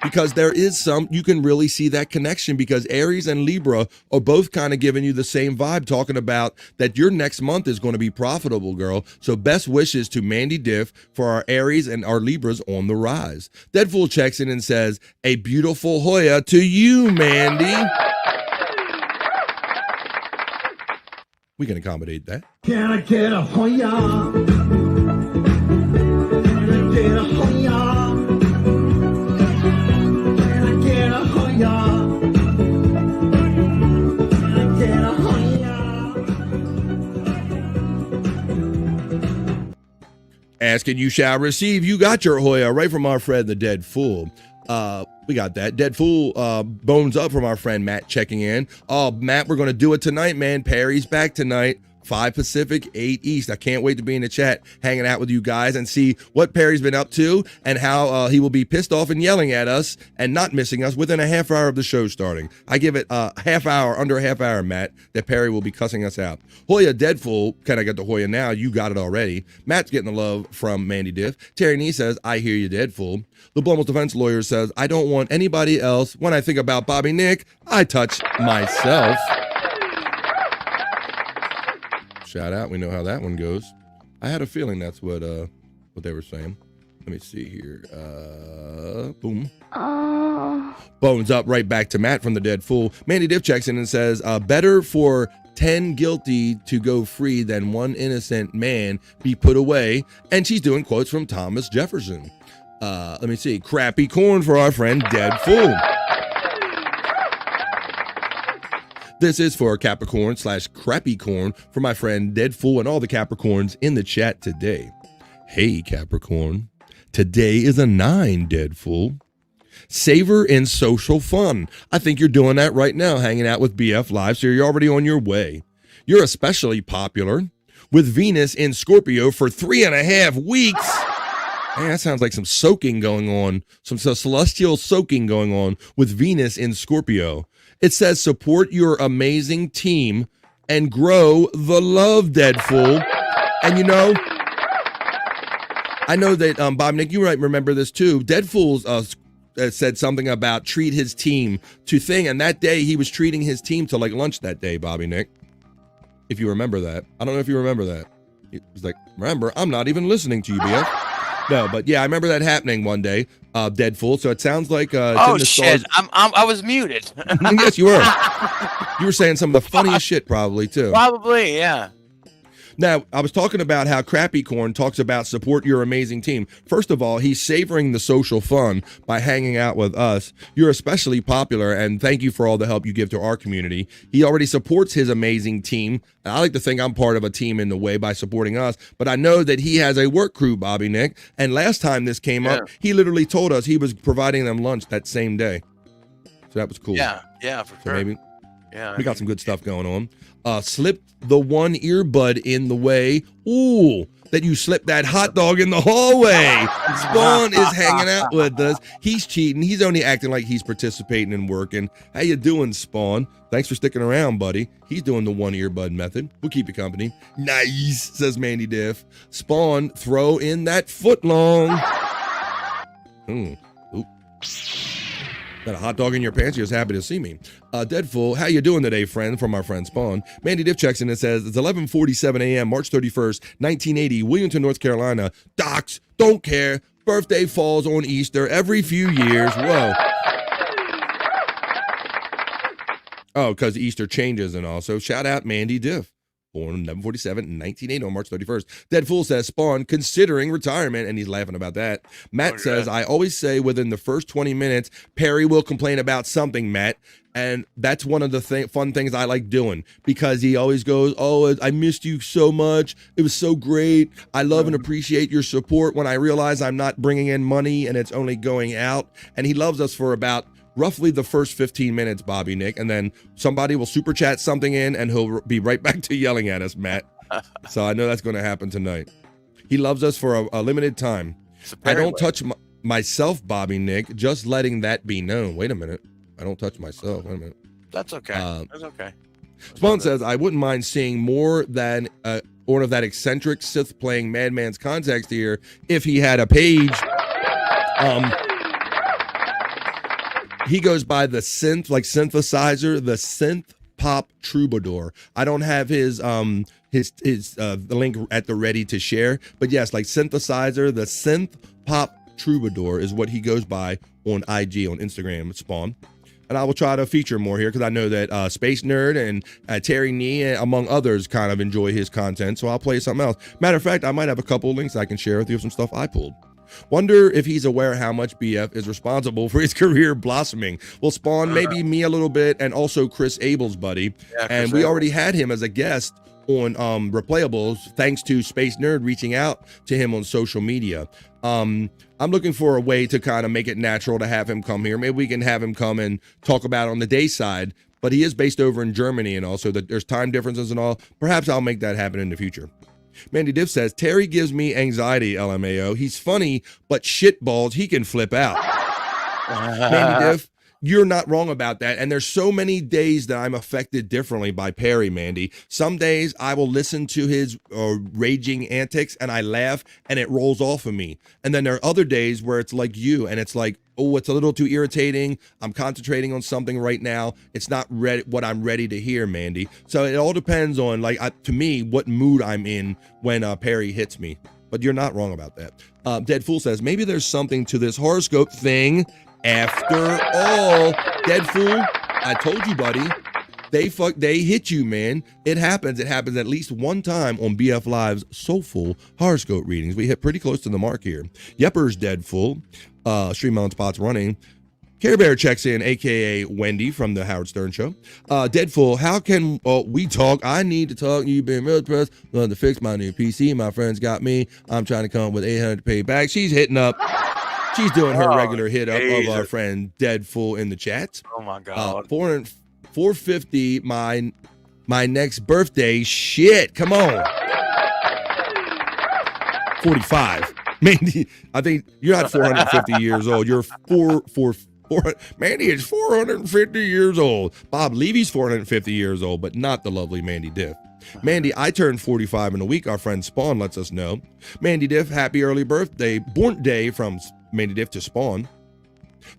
Because there is you can really see that connection, because Aries and Libra are both kind of giving you the same vibe, talking about that your next month is going to be profitable, girl. So best wishes to Mandy Diff for our Aries and our Libras on the rise. Deadfool checks in and says, a beautiful Hoya to you, Mandy. We can accommodate that. Can I get a Hoya? Can I get a Hoya? Ask and you shall receive. You got your Hoya right from our friend, the Dead Fool. We got that. Dead Fool bones up from our friend Matt checking in. Oh, Matt, we're going to do it tonight, man. Perry's back tonight. 5 Pacific, 8 East. I can't wait to be in the chat, hanging out with you guys and see what Perry's been up to and how he will be pissed off and yelling at us and not missing us within a half hour of the show starting. I give it a half hour, under a half hour, Matt, that Perry will be cussing us out. Hoya Deadful, can I get the Hoya now? You got it already. Matt's getting the love from Mandy Diff. Terry Nee says, I hear you, Deadful. The Blumel defense lawyer says, I don't want anybody else. When I think about Bobby Nick, I touch myself. Shout out. We know how that one goes. I had a feeling that's what they were saying. Let me see here. Boom. Bones up right back to Matt from the Dead Fool. Mandy Diff checks in and says, better for 10 guilty to go free than 1 innocent man be put away. And she's doing quotes from Thomas Jefferson. Let me see. Crappy corn for our friend Dead Fool. This is for Capricorn / crappy corn for my friend Deadfool and all the Capricorns in the chat today. Hey, Capricorn. Today is a 9, Deadfool. Savor in social fun. I think you're doing that right now, hanging out with BF Live, so you're already on your way. You're especially popular with Venus in Scorpio for 3.5 weeks. Man, that sounds like some soaking going on, some celestial soaking going on with Venus in Scorpio. It says support your amazing team and grow the love, Deadful. And you know, I know that Bob Nick, you might remember this too. Deadful's said something about treat his team to thing, and that day he was treating his team to like lunch that day, Bobby Nick. If you remember that. I don't know if you remember that. He was like, remember, I'm not even listening to you, BF. No, but yeah, I remember that happening one day, Deadful. So it sounds like oh shit, I was muted. Yes, you were. You were saying some of the funniest shit probably too. Probably, yeah. Now, I was talking about how Crappy Corn talks about support your amazing team. First of all, he's savoring the social fun by hanging out with us. You're especially popular, and thank you for all the help you give to our community. He already supports his amazing team. I like to think I'm part of a team in the way by supporting us, but I know that he has a work crew, Bobby Nick, and last time this came up, he literally told us he was providing them lunch that same day. So that was cool. Yeah, for sure. Maybe yeah, we got some good stuff going on. Slip the one earbud in the way. Ooh, that you slipped that hot dog in the hallway. Spawn is hanging out with us. He's cheating. He's only acting like he's participating and working. How you doing, Spawn? Thanks for sticking around, buddy. He's doing the one earbud method. We'll keep you company. Nice, says Mandy Diff. Spawn, throw in that foot long. Oop. Got a hot dog in your pants? You're just happy to see me. Deadful, how you doing today, friend? From our friend Spawn. Mandy Diff checks in and says, it's 11:47 a.m., March 31st, 1980, Williamton, North Carolina. Docs, don't care. Birthday falls on Easter every few years. Whoa. Oh, because Easter changes and all. So shout out Mandy Diff. Born 11:47, 1980 on March 31st. Deadful says, Spawn, considering retirement, and he's laughing about that. Matt says, I always say within the first 20 minutes, Perry will complain about something, Matt. And that's one of the fun things I like doing, because he always goes, oh, I missed you so much. It was so great. I love and appreciate your support when I realize I'm not bringing in money and it's only going out. And he loves us for about roughly the first 15 minutes, Bobby Nick, and then somebody will super chat something in and he'll be right back to yelling at us, Matt. So I know that's going to happen tonight. He loves us for a limited time. I don't touch myself, Bobby Nick, just letting that be known. Wait a minute. I don't touch myself. Wait a minute. That's okay. That's okay. Spawn says, I wouldn't mind seeing more than one of that eccentric Sith playing Madman's context here if he had a page. He goes by the synth, like synthesizer, the synth pop troubadour. I don't have his the link at the ready to share, but yes, like synthesizer, the synth pop troubadour is what he goes by on IG, on Instagram, Spawn. And I will try to feature more here because I know that Space Nerd and Terry Nee, among others, kind of enjoy his content. So I'll play something else. Matter of fact, I might have a couple of links I can share with you of some stuff I pulled. Wonder if he's aware how much BF is responsible for his career blossoming. Well, Spawn, maybe me a little bit, and also Chris Abel's buddy. Yeah, and we already had him as a guest on Replayables, thanks to Space Nerd reaching out to him on social media. I'm looking for a way to kind of make it natural to have him come here. Maybe we can have him come and talk about it on the day side, but he is based over in Germany, and also that there's time differences and all. Perhaps I'll make that happen in the future. Mandy Diff says, Terry gives me anxiety, LMAO. He's funny, but shitballs, he can flip out. Mandy Diff, you're not wrong about that. And there's so many days that I'm affected differently by Perry, Mandy. Some days I will listen to his raging antics and I laugh and it rolls off of me. And then there are other days where it's like you and it's like, oh, it's a little too irritating. I'm concentrating on something right now. It's not what I'm ready to hear, Mandy. So it all depends on, like, to me, what mood I'm in when Perry hits me. But you're not wrong about that. Deadful says, maybe there's something to this horoscope thing. After all, Deadful, I told you, buddy. They hit you, man. It happens. It happens at least one time on BF Live's Soulful Horoscope Readings. We hit pretty close to the mark here. Yepper's Deadful. Stream on Spots running. Care Bear checks in, aka Wendy from the Howard Stern Show. Deadful, how can we talk? I need to talk. You've been real depressed. Love to fix my new PC. My friends got me. I'm trying to come up with 800 to pay back. She's hitting up. She's doing her regular hit up of our friend Deadful in the chat. Oh my God. 450. My next birthday. Shit, come on. 45. Mandy, I think you're not 450 years old. You're four. Mandy is 450 years old. Bob Levy's 450 years old, but not the lovely Mandy Diff. Mandy, I turned 45 in a week. Our friend Spawn lets us know. Mandy Diff, happy early birthday. Born day from Mandy Diff to Spawn.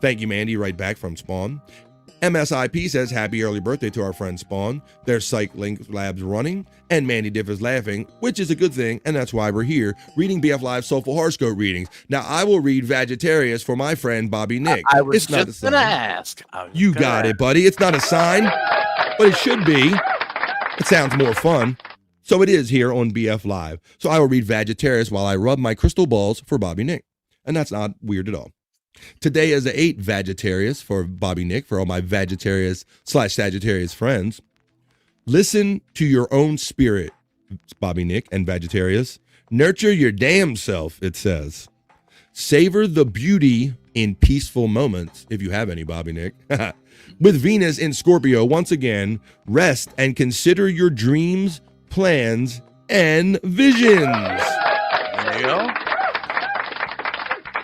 Thank you, Mandy. Right back from Spawn. MSIP says happy early birthday to our friend Spawn. There's Cyke Labs running, and Mandy Diff is laughing, which is a good thing, and that's why we're here, reading BF Live Soulful Horoscope Readings. Now, I will read Sagittarius for my friend Bobby Nick. I was it's not just going to ask. You got it, buddy. It's not a sign, but it should be. It sounds more fun. So it is here on BF Live. So I will read Sagittarius while I rub my crystal balls for Bobby Nick. And that's not weird at all. Today is the 8 Sagittarius for Bobby Nick, for all my Sagittarius/Sagittarius friends. Listen to your own spirit, Bobby Nick and Sagittarius. Nurture your damn self, it says. Savor the beauty in peaceful moments, if you have any, Bobby Nick. With Venus in Scorpio, once again, rest and consider your dreams, plans, and visions. There you go.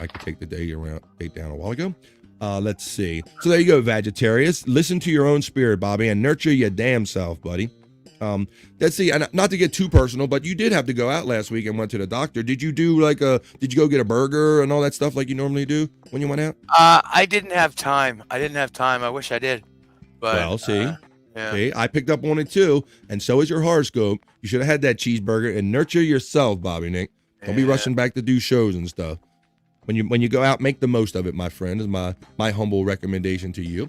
I could take the date down a while ago. Let's see. So there you go, Sagittarius. Listen to your own spirit, Bobby, and nurture your damn self, buddy. Let's see. And not to get too personal, but you did have to go out last week and went to the doctor. Did you do did you go get a burger and all that stuff like you normally do when you went out? I didn't have time. I wish I did. But Well, see. yeah. See, I picked up on it too, and so is your horoscope. You should have had that cheeseburger and nurture yourself, Bobby Nick. Don't be rushing back to do shows and stuff. When you go out, make the most of it, my friend, is my humble recommendation to you.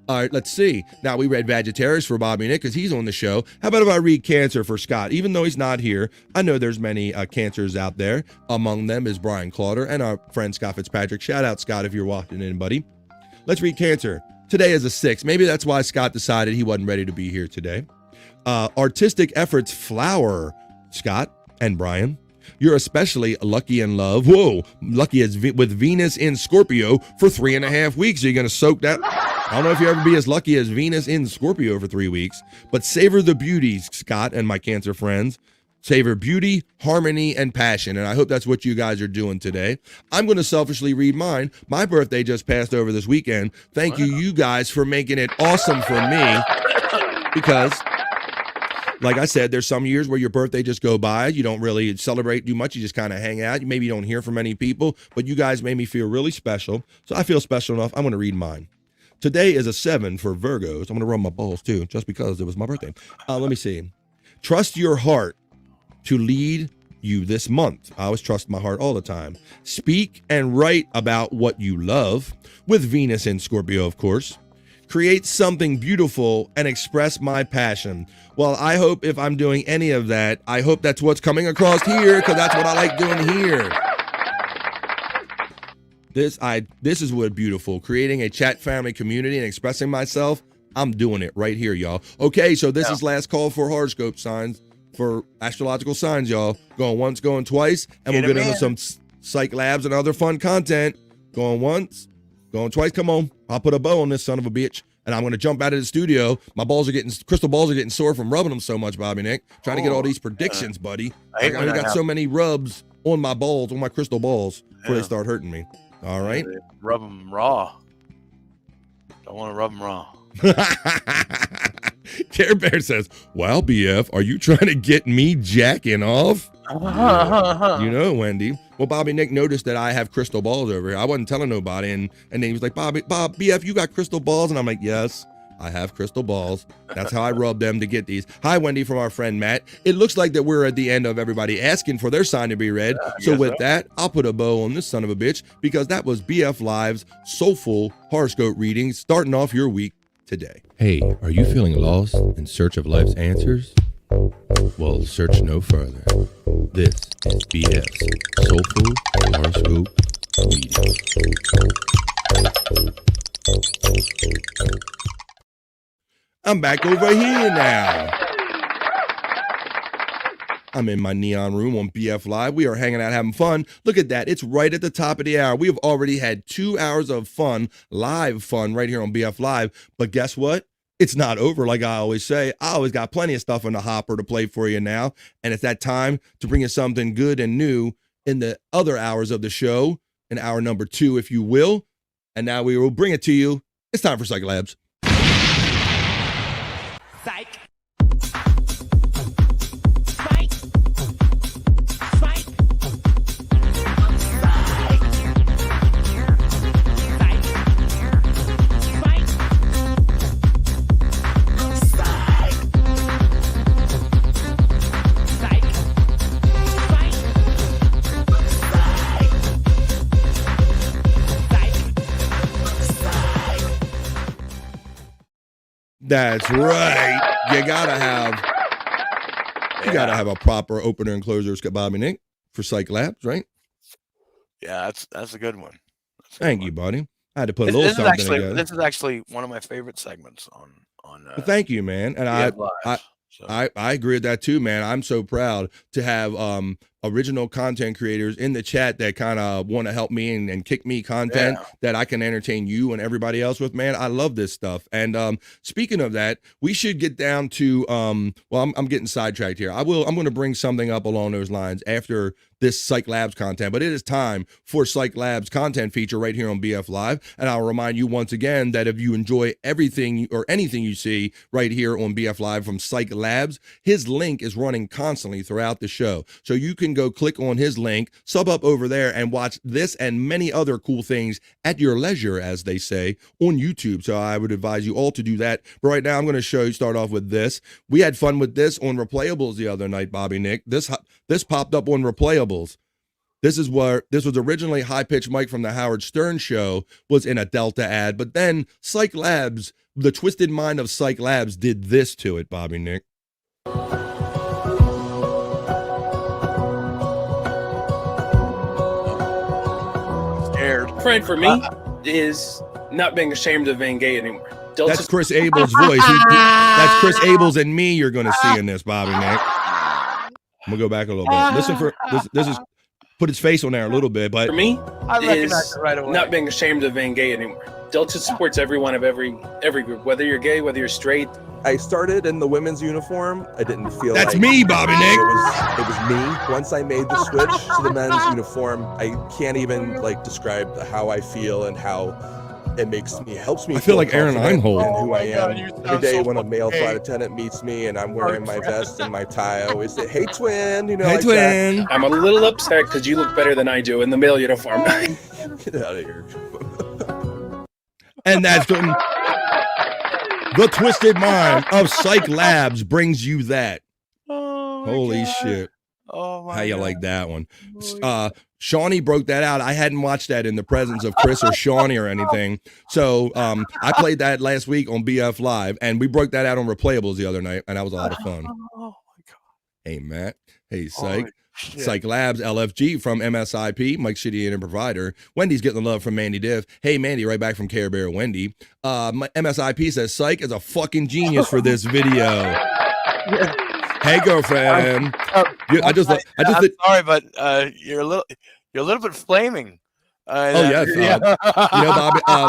All right, let's see. Now, we read Sagittarius for Bobby Nick because he's on the show. How about if I read Cancer for Scott? Even though he's not here, I know there's many Cancers out there. Among them is Brian Clauder and our friend Scott Fitzpatrick. Shout out, Scott, if you're walking in, buddy. Let's read Cancer. Today is a 6. Maybe that's why Scott decided he wasn't ready to be here today. Artistic efforts flower, Scott and Brian. You're especially lucky in love. Whoa, lucky as with Venus in Scorpio for 3.5 weeks. Are you going to soak that? I don't know if you ever be as lucky as Venus in Scorpio for 3 weeks, but savor the beauty, Scott and my Cancer friends. Savor beauty, harmony, and passion. And I hope that's what you guys are doing today. I'm going to selfishly read mine. My birthday just passed over this weekend. Thank you guys, for making it awesome for me, because like I said, there's some years where your birthday just go by. You don't really celebrate too much. You just kind of hang out. Maybe you don't hear from many people, but you guys made me feel really special. So I feel special enough. I'm going to read mine. Today is a 7 for Virgos. I'm going to rub my balls too, just because it was my birthday. Let me see. Trust your heart to lead you this month. I always trust my heart all the time. Speak and write about what you love, with Venus in Scorpio, of course. Create something beautiful and express my passion. Well, I hope if I'm doing any of that, I hope that's what's coming across here, because that's what I like doing here. This is what beautiful. Creating a chat family community and expressing myself. I'm doing it right here, y'all. Okay, so this is last call for horoscope signs, for astrological signs, y'all. Going once, going twice, and we'll get into some Cyke Labs and other fun content. Going once, going twice. Come on, I'll put a bow on this son of a bitch, and I'm gonna jump out of the studio. My crystal balls are getting sore from rubbing them so much, Bobby Nick. Trying to get all these predictions, buddy. I got so many rubs on my balls, on my crystal balls, before they start hurting me. All right. Rub them raw. Don't want to rub them raw. Care Bear says, "Wow, BF, are you trying to get me jacking off?" You know, Wendy. Well, Bobby Nick noticed that I have crystal balls over here. I wasn't telling nobody, and then he was like, Bob, BF, you got crystal balls? And I'm like, yes, I have crystal balls. That's how I rub them to get these. Hi, Wendy, from our friend Matt. It looks like that we're at the end of everybody asking for their sign to be read. So with that, I'll put a bow on this son of a bitch, because that was BF Live's Soulful Horoscope Readings, starting off your week today. Hey, are you feeling lost in search of life's answers? Well, search no further. This is BF's Soulful Horoscope Readings. I'm back over here now. I'm in my neon room on BF Live. We are hanging out, having fun. Look at that. It's right at the top of the hour. We have already had 2 hours of fun, live fun, right here on BF Live. But guess what? It's not over, like I always say. I always got plenty of stuff in the hopper to play for you now. And it's that time to bring you something good and new in the other hours of the show, in hour number 2, if you will. And now we will bring it to you. It's time for Cyke Labs. Psych. That's right. You gotta have a proper opener and closer, Bobby Nick, for Cyke Labs, right? Yeah, that's a good one. Thank you, buddy. I had to put a little something together. This is actually one of my favorite segments on. Well, thank you, man. And I agree with that too, man. I'm so proud to have original content creators in the chat that kind of want to help me and kick me content that I can entertain you and everybody else with, man. I love this stuff. And speaking of that, we should get down to well, I'm getting sidetracked here. I'm going to bring something up along those lines after this Cyke Labs content, but it is time for Cyke Labs content feature right here on BF Live. And I'll remind you once again that if you enjoy everything or anything you see right here on BF Live from Cyke Labs, his link is running constantly throughout the show. So you can go click on his link, sub up over there, and watch this and many other cool things at your leisure, as they say, on YouTube. So I would advise you all to do that. But right now, I'm going to start off with this. We had fun with this on Replayables the other night, Bobby Nick. This popped up on Replayables. This was originally High Pitch Mike from the Howard Stern Show was in a Delta ad, but then Cyke Labs, the twisted mind of Cyke Labs, did this to it, Bobby Nick. Pride for me is not being ashamed of being gay anymore. That's Chris Abel's voice. That's Chris Abel's and me you're going to see in this, Bobby Nick. I'm going to go back a little bit. Listen for this. This is put his face on there a little bit, but for me I recognize it right away. Not being ashamed of being gay anymore. Delta supports everyone of every group, whether you're gay, whether you're straight. I started in the women's uniform. I didn't feel that's me, Bobby Nick. It was me. Once I made the switch to the men's uniform, I can't even describe how I feel and how it helps me. I feel like Aaron Einhold. And who I am. Every day when a male gay. flight attendant meets me and I'm wearing my vest and my tie, I always say, "Hey, twin," Hey, like twin. that. I'm a little upset because you look better than I do in the male uniform. Get out of here. And that's the twisted mind of Cyke Labs brings you that. Holy shit. Oh my How you God. like that one? Shawnee broke that out. I hadn't watched that in the presence of Chris or Shawnee or anything. So I played that last week on BF Live, and we broke that out on Replayables the other night, and that was a lot of fun. Oh my God. Hey, Matt. Hey, Cyke. Shit. Cyke Labs, LFG from MSIP, Mike Shitty Internet Provider. Wendy's getting the love from Mandy Diff. Hey, Mandy, right back from Care Bear Wendy. My MSIP says Cyke is a fucking genius for this video. Hey, girlfriend. I'm sorry, but you're a little bit flaming. Yes.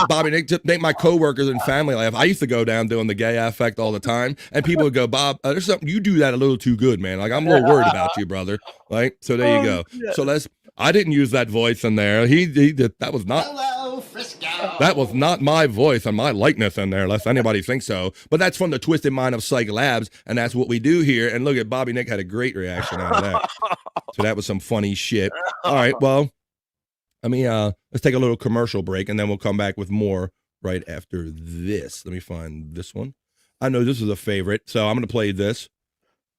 Bobby Nick, to make my coworkers and family laugh, I used to go down doing the gay affect all the time, and people would go, "Bob, there's something you do that a little too good, man. Like I'm a little worried about you, brother." Right? So there you go. Yeah. So I didn't use that voice in there. He did. That was not. Hello, Frisco. That was not my voice and my likeness in there, lest anybody thinks so. But that's from the twisted mind of Cyke Labs, and that's what we do here. And look at Bobby Nick had a great reaction out of that. So that was some funny shit. All right, well. Let's take a little commercial break, and then we'll come back with more right after this. Let me find this one. I know this is a favorite, so I'm going to play this.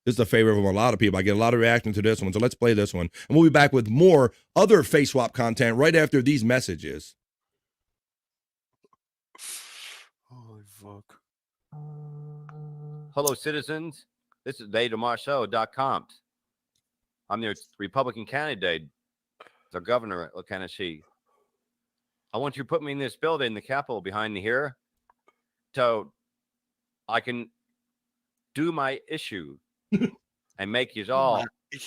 This is a favorite from a lot of people. I get a lot of reaction to this one, so let's play this one. And we'll be back with more other face swap content right after these messages. Holy fuck. Hello, citizens. This is TheDeMarceau.com. I'm the Republican candidate, the governor of Tennessee. I want you to put me in this building, the Capitol behind me here, so I can do my issue and make you all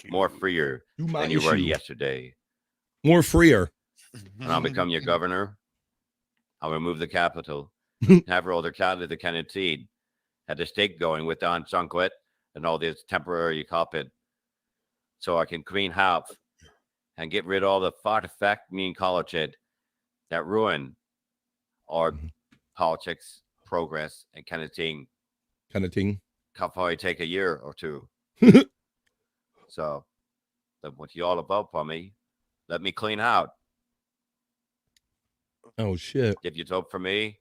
more freer than you were yesterday. More freer. And I'll become your governor. I'll remove the Capitol, have rolled her out of the Tennessee, had the stake going with Don Sunquit and all this temporary carpet, so I can clean house and get rid of all the thought effect mean college that ruin our politics, progress, and kind of thing. Could probably take a year or two. So, what you all about for me? Let me clean out. Oh shit! If you vote for me,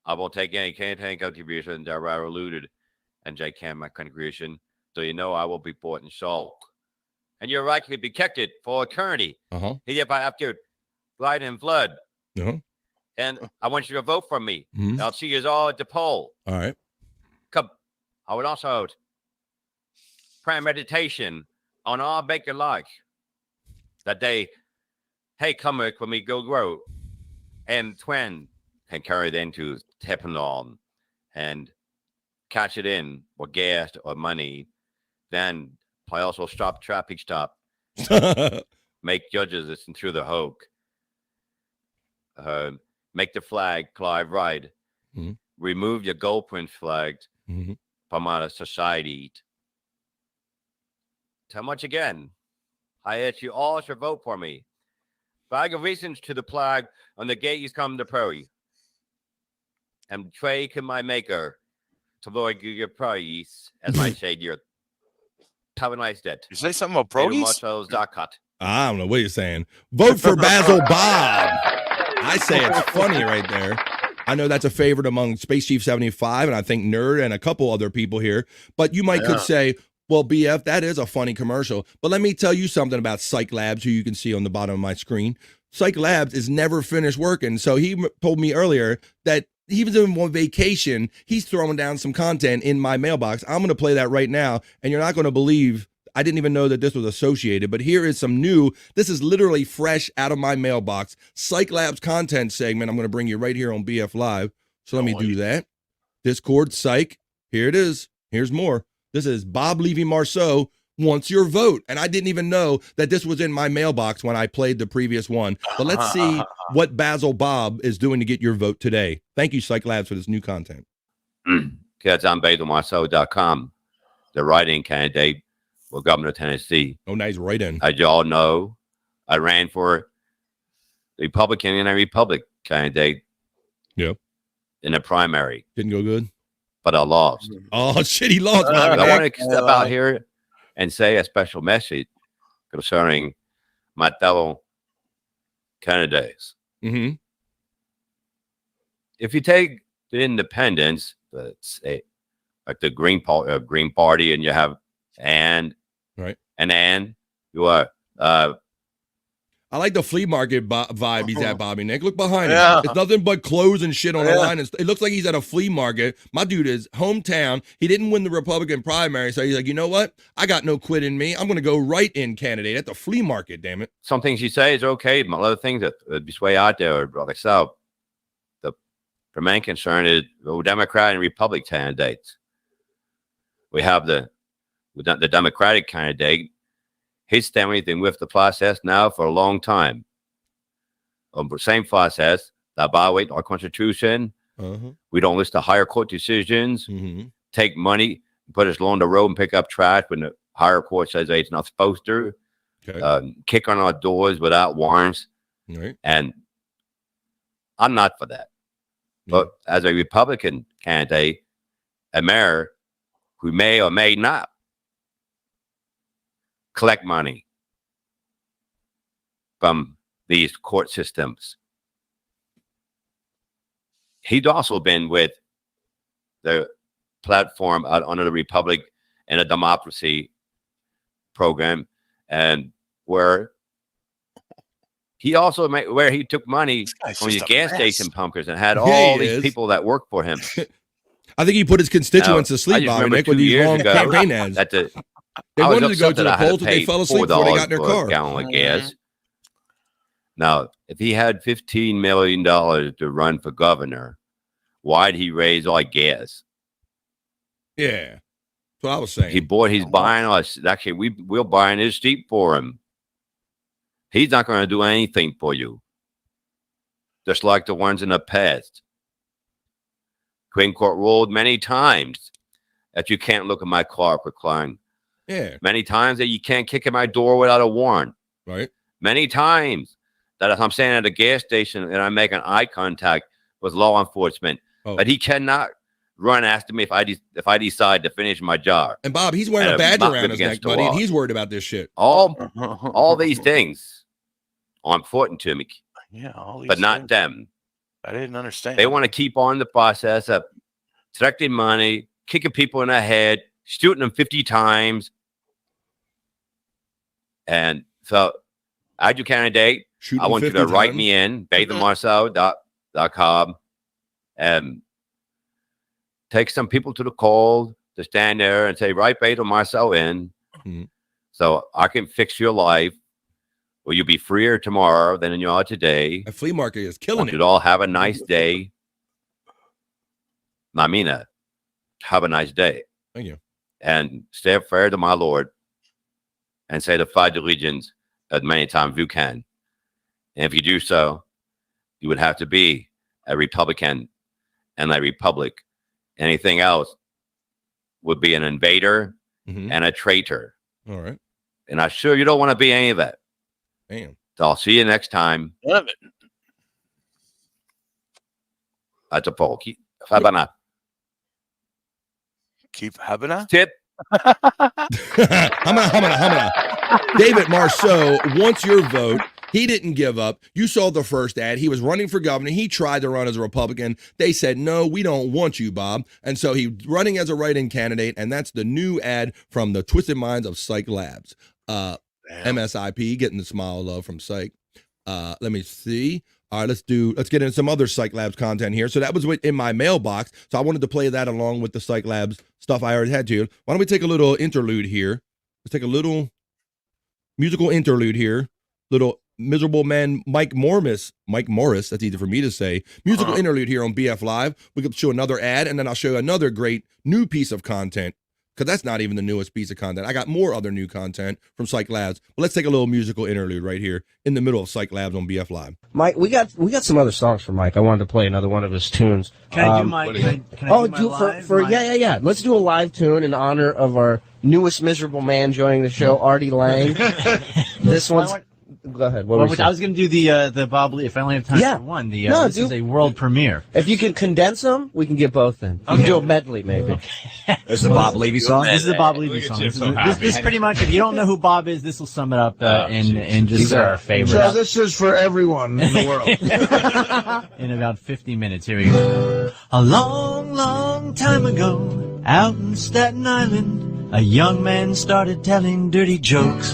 I won't take any campaign contribution that are alluded and J can my contribution. So you know I will be bought and sold. And you're likely to be kicked it for eternity. Hereby after light and flood. And I want you to vote for me. I'll see you all at the poll. All right. Come. I would also pray meditation on all baker life that they, hey, come with me, go grow. And twin can carry it into Tepanol and catch it in or gas or money. Then I also stop traffic stop. Make judges listen through the hoke. Make the flag fly right. Remove your gold print flag from our society. So much again. I ask you all to vote for me. Flag of reasons to the flag on the gate you come to prairie. And pray to my maker to Lord give your praise as my savior. Have a nice day. You say something about progies? I don't know what you're saying. Vote for Basil Bob. I say it's funny right there. I know that's a favorite among Space Chief 75, and I think Nerd and a couple other people here. But you could say, well, BF, that is a funny commercial. But let me tell you something about Cyke Labs, who you can see on the bottom of my screen. Cyke Labs is never finished working. So he told me earlier that he was on vacation. He's throwing down some content in my mailbox. I'm going to play that right now, and you're not going to believe. I didn't even know that this was associated, but here is some new. This is literally fresh out of my mailbox. Cyke Labs Content segment. I'm going to bring you right here on BF Live. So let me do that. Discord, Cyke. Here it is. Here's more. This is Bob Levy-Marceau wants your vote. And I didn't even know that this was in my mailbox when I played the previous one. But let's see what Basil Bob is doing to get your vote today. Thank you, Cyke Labs, for this new content. Kids on BasilMarceau.com, the writing candidate for governor of Tennessee. Oh, nice write-in. As you all know, I ran for the Republican and a Republican candidate. Yep. In a primary. Didn't go good. But I lost. Oh, shit, he lost. I want to step out here and say a special message concerning my fellow candidates. If you take the independents, let's say, like the Green Party, and you have you are I like the flea market vibe he's at, Bobby Nick. Look behind him. It's nothing but clothes and shit on the line. It looks like he's at a flea market. My dude is hometown. He didn't win the Republican primary, so he's like, you know what? I got no quit in me. I'm going to go write-in candidate at the flea market, damn it. Some things you say is okay. But other things that would be way out there, brother. So, the main concern is Democrat and Republican candidates. We have the Democratic candidate. He's standing with the process now for a long time. The same process that violate our Constitution. We don't listen to higher court decisions. Take money, put us along the road and pick up trash when the higher court says it's not supposed to. Kick on our doors without warrants. And I'm not for that. But as a Republican candidate, a mayor who may or may not collect money from these court systems. He'd also been with the platform under the Republic and a democracy program, and where he also where he took money from these gas station pumpers and had all these people that work for him. I think he put his constituents to sleep, Bobby Nick, with these long campaign ads. They wanted to go to the polls, but they fell asleep before they got in their car. Gallon of gas. Now, if he had $15 million to run for governor, why'd he raise all gas? Yeah, that's what I was saying. He's buying us. Actually, we're buying his seat for him. He's not going to do anything for you. Just like the ones in the past. Supreme Court ruled many times that you can't look at my car for crime. Yeah. Many times that you can't kick in my door without a warrant. Right. Many times that if I'm standing at a gas station and I'm making eye contact with law enforcement, but he cannot run after me if I decide to finish my job. And Bob, he's wearing a badge around his neck, buddy, and he's worried about this shit. All these things are important to me. Yeah, all these but not things. them. I didn't understand. They want to keep on the process of collecting money, kicking people in the head, shooting them 50 times. And so, as your candidate, I want you to write me in, BethaMarceau.com, and take some people to the cold to stand there and say, write Betha Marceau in, so I can fix your life. Will you be freer tomorrow than you are today? A flea market is killing it. You all have a nice day. Mamina, have a nice day. Thank you. And stay fair to my Lord and say the 5 allegiance as many times as you can. And if you do so, you would have to be a Republican and a Republic. Anything else would be an invader and a traitor. All right. And I'm sure you don't want to be any of that. Damn. So I'll see you next time. Love it. That's a poll. Keep Habana. Keep Habana. Tip. Hamana. David Marceau wants your vote. He didn't give up. You saw the first ad. He was running for governor. He tried to run as a Republican. They said, no, we don't want you, Bob. And so he's running as a write-in candidate, and that's the new ad from the Twisted Minds of Cyke Labs. MSIP, getting the smile love from Cyke. Let me see. All right, let's get into some other Cyke Labs content here. So that was in my mailbox. So I wanted to play that along with the Cyke Labs stuff I already had to. Why don't we take a little interlude here? Let's take a little musical interlude here. Little miserable man Mike Morris, that's easy for me to say. Musical interlude here on BF Live. We could show another ad, and then I'll show you another great new piece of content, because that's not even the newest piece of content. I got more other new content from Cyke Labs. But let's take a little musical interlude right here in the middle of Cyke Labs on BF Live. Mike, we got some other songs for Mike. I wanted to play another one of his tunes. Can I do my? Can I do my live? Yeah. Let's do a live tune in honor of our newest miserable man joining the show, Artie Lang. This one's. Go ahead. I was going to do the Bob Lee. If I only have time for one, this is a world premiere. If you can condense them, we can get both in. You can do a medley, maybe. This is the Bob Levy song. This is the Bob Levy song. This pretty much, if you don't know who Bob is, this will sum it up in just. These are our favorites. So this is for everyone in the world. In about 50 minutes. Here we go. A long, long time ago, out in Staten Island, a young man started telling dirty jokes.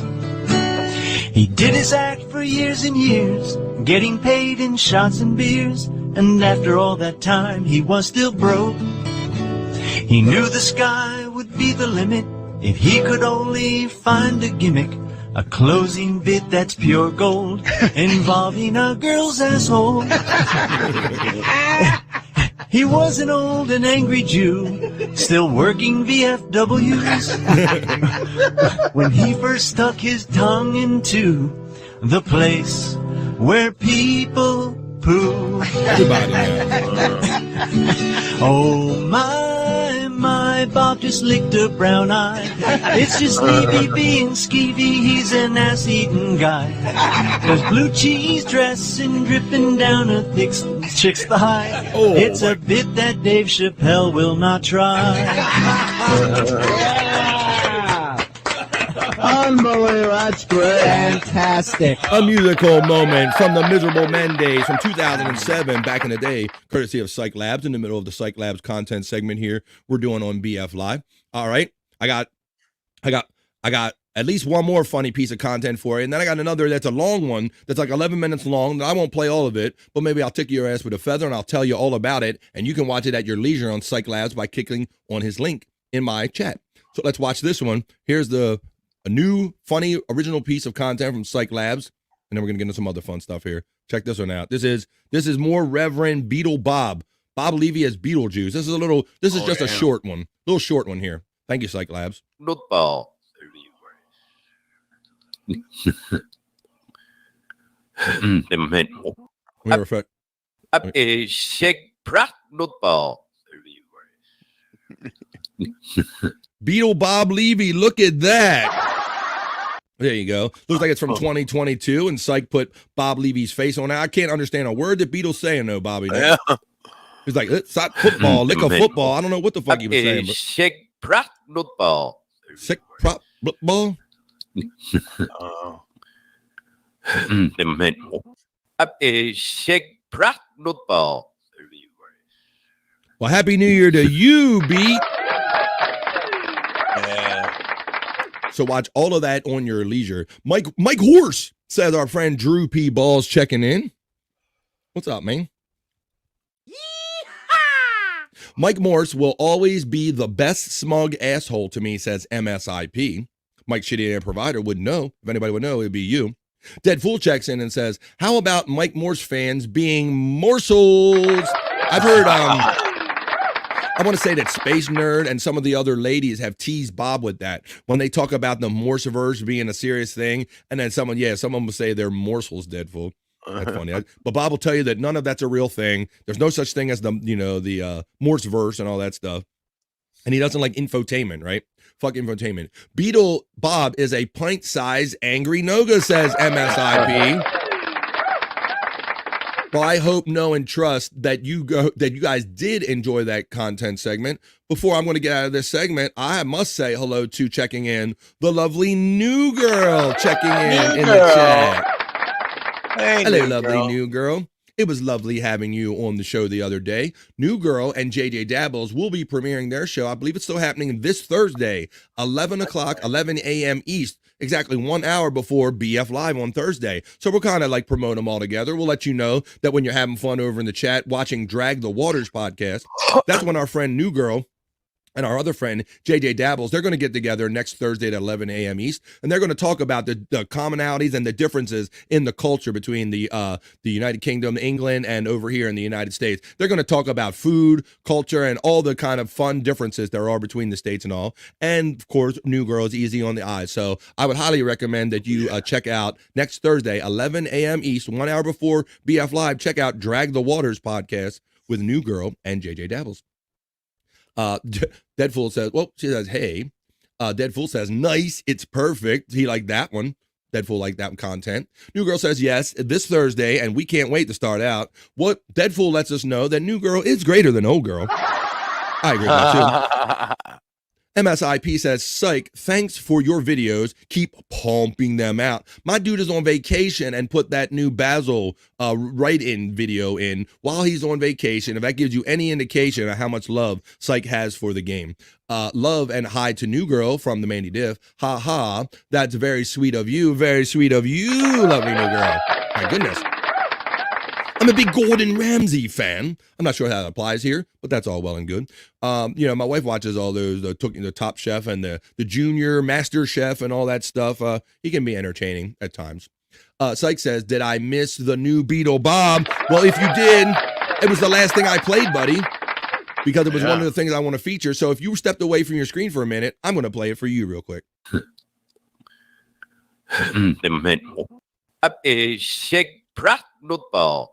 He did his act for years and years, getting paid in shots and beers, and after all that time, he was still broke. He knew the sky would be the limit if he could only find a gimmick, a closing bit that's pure gold, involving a girl's asshole. He was an old and angry Jew, still working VFWs, when he first stuck his tongue into the place where people poo. Oh my, Bob just licked a brown eye. It's just Levy being skeevy, he's an ass-eating guy. There's blue cheese dressing dripping down a thick chick's thigh. It's a bit that Dave Chappelle will not try. Unbelievable. That's great. Fantastic. A musical moment from the Miserable Men days from 2007, back in the day, courtesy of Cyke Labs, in the middle of the Cyke Labs content segment here we're doing on BF Live. All right. I got at least one more funny piece of content for you, and then I got another that's a long one that's like 11 minutes long. I won't play all of it, but maybe I'll tick your ass with a feather and I'll tell you all about it, and you can watch it at your leisure on Cyke Labs by clicking on his link in my chat. So let's watch this one. Here's a new, funny, original piece of content from Cyke Labs, and then we're gonna get into some other fun stuff here. Check this one out. This is more Reverend Beetle Bob Levy as Beetlejuice. This is just a short one, little short one here. Thank you, Cyke Labs. Football. Beetle Bob Levy, look at that. There you go. Looks like it's from 2022, and Cyke put Bob Levy's face on it. I can't understand a word that Beatles saying, though, Bobby. Yeah. He's like, it's not football, lick a football. I don't know what the fuck he was saying. But... Sick prop football. Sick prop football. Sick prop football. Well, Happy New Year to you, Beat. So watch all of that on your leisure. Mike Horse says our friend Drew P. Balls checking in. What's up, man? Mike Morse will always be the best smug asshole to me, says MSIP. Mike Shitty and Provider would know. If anybody would know, it'd be you. Dead Fool checks in and says, how about Mike Morse fans being morsels? I've heard, I want to say that Space Nerd and some of the other ladies have teased Bob with that when they talk about the Morseverse being a serious thing. And then someone will say they're morsels, Dead Fool. That's funny. But Bob will tell you that none of that's a real thing. There's no such thing as the Morseverse and all that stuff. And he doesn't like infotainment, right? Fuck infotainment. Beetle Bob is a pint-sized angry Noga, says MSIP. Well, I hope, know, and trust that you guys did enjoy that content segment. Before I'm going to get out of this segment, I must say hello to checking in the lovely new girl checking in the chat. Hey, hello, lovely new girl. It was lovely having you on the show the other day. New Girl and JJ Dabbles will be premiering their show. I believe it's still happening this Thursday, 11 a.m. East, exactly 1 hour before BF Live on Thursday. So we'll kind of like promote them all together. We'll let you know that when you're having fun over in the chat watching Drag the Waters podcast, that's when our friend New Girl and our other friend, JJ Dabbles, they're going to get together next Thursday at 11 a.m. East, and they're going to talk about the commonalities and the differences in the culture between the United Kingdom, England, and over here in the United States. They're going to talk about food, culture, and all the kind of fun differences there are between the states and all. And, of course, New Girl is easy on the eyes. So I would highly recommend that you check out next Thursday, 11 a.m. East, 1 hour before BF Live. Check out Drag the Waters podcast with New Girl and JJ Dabbles. Deadfool says, she says, hey. Deadfool says, nice, it's perfect. He liked that one. Deadfool liked that content. New Girl says, yes, this Thursday, and we can't wait to start out. What Deadfool lets us know that New Girl is greater than Old Girl. I agree with that too. MSIP says, Cyke, thanks for your videos. Keep pumping them out. My dude is on vacation and put that new Basil write-in video in while he's on vacation. If that gives you any indication of how much love Cyke has for the game. Love and hi to New Girl from the Mandy Diff. Ha ha. That's very sweet of you. Very sweet of you, lovely New Girl. My goodness. I'm a big Gordon Ramsay fan. I'm not sure how that applies here, but that's all well and good. My wife watches all those, the Top Chef and the Junior Master Chef and all that stuff. He can be entertaining at times. Cyke says, did I miss the new Beetle Bob? Well, if you did, it was the last thing I played, buddy, because it was one of the things I want to feature. So if you stepped away from your screen for a minute, I'm going to play it for you real quick. Sick prop football.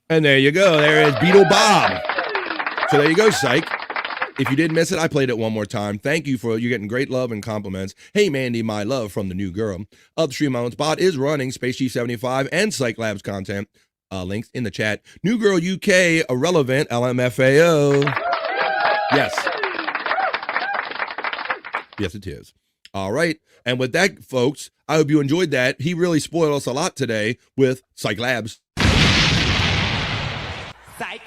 And there you go. There is Beetle Bob. So there you go, Cyke. If you did miss it, I played it one more time. Thank you for you getting great love and compliments. Hey, Mandy, my love from the New Girl. Upstream Moments Bot is running Space Chief 75 and Cyke Labs content. Links in the chat. New Girl UK, irrelevant, LMFAO. Yes. Yes, it is. All right. And with that, folks, I hope you enjoyed that. He really spoiled us a lot today with Cyke Labs. Cyke.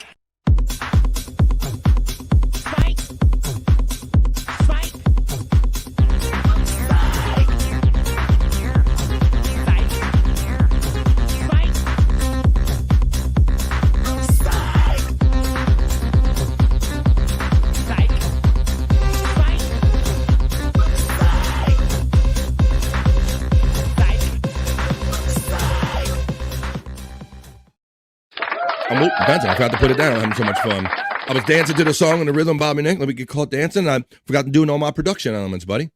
Dancing. I forgot to put it down. I'm having so much fun. I was dancing to the song and the rhythm, Bobby Nick. Let me get caught dancing. I forgot to do all my production elements, buddy.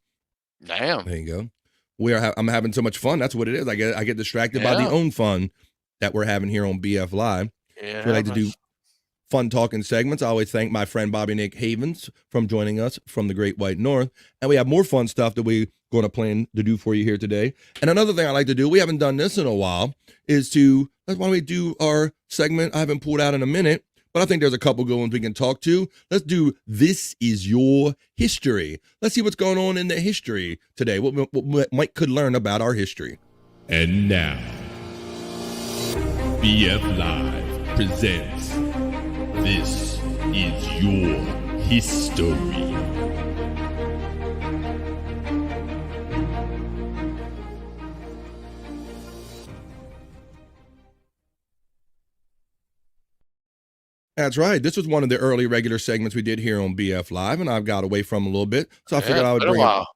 Damn. There you go. I'm having so much fun. That's what it is. I get distracted by the own fun. that we're having here on BF Live. Yeah, So we like to do fun talking segments. I always thank my friend Bobby Nick Havens from joining us from the Great White North. And we have more fun stuff that we're going to plan to do for you here today. And another thing I like to do, we haven't done this in a while, is that's why we do our segment I haven't pulled out in a minute, but I think there's a couple good ones we can talk to. Let's do This Is Your History. Let's see what's going on in the history today, what Mike could learn about our history. And now, BF Live presents This Is Your History. That's right. This was one of the early regular segments we did here on BF Live, and I've got away from a little bit, so I figured I would bring it.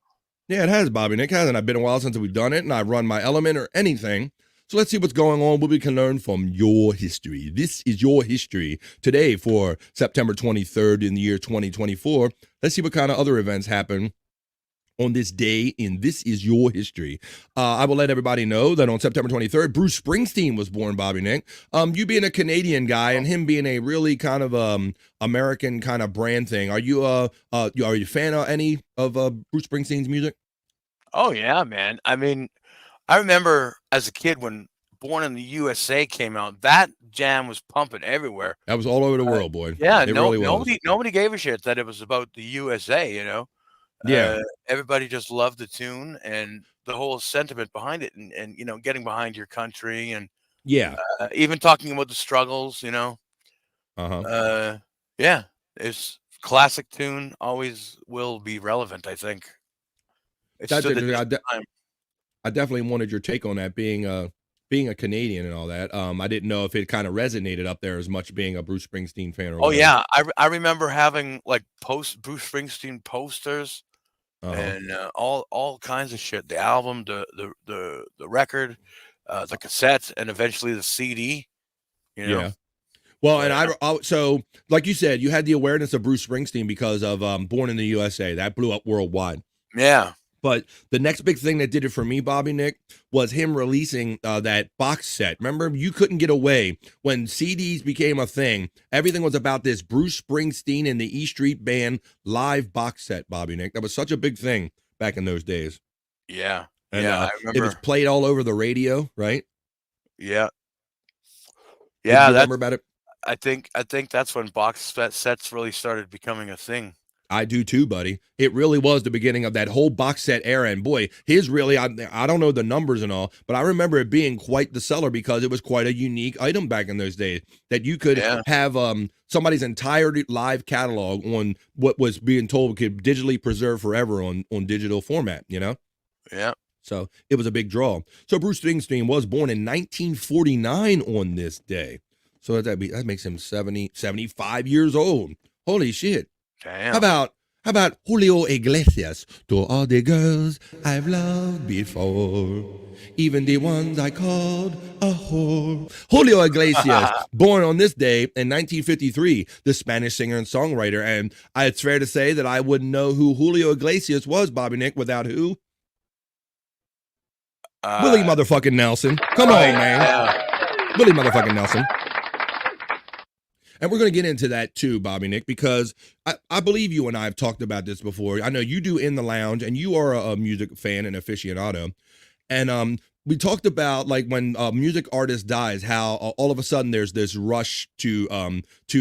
Yeah, it has, Bobby Nick, hasn't it? Been a while since we've done it, and I've run my element or anything. So let's see what's going on, what we can learn from your history. This is your history today for September 23rd in the year 2024. Let's see what kind of other events happen on this day in This Is Your History. I will let everybody know that on September 23rd, Bruce Springsteen was born, Bobby Nick. You being a Canadian guy and him being a really kind of American kind of brand thing, are you a fan of any of Bruce Springsteen's music? Oh yeah, man. I mean, I remember as a kid when Born in the USA came out, that jam was pumping everywhere. That was all over the world, boy. Yeah, it really was. Nobody gave a shit that it was about the USA, you know? Yeah. Everybody just loved the tune and the whole sentiment behind it and you know, getting behind your country and yeah, even talking about the struggles, you know. Yeah, it's classic tune, always will be relevant, I think. I definitely wanted your take on that, being a Canadian and all that. I didn't know if it kind of resonated up there as much being a Bruce Springsteen fan. Or yeah, I remember having like Bruce Springsteen posters and all kinds of shit. The album, the record, the cassettes, and eventually the CD. You know? Yeah. Well, and so like you said, you had the awareness of Bruce Springsteen because of Born in the USA. That blew up worldwide. Yeah. But the next big thing that did it for me, Bobby Nick, was him releasing that box set. Remember, you couldn't get away when CDs became a thing. Everything was about this Bruce Springsteen and the E Street Band live box set, Bobby Nick. That was such a big thing back in those days. Yeah. And, I remember. It was played all over the radio, right? Yeah. Yeah. Remember about it? I think that's when box sets really started becoming a thing. I do too, buddy. It really was the beginning of that whole box set era. And boy, his really, I don't know the numbers and all, but I remember it being quite the seller because it was quite a unique item back in those days that you could have somebody's entire live catalog on what was being told could digitally preserve forever on digital format, you know? Yeah. So it was a big draw. So Bruce Springsteen was born in 1949 on this day. So that makes him 75 years old. Holy shit. Damn. How about Julio Iglesias? To all the girls I've loved before, even the ones I called a whore. Julio Iglesias, born on this day in 1953, the Spanish singer and songwriter. And it's fair to say that I wouldn't know who Julio Iglesias was, Bobby Nick, without who? Willie motherfucking Nelson. Come on, man. Willie motherfucking Nelson. And we're going to get into that too, Bobby Nick, because I believe you and I have talked about this before. I know you do In the Lounge, and you are a music fan and aficionado. And we talked about like when a music artist dies, how all of a sudden there's this rush to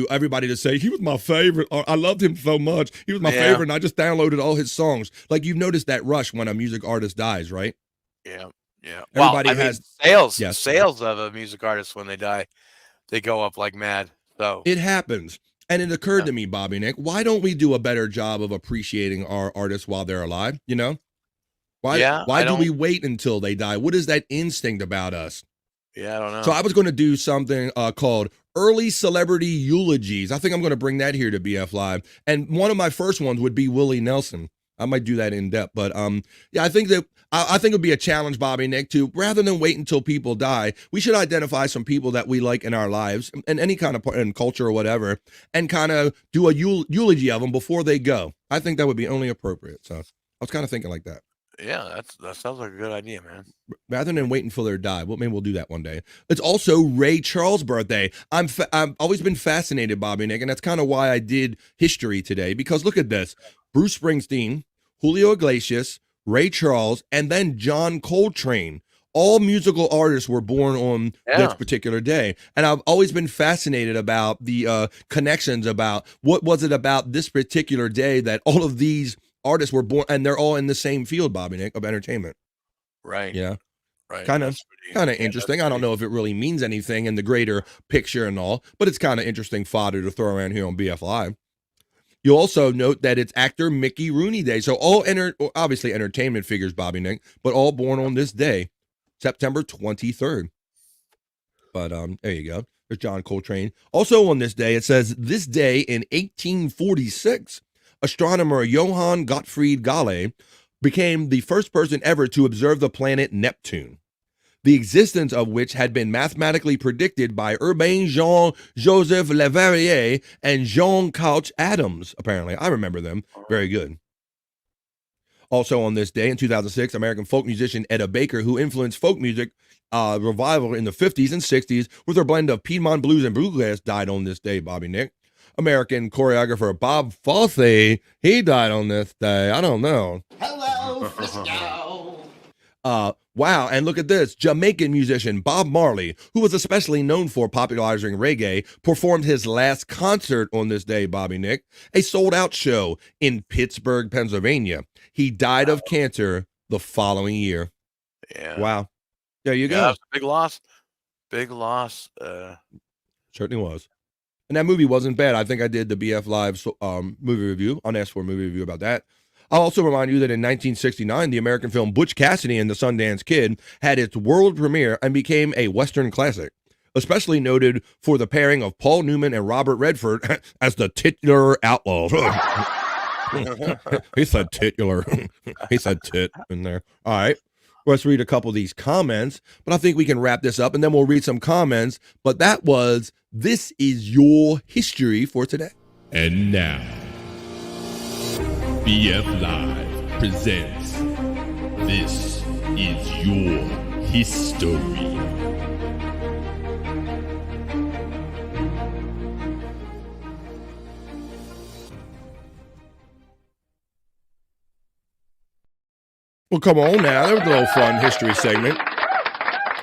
everybody to say, he was my favorite, or I loved him so much. He was my favorite, and I just downloaded all his songs. Like you've noticed that rush when a music artist dies, right? Yeah. Yeah. Everybody sales of a music artist when they die, they go up like mad. So it happens. And it occurred to me, Bobby Nick, why don't we do a better job of appreciating our artists while they're alive? You know? Why do we wait until they die? What is that instinct about us? Yeah, I don't know. So I was going to do something called Early Celebrity Eulogies. I think I'm going to bring that here to BF Live. And one of my first ones would be Willie Nelson. I might do that in depth, but I think it would be a challenge, Bobby Nick, to rather than wait until people die, we should identify some people that we like in our lives and any kind of in culture or whatever, and kind of do a eulogy of them before they go. I think that would be only appropriate. So I was kind of thinking like that. Yeah, that sounds like a good idea, man. Rather than waiting until they die. Well, maybe we'll do that one day. It's also Ray Charles' birthday. I've always been fascinated, Bobby Nick, and that's kind of why I did history today. Because look at this: Bruce Springsteen, Julio Iglesias, Ray Charles, and then John Coltrane. All musical artists were born on this particular day. And I've always been fascinated about the connections about what was it about this particular day that all of these artists were born, and they're all in the same field, Bobby Nick, of entertainment. Right. Yeah. Right. Kind of interesting. I don't know if it really means anything in the greater picture and all, but it's kind of interesting fodder to throw around here on BF Live. You'll also note that it's actor Mickey Rooney Day. So all obviously entertainment figures, Bobby Nick, but all born on this day, September 23rd. But there you go. There's John Coltrane. Also on this day, it says this day in 1846, astronomer Johann Gottfried Galle became the first person ever to observe the planet Neptune, the existence of which had been mathematically predicted by Urbain Jean-Joseph Leverrier and Jean Couch Adams, apparently. I remember them. Very good. Also on this day in 2006, American folk musician Etta Baker, who influenced folk music revival in the 50s and 60s with her blend of Piedmont blues and bluegrass, died on this day, Bobby Nick. American choreographer Bob Fosse, he died on this day. I don't know. Hello, Frisco. Wow, and look at this. Jamaican musician Bob Marley, who was especially known for popularizing reggae, performed his last concert on this day, Bobby Nick, a sold-out show in Pittsburgh, Pennsylvania. He died of cancer the following year. Yeah. Wow. There you go. That was a big loss. Big loss. Certainly was. And that movie wasn't bad. I think I did the BF Live movie review. Unasked for a movie review about that. I'll also remind you that in 1969, the American film Butch Cassidy and the Sundance Kid had its world premiere and became a Western classic, especially noted for the pairing of Paul Newman and Robert Redford as the titular outlaws. He said titular. He said tit in there. All right. Let's read a couple of these comments, but I think we can wrap this up and then we'll read some comments. But that was This Is Your History for today. And now, BF Live presents This Is Your History. Well, come on now. That was a little fun history segment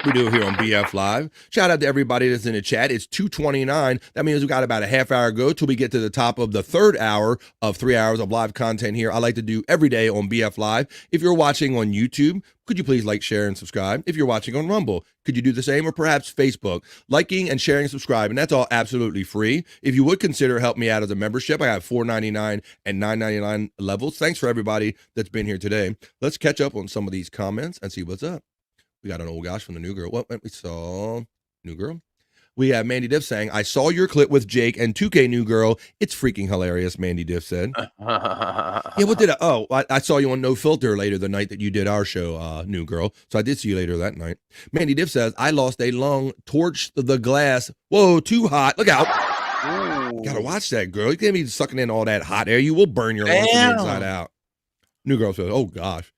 we do here on BF Live. Shout out to everybody that's in the chat. It's 2:29. That means we got about a half hour to go till we get to the top of the third hour of 3 hours of live content here. I like to do every day on BF Live. If you're watching on YouTube, could you please like, share, and subscribe? If you're watching on Rumble, could you do the same? Or perhaps Facebook, liking and sharing and subscribing. That's all absolutely free. If you would consider helping me out as a membership, I have $4.99 and $9.99 levels. Thanks for everybody that's been here today. Let's catch up on some of these comments and see what's up. We got an old gosh from the new girl. What we saw? New girl. We have Mandy Diff saying, I saw your clip with Jake and 2K New Girl. It's freaking hilarious, Mandy Diff said. Yeah, what did I saw you on No Filter later the night that you did our show, New Girl. So I did see you later that night. Mandy Diff says, I lost a lung, torched the glass. Whoa, too hot. Look out. Ooh. Gotta watch that, girl. You can't be sucking in all that hot air. You will burn your lungs from the inside out. New Girl says, oh gosh.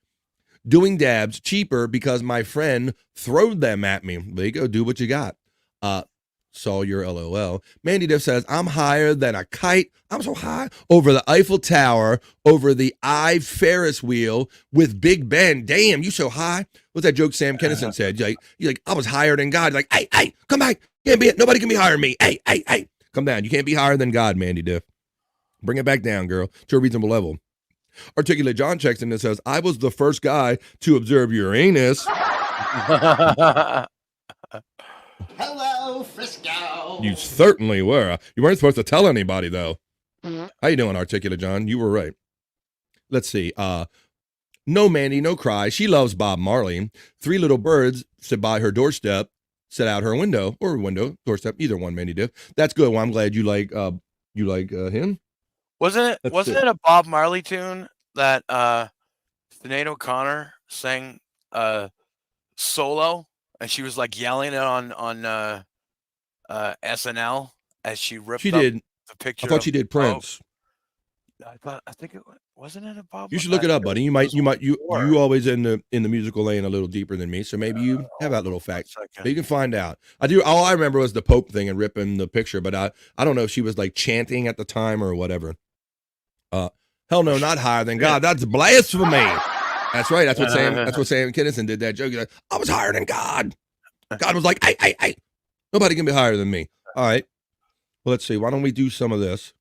Doing dabs cheaper because my friend throwed them at me. There you go. Do what you got. Saw your LOL. Mandy Diff says, I'm higher than a kite. I'm so high over the Eiffel Tower, over the Ferris wheel with Big Ben. Damn, you so high. What's that joke Sam Kinison said? You're like, I was higher than God. Like, hey, come back. Nobody can be higher than me. Hey, come down. You can't be higher than God, Mandy Diff. Bring it back down, girl, to a reasonable level. Articulate John checks in and says, I was the first guy to observe Uranus. Hello, Frisco. You certainly were. You weren't supposed to tell anybody, though. How you doing, Articulate John? You were right. Let's see. No Mandy, no cry. She loves Bob Marley. 3 little birds sit by her doorstep, sit out her window, or window, doorstep, either one, Mandy Diff. That's good. Well, I'm glad you like him. Wasn't it a Bob Marley tune that Sinead O'Connor sang solo, and she was like yelling it on SNL as she ripped up the picture? I thought she did Prince. I think it wasn't it a Bob. You should look it up, buddy. You always in the musical lane a little deeper than me, so maybe you have that little fact. But you can find out. All I remember was the Pope thing and ripping the picture, but I don't know if she was like chanting at the time or whatever. Hell no, not higher than God. That's blasphemy. That's right. That's what Sam Kinison did that joke. He's like, I was higher than God. God was like, hey, nobody can be higher than me. All right. Well, let's see. Why don't we do some of this?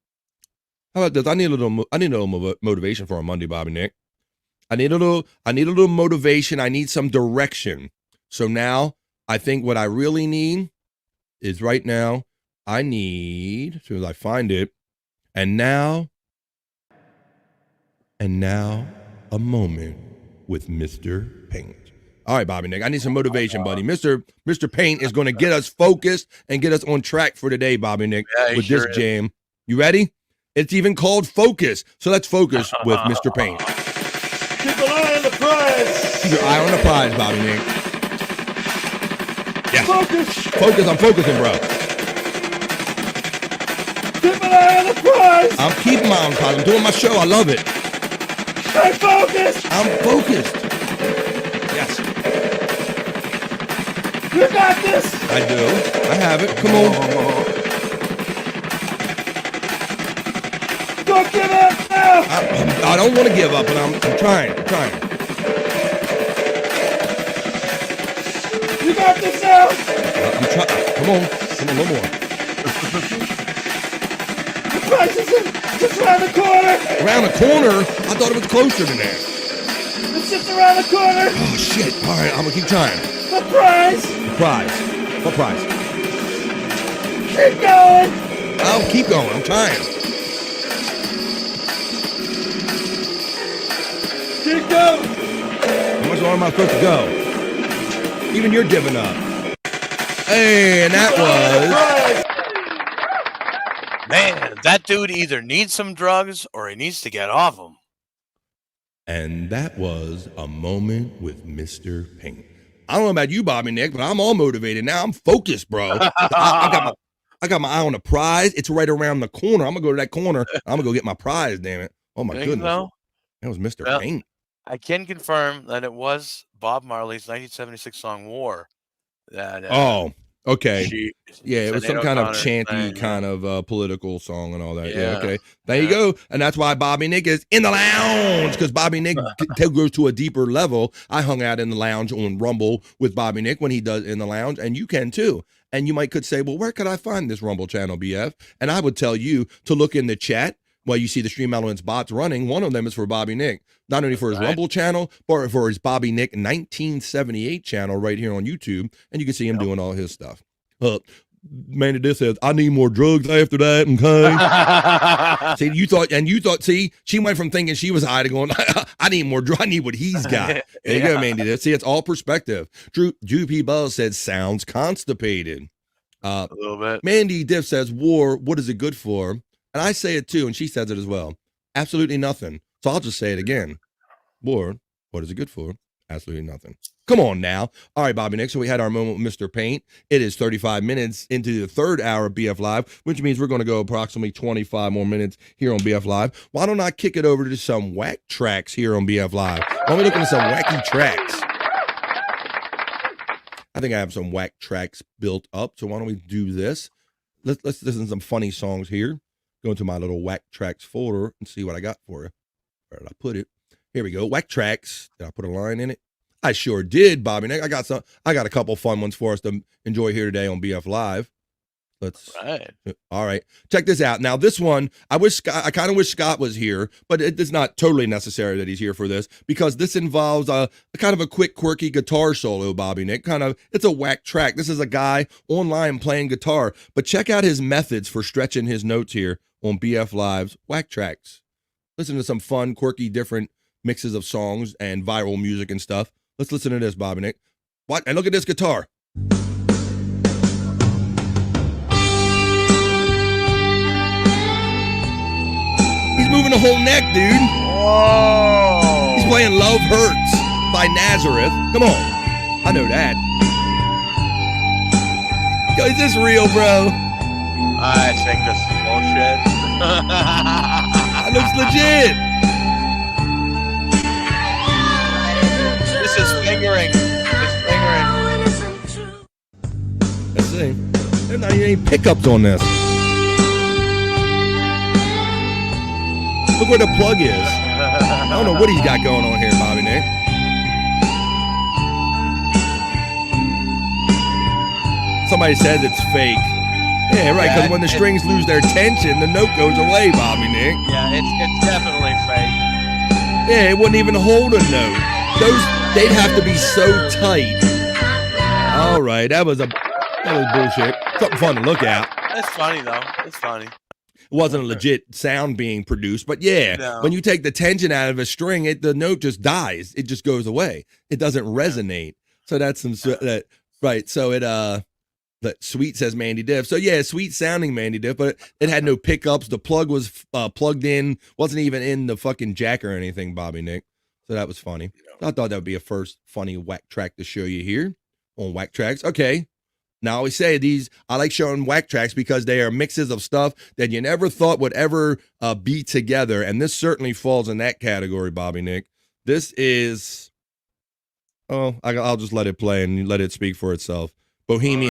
How about this? I need a little motivation for a Monday, Bobby Nick. I need a little motivation. I need some direction. So now I think what I really need is right now. I need, as soon as I find it, and now a moment with Mr. Paint. All right, Bobby Nick, I need some motivation, buddy. Mr. Paint is going to get us focused and get us on track for today, Bobby Nick, with this jam. You ready? It's even called Focus. So let's focus with Mr. Paint. Keep an eye on the prize. Keep your eye on the prize, Bobby Nick. Yeah. Focus. I'm focusing, bro. Keep an eye on the prize. I'm keeping my eye on the prize. I'm doing my show. I love it. Stay focused. I'm focused. Yes. You got this. I do. I have it. Come on. Don't give up now. I don't want to give up, but I'm trying. You got this now. I'm trying. Come on, a little more. The prize is just around the corner. Around the corner? I thought it was closer than that. It's just around the corner. Oh, shit. All right, I'm going to keep trying. The prize. The prize. What prize? Keep going. I'll keep going. I'm trying. Keep going. How much longer am I supposed to go? Even you're giving up. Hey, and that was... Man, that dude either needs some drugs or he needs to get off them. And that was a moment with Mr. Paint. I don't know about you, Bobby Nick, but I'm all motivated now. I'm focused, bro. I got my eye on the prize. It's right around the corner. I'm gonna go to that corner. I'm gonna go get my prize. Damn it! Oh my goodness, that was Mr. Paint. I can confirm that it was Bob Marley's 1976 song "War." That okay. It was some kind of chanty kind of political song and all that. Yeah, okay. There you go. And that's why Bobby Nick is in the lounge, because Bobby Nick goes to a deeper level. I hung out in the lounge on Rumble with Bobby Nick when he does in the lounge, and you can too. And you could say, well, where could I find this Rumble channel, BF? And I would tell you to look in the chat. Well, you see the Stream Elements bots running. One of them is for Bobby Nick, not only for his Rumble channel, but for his Bobby Nick 1978 channel right here on YouTube. And you can see him doing all his stuff. Mandy this says, I need more drugs after that. Okay. you thought, she went from thinking she was high to going, I need more drugs. I need what he's got. There you go, Mandy. See, it's all perspective. Drew P. Buzz said, sounds constipated. A little bit. Mandy Diff says, war, what is it good for? And I say it too, and she says it as well. Absolutely nothing. So I'll just say it again. War, what is it good for? Absolutely nothing. Come on now. All right, Bobby Nick. So we had our moment with Mr. Paint. It is 35 minutes into the third hour of BF Live, which means we're going to go approximately 25 more minutes here on BF Live. Why don't I kick it over to some whack tracks here on BF Live? Why don't we look into some wacky tracks? I think I have some whack tracks built up. So why don't we do this? Let's listen to some funny songs here. Go into my little whack tracks folder and see what I got for you. Where did I put it? Here we go. Whack tracks. Did I put a line in it? I sure did, Bobby Nick. I got a couple fun ones for us to enjoy here today on BF Live. All right. Check this out. Now, this one, I kind of wish Scott was here, but it's not totally necessary that he's here for this, because this involves a kind of a quick, quirky guitar solo, Bobby Nick. It's a whack track. This is a guy online playing guitar, but check out his methods for stretching his notes here on BF Live's whack tracks. Listen to some fun, quirky, different mixes of songs and viral music and stuff. Let's listen to this, Bobby Nick. What? And look at this guitar. He's moving the whole neck, dude. Whoa. He's playing Love Hurts by Nazareth. Come on. I know that. Yo, is this real, bro? I think this is bullshit. I That looks legit. This is fingering. It's fingering. Let's see. There's not even any pickups on this. Look where the plug is. I don't know what he's got going on here, Bobby Nick. Somebody says it's fake. Yeah, right, because when the strings lose their tension, the note goes away, Bobby Nick. Yeah, it's definitely fake. Yeah, it wouldn't even hold a note. They'd have to be so tight. All right, that was bullshit. Something fun to look at. That's funny though. It's funny. It wasn't a legit sound being produced, but yeah, when you take the tension out of a string, the note just dies. It just goes away. It doesn't resonate. So that's right. So that sweet says Mandy Diff. So yeah, sweet sounding Mandy Diff, but it had no pickups. The plug was plugged in, wasn't even in the fucking jack or anything, Bobby Nick. So that was funny. I thought that would be a first funny whack track to show you here on Whack Tracks. Okay. Now I always say I like showing whack tracks because they are mixes of stuff that you never thought would ever be together. And this certainly falls in that category, Bobby Nick. This is, I'll just let it play and let it speak for itself. Bohemian.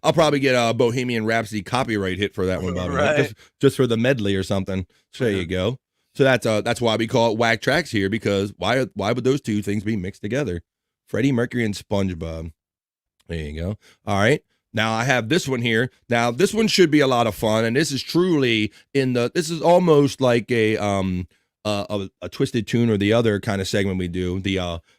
I'll probably get a Bohemian Rhapsody copyright hit for that one, Bobby. Right. Just for the medley or something. So there you go. So that's why we call it Whack Tracks here, because why would those two things be mixed together? Freddie Mercury and SpongeBob. There you go. All right. Now I have this one here. Now this one should be a lot of fun, and this is truly this is almost like a twisted tune or the other kind of segment we do, the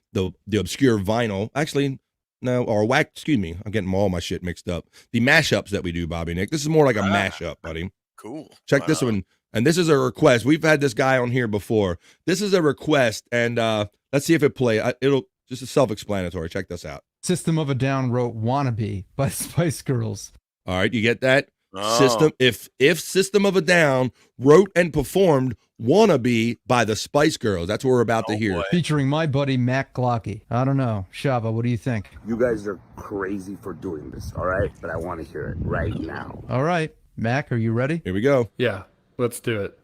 obscure vinyl. Actually, no, or whack, excuse me. I'm getting all my shit mixed up. The mashups that we do, Bobby Nick. This is more like a mashup, buddy. Cool. Check this one. And this is a request. We've had this guy on here before. This is a request, and let's see if it plays. It'll just self-explanatory. Check this out. System of a Down wrote "Wannabe" by Spice Girls. All right, you get that? System. If System of a Down wrote and performed "Wannabe" by the Spice Girls, that's what we're about to hear. Featuring my buddy Mac Glocky. I don't know, Shava. What do you think? You guys are crazy for doing this, all right? But I want to hear it right now. All right, Mac, are you ready? Here we go. Yeah, let's do it.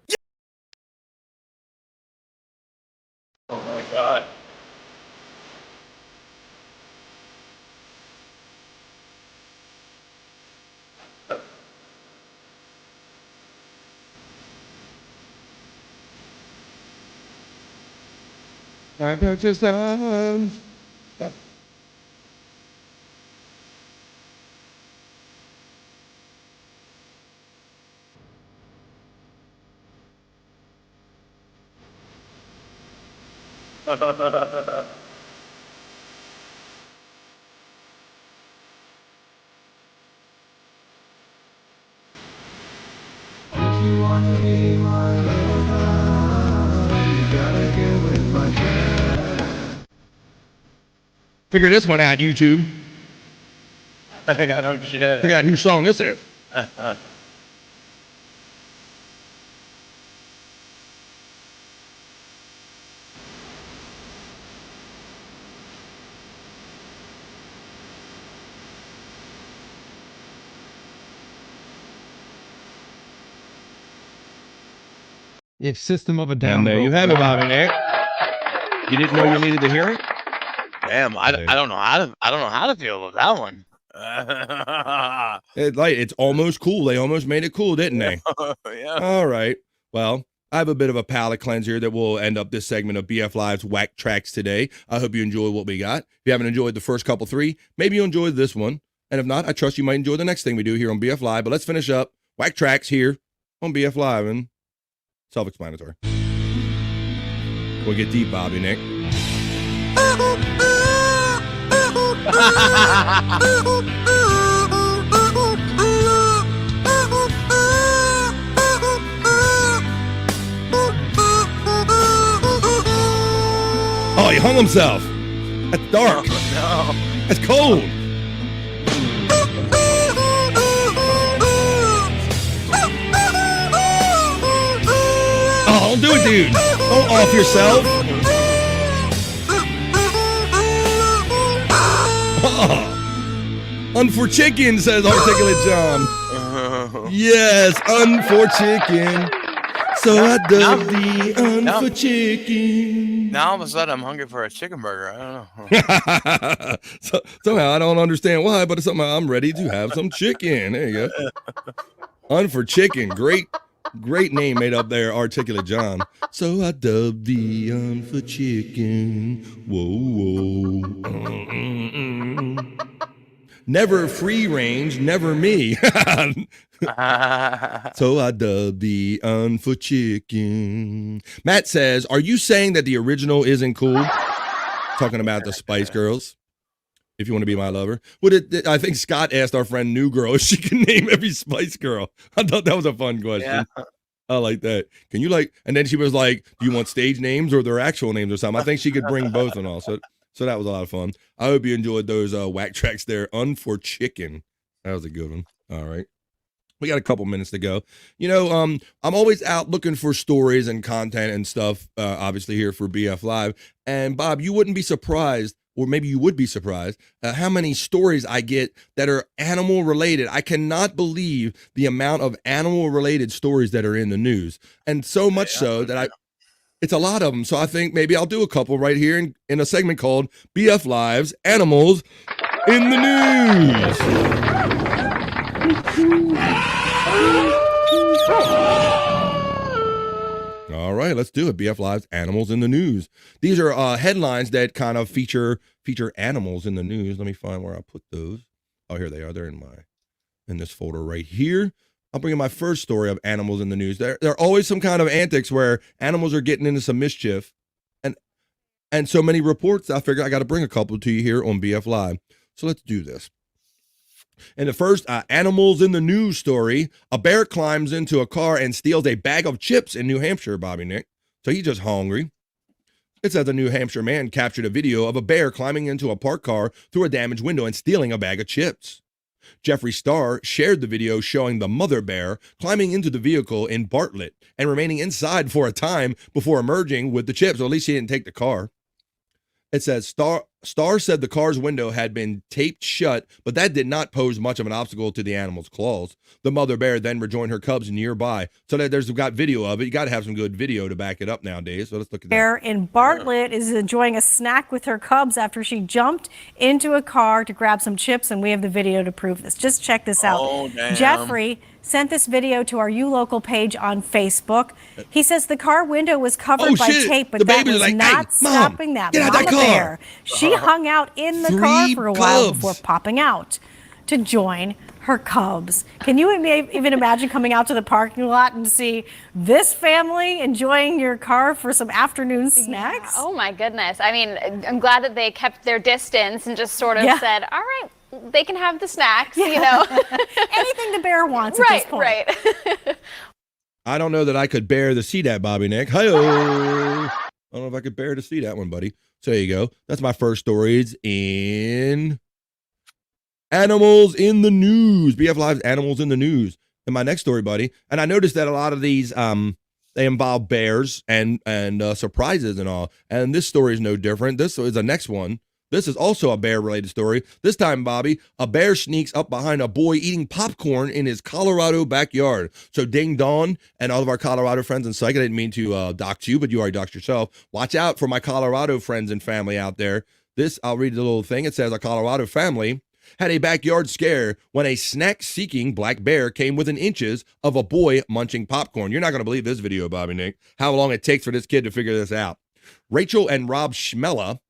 Oh my God. I purchased If you wanna be my lover, you gotta get with my friend. Figure this one out, YouTube. I think I know shit. I got a new song. This is. If System of a Down. And there you have it, Bobby Nick. You didn't know you needed to hear it? Damn, I don't know how to feel about that one. It's almost cool. They almost made it cool, didn't they? Yeah. All right. Well, I have a bit of a palate cleanser that will end up this segment of BF Live's Whack Tracks today. I hope you enjoy what we got. If you haven't enjoyed the first couple three, maybe you'll enjoy this one. And if not, I trust you might enjoy the next thing we do here on BF Live. But let's finish up Whack Tracks here on BF Live, and self-explanatory. We'll get deep, Bobby Nick. Oh, he hung himself. That's dark. No. That's cold. Oh, don't do it, dude. Don't off yourself. Oh. Un for chicken, says Articulate John. Yes, un for chicken. So I dub the un for chicken. Now all of a sudden I'm hungry for a chicken burger. I don't know. Somehow I don't understand why, but somehow I'm ready to have some chicken. There you go. Un for chicken. Great name made up there, Articulate John. So I dubbed the un for chicken. Whoa, whoa. Never free range, never me. So I dubbed the un for chicken. Matt says, are you saying that the original isn't cool? Talking about the Spice Girls. If you want to be my lover. I think Scott asked our friend New Girl if she can name every Spice Girl. I thought that was a fun question. Yeah. I like that. Can you and then she was like, do you want stage names or their actual names or something? I think she could bring both and all. So that was a lot of fun. I hope you enjoyed those whack tracks there. Un for chicken. That was a good one. All right. We got a couple minutes to go. You know, I'm always out looking for stories and content and stuff, obviously here for BF Live. And Bob, you wouldn't be surprised, or maybe you would be surprised, how many stories I get that are animal related. I cannot believe the amount of animal related stories that are in the news. And so much so that it's a lot of them. So I think maybe I'll do a couple right here in a segment called BF Live's Animals in the News. All right, let's do it. BF Live's Animals in the News. These are headlines that kind of feature animals in the news. Let me find where I put those. Oh, here they are. They're in this folder right here. I'll bring in my first story of animals in the news. There are always some kind of antics where animals are getting into some mischief. And so many reports, I figure I got to bring a couple to you here on BF Live. So let's do this. And the first animals in the news story, a bear climbs into a car and steals a bag of chips in New Hampshire, Bobby Nick. So he's just hungry. It says a New Hampshire man captured a video of a bear climbing into a parked car through a damaged window and stealing a bag of chips. Jeffree Star shared the video showing the mother bear climbing into the vehicle in Bartlett and remaining inside for a time before emerging with the chips. Or at least he didn't take the car. It says Star said the car's window had been taped shut, but that did not pose much of an obstacle to the animal's claws. The mother bear then rejoined her cubs nearby. So that there's got video of it. You got to have some good video to back it up nowadays. So let's look at that. Bear in Bartlett is enjoying a snack with her cubs after she jumped into a car to grab some chips, and we have the video to prove this. Just check this out. Oh, damn. Jeffrey sent this video to our YouLocal page on Facebook. He says the car window was covered by tape, but that was not stopping that mama bear. She hung out in the car for a while before popping out to join her cubs. Can you even imagine coming out to the parking lot and see this family enjoying your car for some afternoon snacks? Yeah. Oh my goodness. I mean, I'm glad that they kept their distance and just sort of said, all right, they can have the snacks, you know. Anything the bear wants at this point. Right. I don't know that I could bear to see that, Bobby Nick. Hi-oh. I don't know if I could bear to see that one, buddy. So there you go. That's my first stories in Animals in the News. BF Live's Animals in the News. And my next story, buddy. And I noticed that a lot of these, they involve bears and surprises and all. And this story is no different. This is the next one. This is also a bear-related story. This time, Bobby, a bear sneaks up behind a boy eating popcorn in his Colorado backyard. So ding dong, and all of our Colorado friends and Cyke, I didn't mean to dox you, but you already doxed yourself. Watch out for my Colorado friends and family out there. This, I'll read the little thing. It says a Colorado family had a backyard scare when a snack-seeking black bear came within inches of a boy munching popcorn. You're not going to believe this video, Bobby Nick, how long it takes for this kid to figure this out. Rachel and Rob Schmella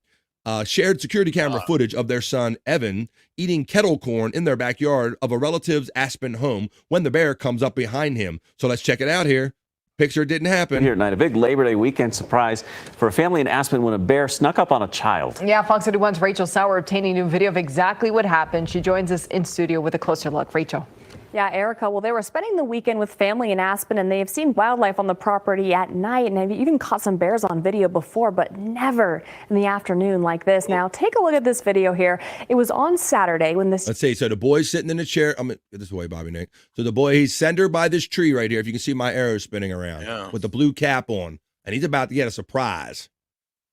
shared security camera footage of their son, Evan, eating kettle corn in their backyard of a relative's Aspen home when the bear comes up behind him. So let's check it out here. Picture didn't happen. Here tonight, a big Labor Day weekend surprise for a family in Aspen when a bear snuck up on a child. Yeah, Fox 31's Rachel Sauer obtaining new video of exactly what happened. She joins us in studio with a closer look. Rachel. Yeah, Erica, well, they were spending the weekend with family in Aspen, and they have seen wildlife on the property at night, and have even caught some bears on video before, but never in the afternoon like this. Now, take a look at this video here. It was on Saturday when this... Let's see. So the boy's sitting in the chair. I'm going to get this away, Bobby Nick. So the boy, he's centered by this tree right here. If you can see my arrow spinning around with the blue cap on, and he's about to get a surprise.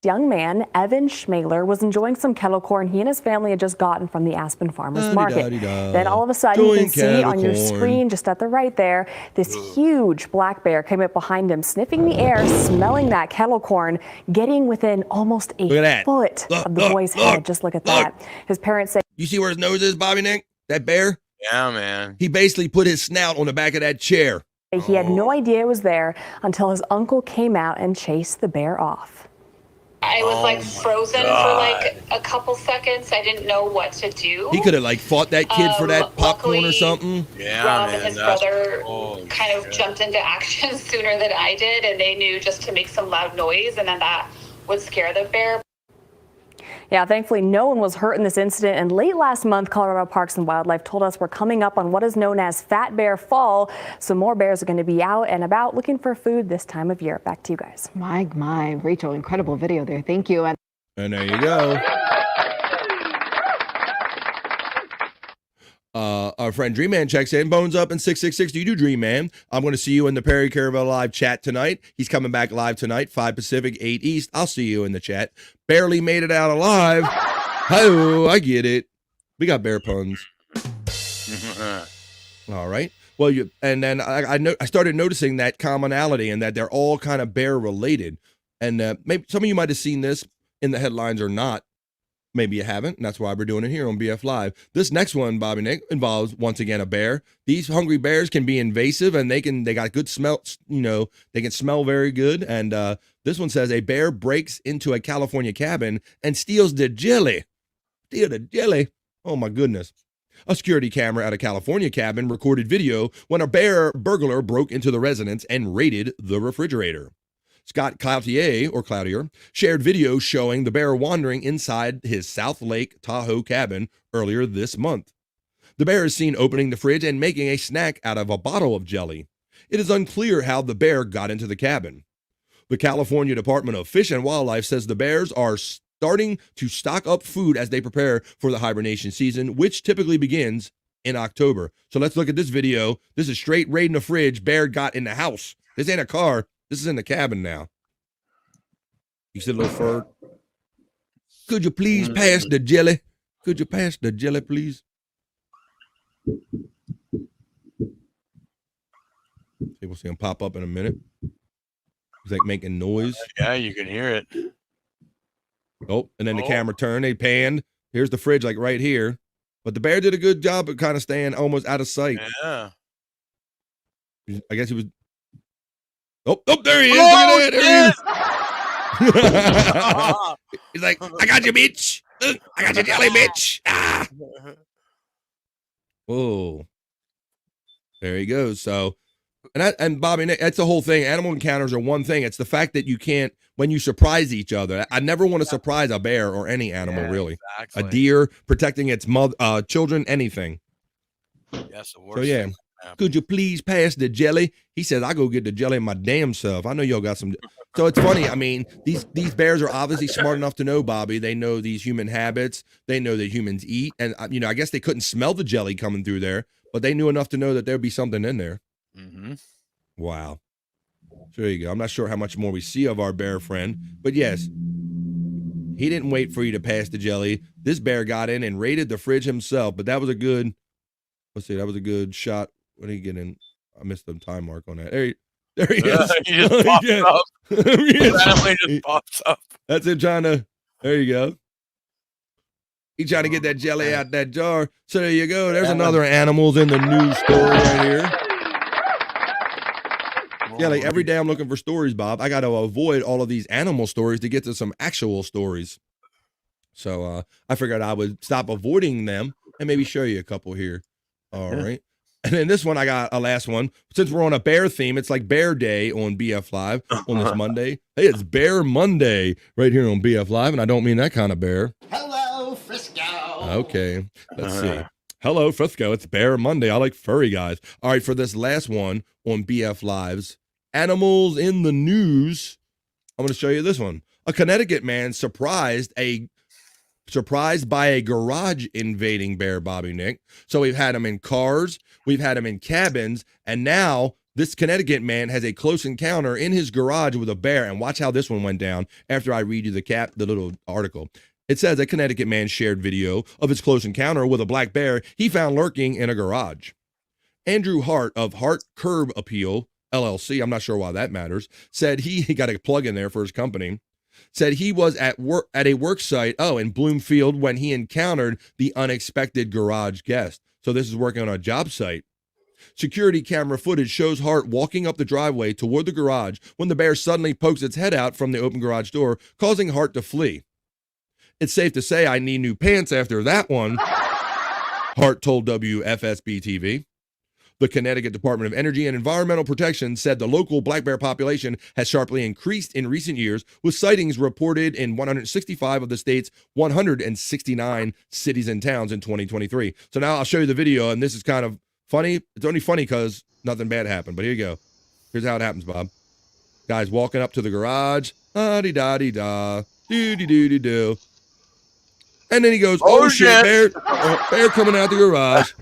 Young man, Evan Schmaler, was enjoying some kettle corn he and his family had just gotten from the Aspen Farmers Market. Then all of a sudden, you can see on your screen, just at the right there, this huge black bear came up behind him, sniffing the air, smelling that kettle corn, getting within almost a foot of the boy's head. Just look at that. His parents say... You see where his nose is, Bobby Nick? That bear? Yeah, man. He basically put his snout on the back of that chair. He had no idea it was there until his uncle came out and chased the bear off. I was like frozen for like a couple seconds. I didn't know what to do. He could have like fought that kid for that popcorn or something. Yeah, Rob and his brother kind of jumped into action sooner than I did, and they knew just to make some loud noise, and then that would scare the bear. Yeah, thankfully, no one was hurt in this incident. And late last month, Colorado Parks and Wildlife told us we're coming up on what is known as Fat Bear Fall. So more bears are going to be out and about looking for food this time of year. Back to you guys. My, Rachel, incredible video there. Thank you. And there you go. Our friend Dream Man checks in. Bones up in 666. Do you do Dream Man? I'm going to see you in the Perry Caravel live chat tonight. He's coming back live tonight, 5 Pacific, 8 East. I'll see you in the chat. Barely made it out alive. Oh, I get it. We got bear puns. All right. Well, then I started noticing that commonality and that they're all kind of bear related. And maybe some of you might have seen this in the headlines or not. Maybe you haven't, and that's why we're doing it here on BF Live. This next one, Bobby Nick, involves, once again, a bear. These hungry bears can be invasive, and they got good smell, they can smell very good. And this one says, a bear breaks into a California cabin and steals the jelly. Steal the jelly? Oh, my goodness. A security camera at a California cabin recorded video when a bear burglar broke into the residence and raided the refrigerator. Scott Cloutier shared video showing the bear wandering inside his South Lake Tahoe cabin earlier this month. The bear is seen opening the fridge and making a snack out of a bottle of jelly. It is unclear how the bear got into the cabin. The California Department of Fish and Wildlife says the bears are starting to stock up food as they prepare for the hibernation season, which typically begins in October. So let's look at this video. This is straight raiding a fridge. Bear got in the house. This ain't a car. This is in the cabin now. You see a little fur. Could you please pass the jelly? Could you pass the jelly, please? See, we'll see him pop up in a minute. He's like making noise. Yeah, you can hear it. Oh, and then the camera turned. They panned. Here's the fridge, like right here. But the bear did a good job of kind of staying almost out of sight. Yeah. I guess he was. Oh, there he is. Look at that. There he is. He's like, I got you, bitch. I got your jelly, bitch. Ah. Whoa. There he goes. So, and Bobby, that's the whole thing. Animal encounters are one thing. It's the fact that you can't, when you surprise each other. I never want to surprise a bear or any animal, really. Exactly. A deer, protecting its children, anything. Yes, the worst. So, yeah. Could you please pass the jelly? He says, I'll go get the jelly my damn self. I know y'all got some. So it's funny. I mean, these bears are obviously smart enough to know, Bobby. They know these human habits. They know that humans eat. And, I guess they couldn't smell the jelly coming through there, but they knew enough to know that there'd be something in there. Mm-hmm. Wow. So there you go. I'm not sure how much more we see of our bear friend, but yes, he didn't wait for you to pass the jelly. This bear got in and raided the fridge himself, but that was a good, that was a good shot. What did he get in? I missed the time mark on that. There he is. He just pops up. Randomly just pops up. That's him trying to. There you go. He trying to get that jelly out that jar. So there you go. There's another animals in the news story right here. Yeah, like every day I'm looking for stories, Bob. I got to avoid all of these animal stories to get to some actual stories. So I figured I would stop avoiding them and maybe show you a couple here. All right. And then this one, I got a last one. Since we're on a bear theme, it's like Bear Day on BF Live on this Monday. Hey, it's Bear Monday right here on BF Live, and I don't mean that kind of bear. Hello, Frisco. Okay, let's see. Hello, Frisco. It's Bear Monday. I like furry guys. All right, for this last one on BF Live's Animals in the News, I'm going to show you this one. A Connecticut man surprised by a garage invading bear, Bobby Nick. So we've had them in cars, we've had them in cabins, and now this Connecticut man has a close encounter in his garage with a bear. And watch how this one went down after I read you the little article. It says a Connecticut man shared video of his close encounter with a black bear he found lurking in a garage. Andrew Hart of Hart Curb Appeal, LLC, I'm not sure why that matters, said he got a plug in there for his company, said he was at a work site, in Bloomfield, when he encountered the unexpected garage guest. So this is working on a job site. Security camera footage shows Hart walking up the driveway toward the garage when the bear suddenly pokes its head out from the open garage door, causing Hart to flee. It's safe to say I need new pants after that one, Hart told WFSB-TV. The Connecticut Department of Energy and Environmental Protection said the local black bear population has sharply increased in recent years, with sightings reported in 165 of the state's 169 cities and towns in 2023. So now I'll show you the video, and this is kind of funny. It's only funny because nothing bad happened, but here you go. Here's how it happens, Bob. Guy's walking up to the garage. Ah-dee-da-dee-da. Do-dee-doo-dee-doo. And then he goes, oh shit, bear coming out the garage.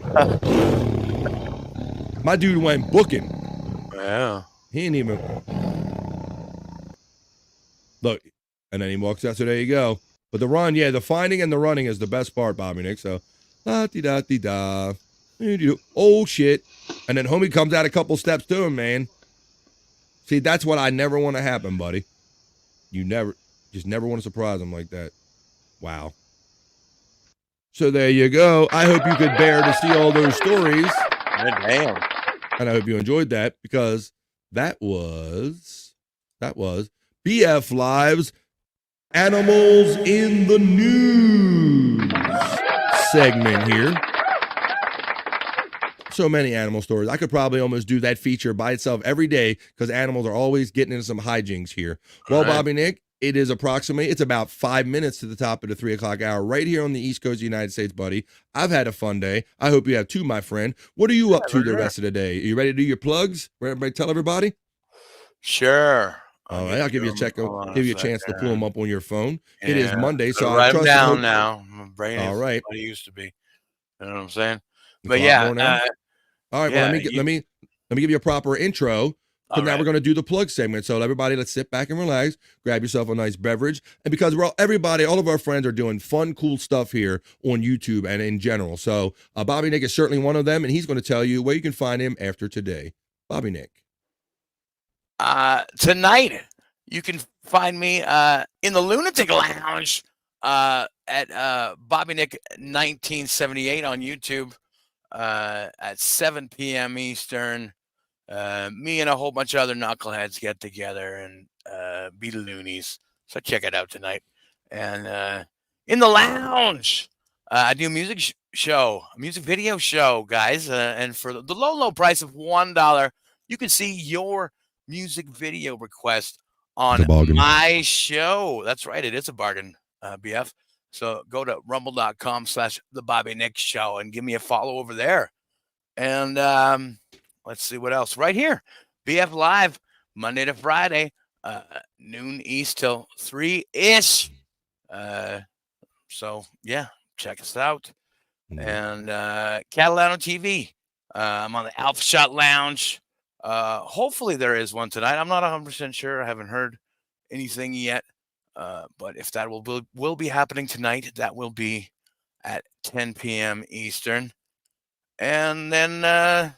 My dude went booking. Yeah. He ain't even. Look, and then he walks out. So there you go. But the run, the finding and the running is the best part, Bobby Nick. So, da-dee-da-dee-da. Oh, shit. And then homie comes out a couple steps to him, man. See, that's what I never want to happen, buddy. You just never want to surprise him like that. Wow. So there you go. I hope you could bear to see all those stories. Damn. And I hope you enjoyed that, because that was BF Live's Animals in the News segment here. So many animal stories. I could probably almost do that feature by itself every day, because animals are always getting into some hijinks here. Well, Bobby Nick, it's about 5 minutes to the top of the 3 o'clock hour right here on the East Coast of the United States, buddy. I've had a fun day. I hope you have too, my friend. What are you up to the rest of the day? Are you ready to do your plugs? Everybody tell everybody? Sure. All right, I'll give you a chance to pull them up on your phone. Yeah. It is Monday, so I'll write them down now. My brain is what it used to be. You know what I'm saying? But yeah. All right, well, let me give you a proper intro. So now we're going to do the plug segment. So everybody, let's sit back and relax, grab yourself a nice beverage. And because all of our friends are doing fun, cool stuff here on YouTube and in general. So Bobby Nick is certainly one of them, and he's going to tell you where you can find him after today. Bobby Nick. Tonight, you can find me in the Lunatic Lounge at Bobby Nick 1978 on YouTube at 7 p.m. Eastern. Me and a whole bunch of other knuckleheads get together and be the loonies. So check it out tonight. And in the lounge, I do a music video show, guys. And for the low price of $1, you can see your music video request on my show. That's right. It is a bargain, BF. So go to rumble.com/The Bobby Nick Show and give me a follow over there. And let's see what else. Right here, BF Live, Monday to Friday, noon East till 3-ish. So, yeah, check us out. And Catalano TV. I'm on the Alpha Shot Lounge. Hopefully there is one tonight. I'm not 100% sure. I haven't heard anything yet. But if that will be happening tonight, that will be at 10 p.m. Eastern. And then,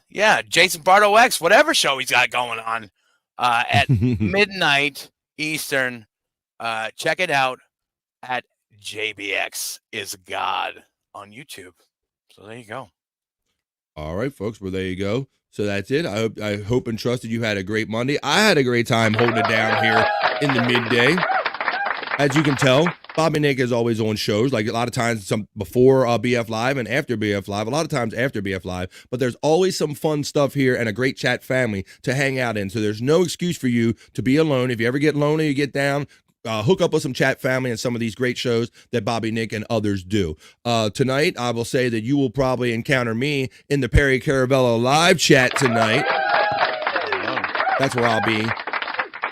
Jason Bardo X, whatever show he's got going on at midnight Eastern. Check it out at JBX is God on YouTube. So there you go. All right, folks. Well, there you go. So that's it. I hope and trust that you had a great Monday. I had a great time holding it down here in the midday. As you can tell, Bob and Nick is always on shows, like a lot of times some before BF Live and after BF Live, a lot of times after BF Live, but there's always some fun stuff here and a great chat family to hang out in. So there's no excuse for you to be alone. If you ever get lonely, you get down, hook up with some chat family and some of these great shows that Bobby, Nick, and others do. Tonight, I will say that you will probably encounter me in the Perry Caravello live chat tonight. That's where I'll be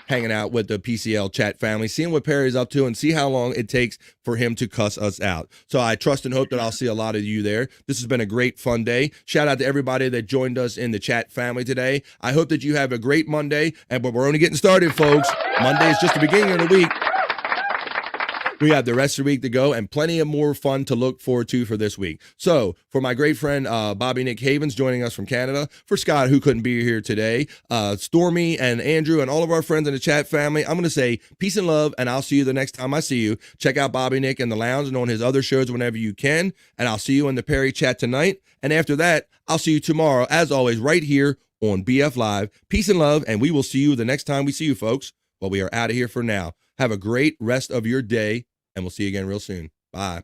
hanging out with the PCL chat family, seeing what Perry's up to and see how long it takes for him to cuss us out. So I trust and hope that I'll see a lot of you there. This has been a great, fun day. Shout out to everybody that joined us in the chat family today. I hope that you have a great Monday, but we're only getting started, folks. Monday is just the beginning of the week. We have the rest of the week to go and plenty of more fun to look forward to for this week. So for my great friend, Bobby Nick Havens joining us from Canada, for Scott, who couldn't be here today, Stormy and Andrew and all of our friends in the chat family, I'm going to say peace and love, and I'll see you the next time I see you. Check out Bobby Nick in the lounge and on his other shows whenever you can, and I'll see you in the Perry chat tonight. And after that, I'll see you tomorrow, as always, right here on BF Live. Peace and love, and we will see you the next time we see you, folks. Well, we are out of here for now. Have a great rest of your day, and we'll see you again real soon. Bye.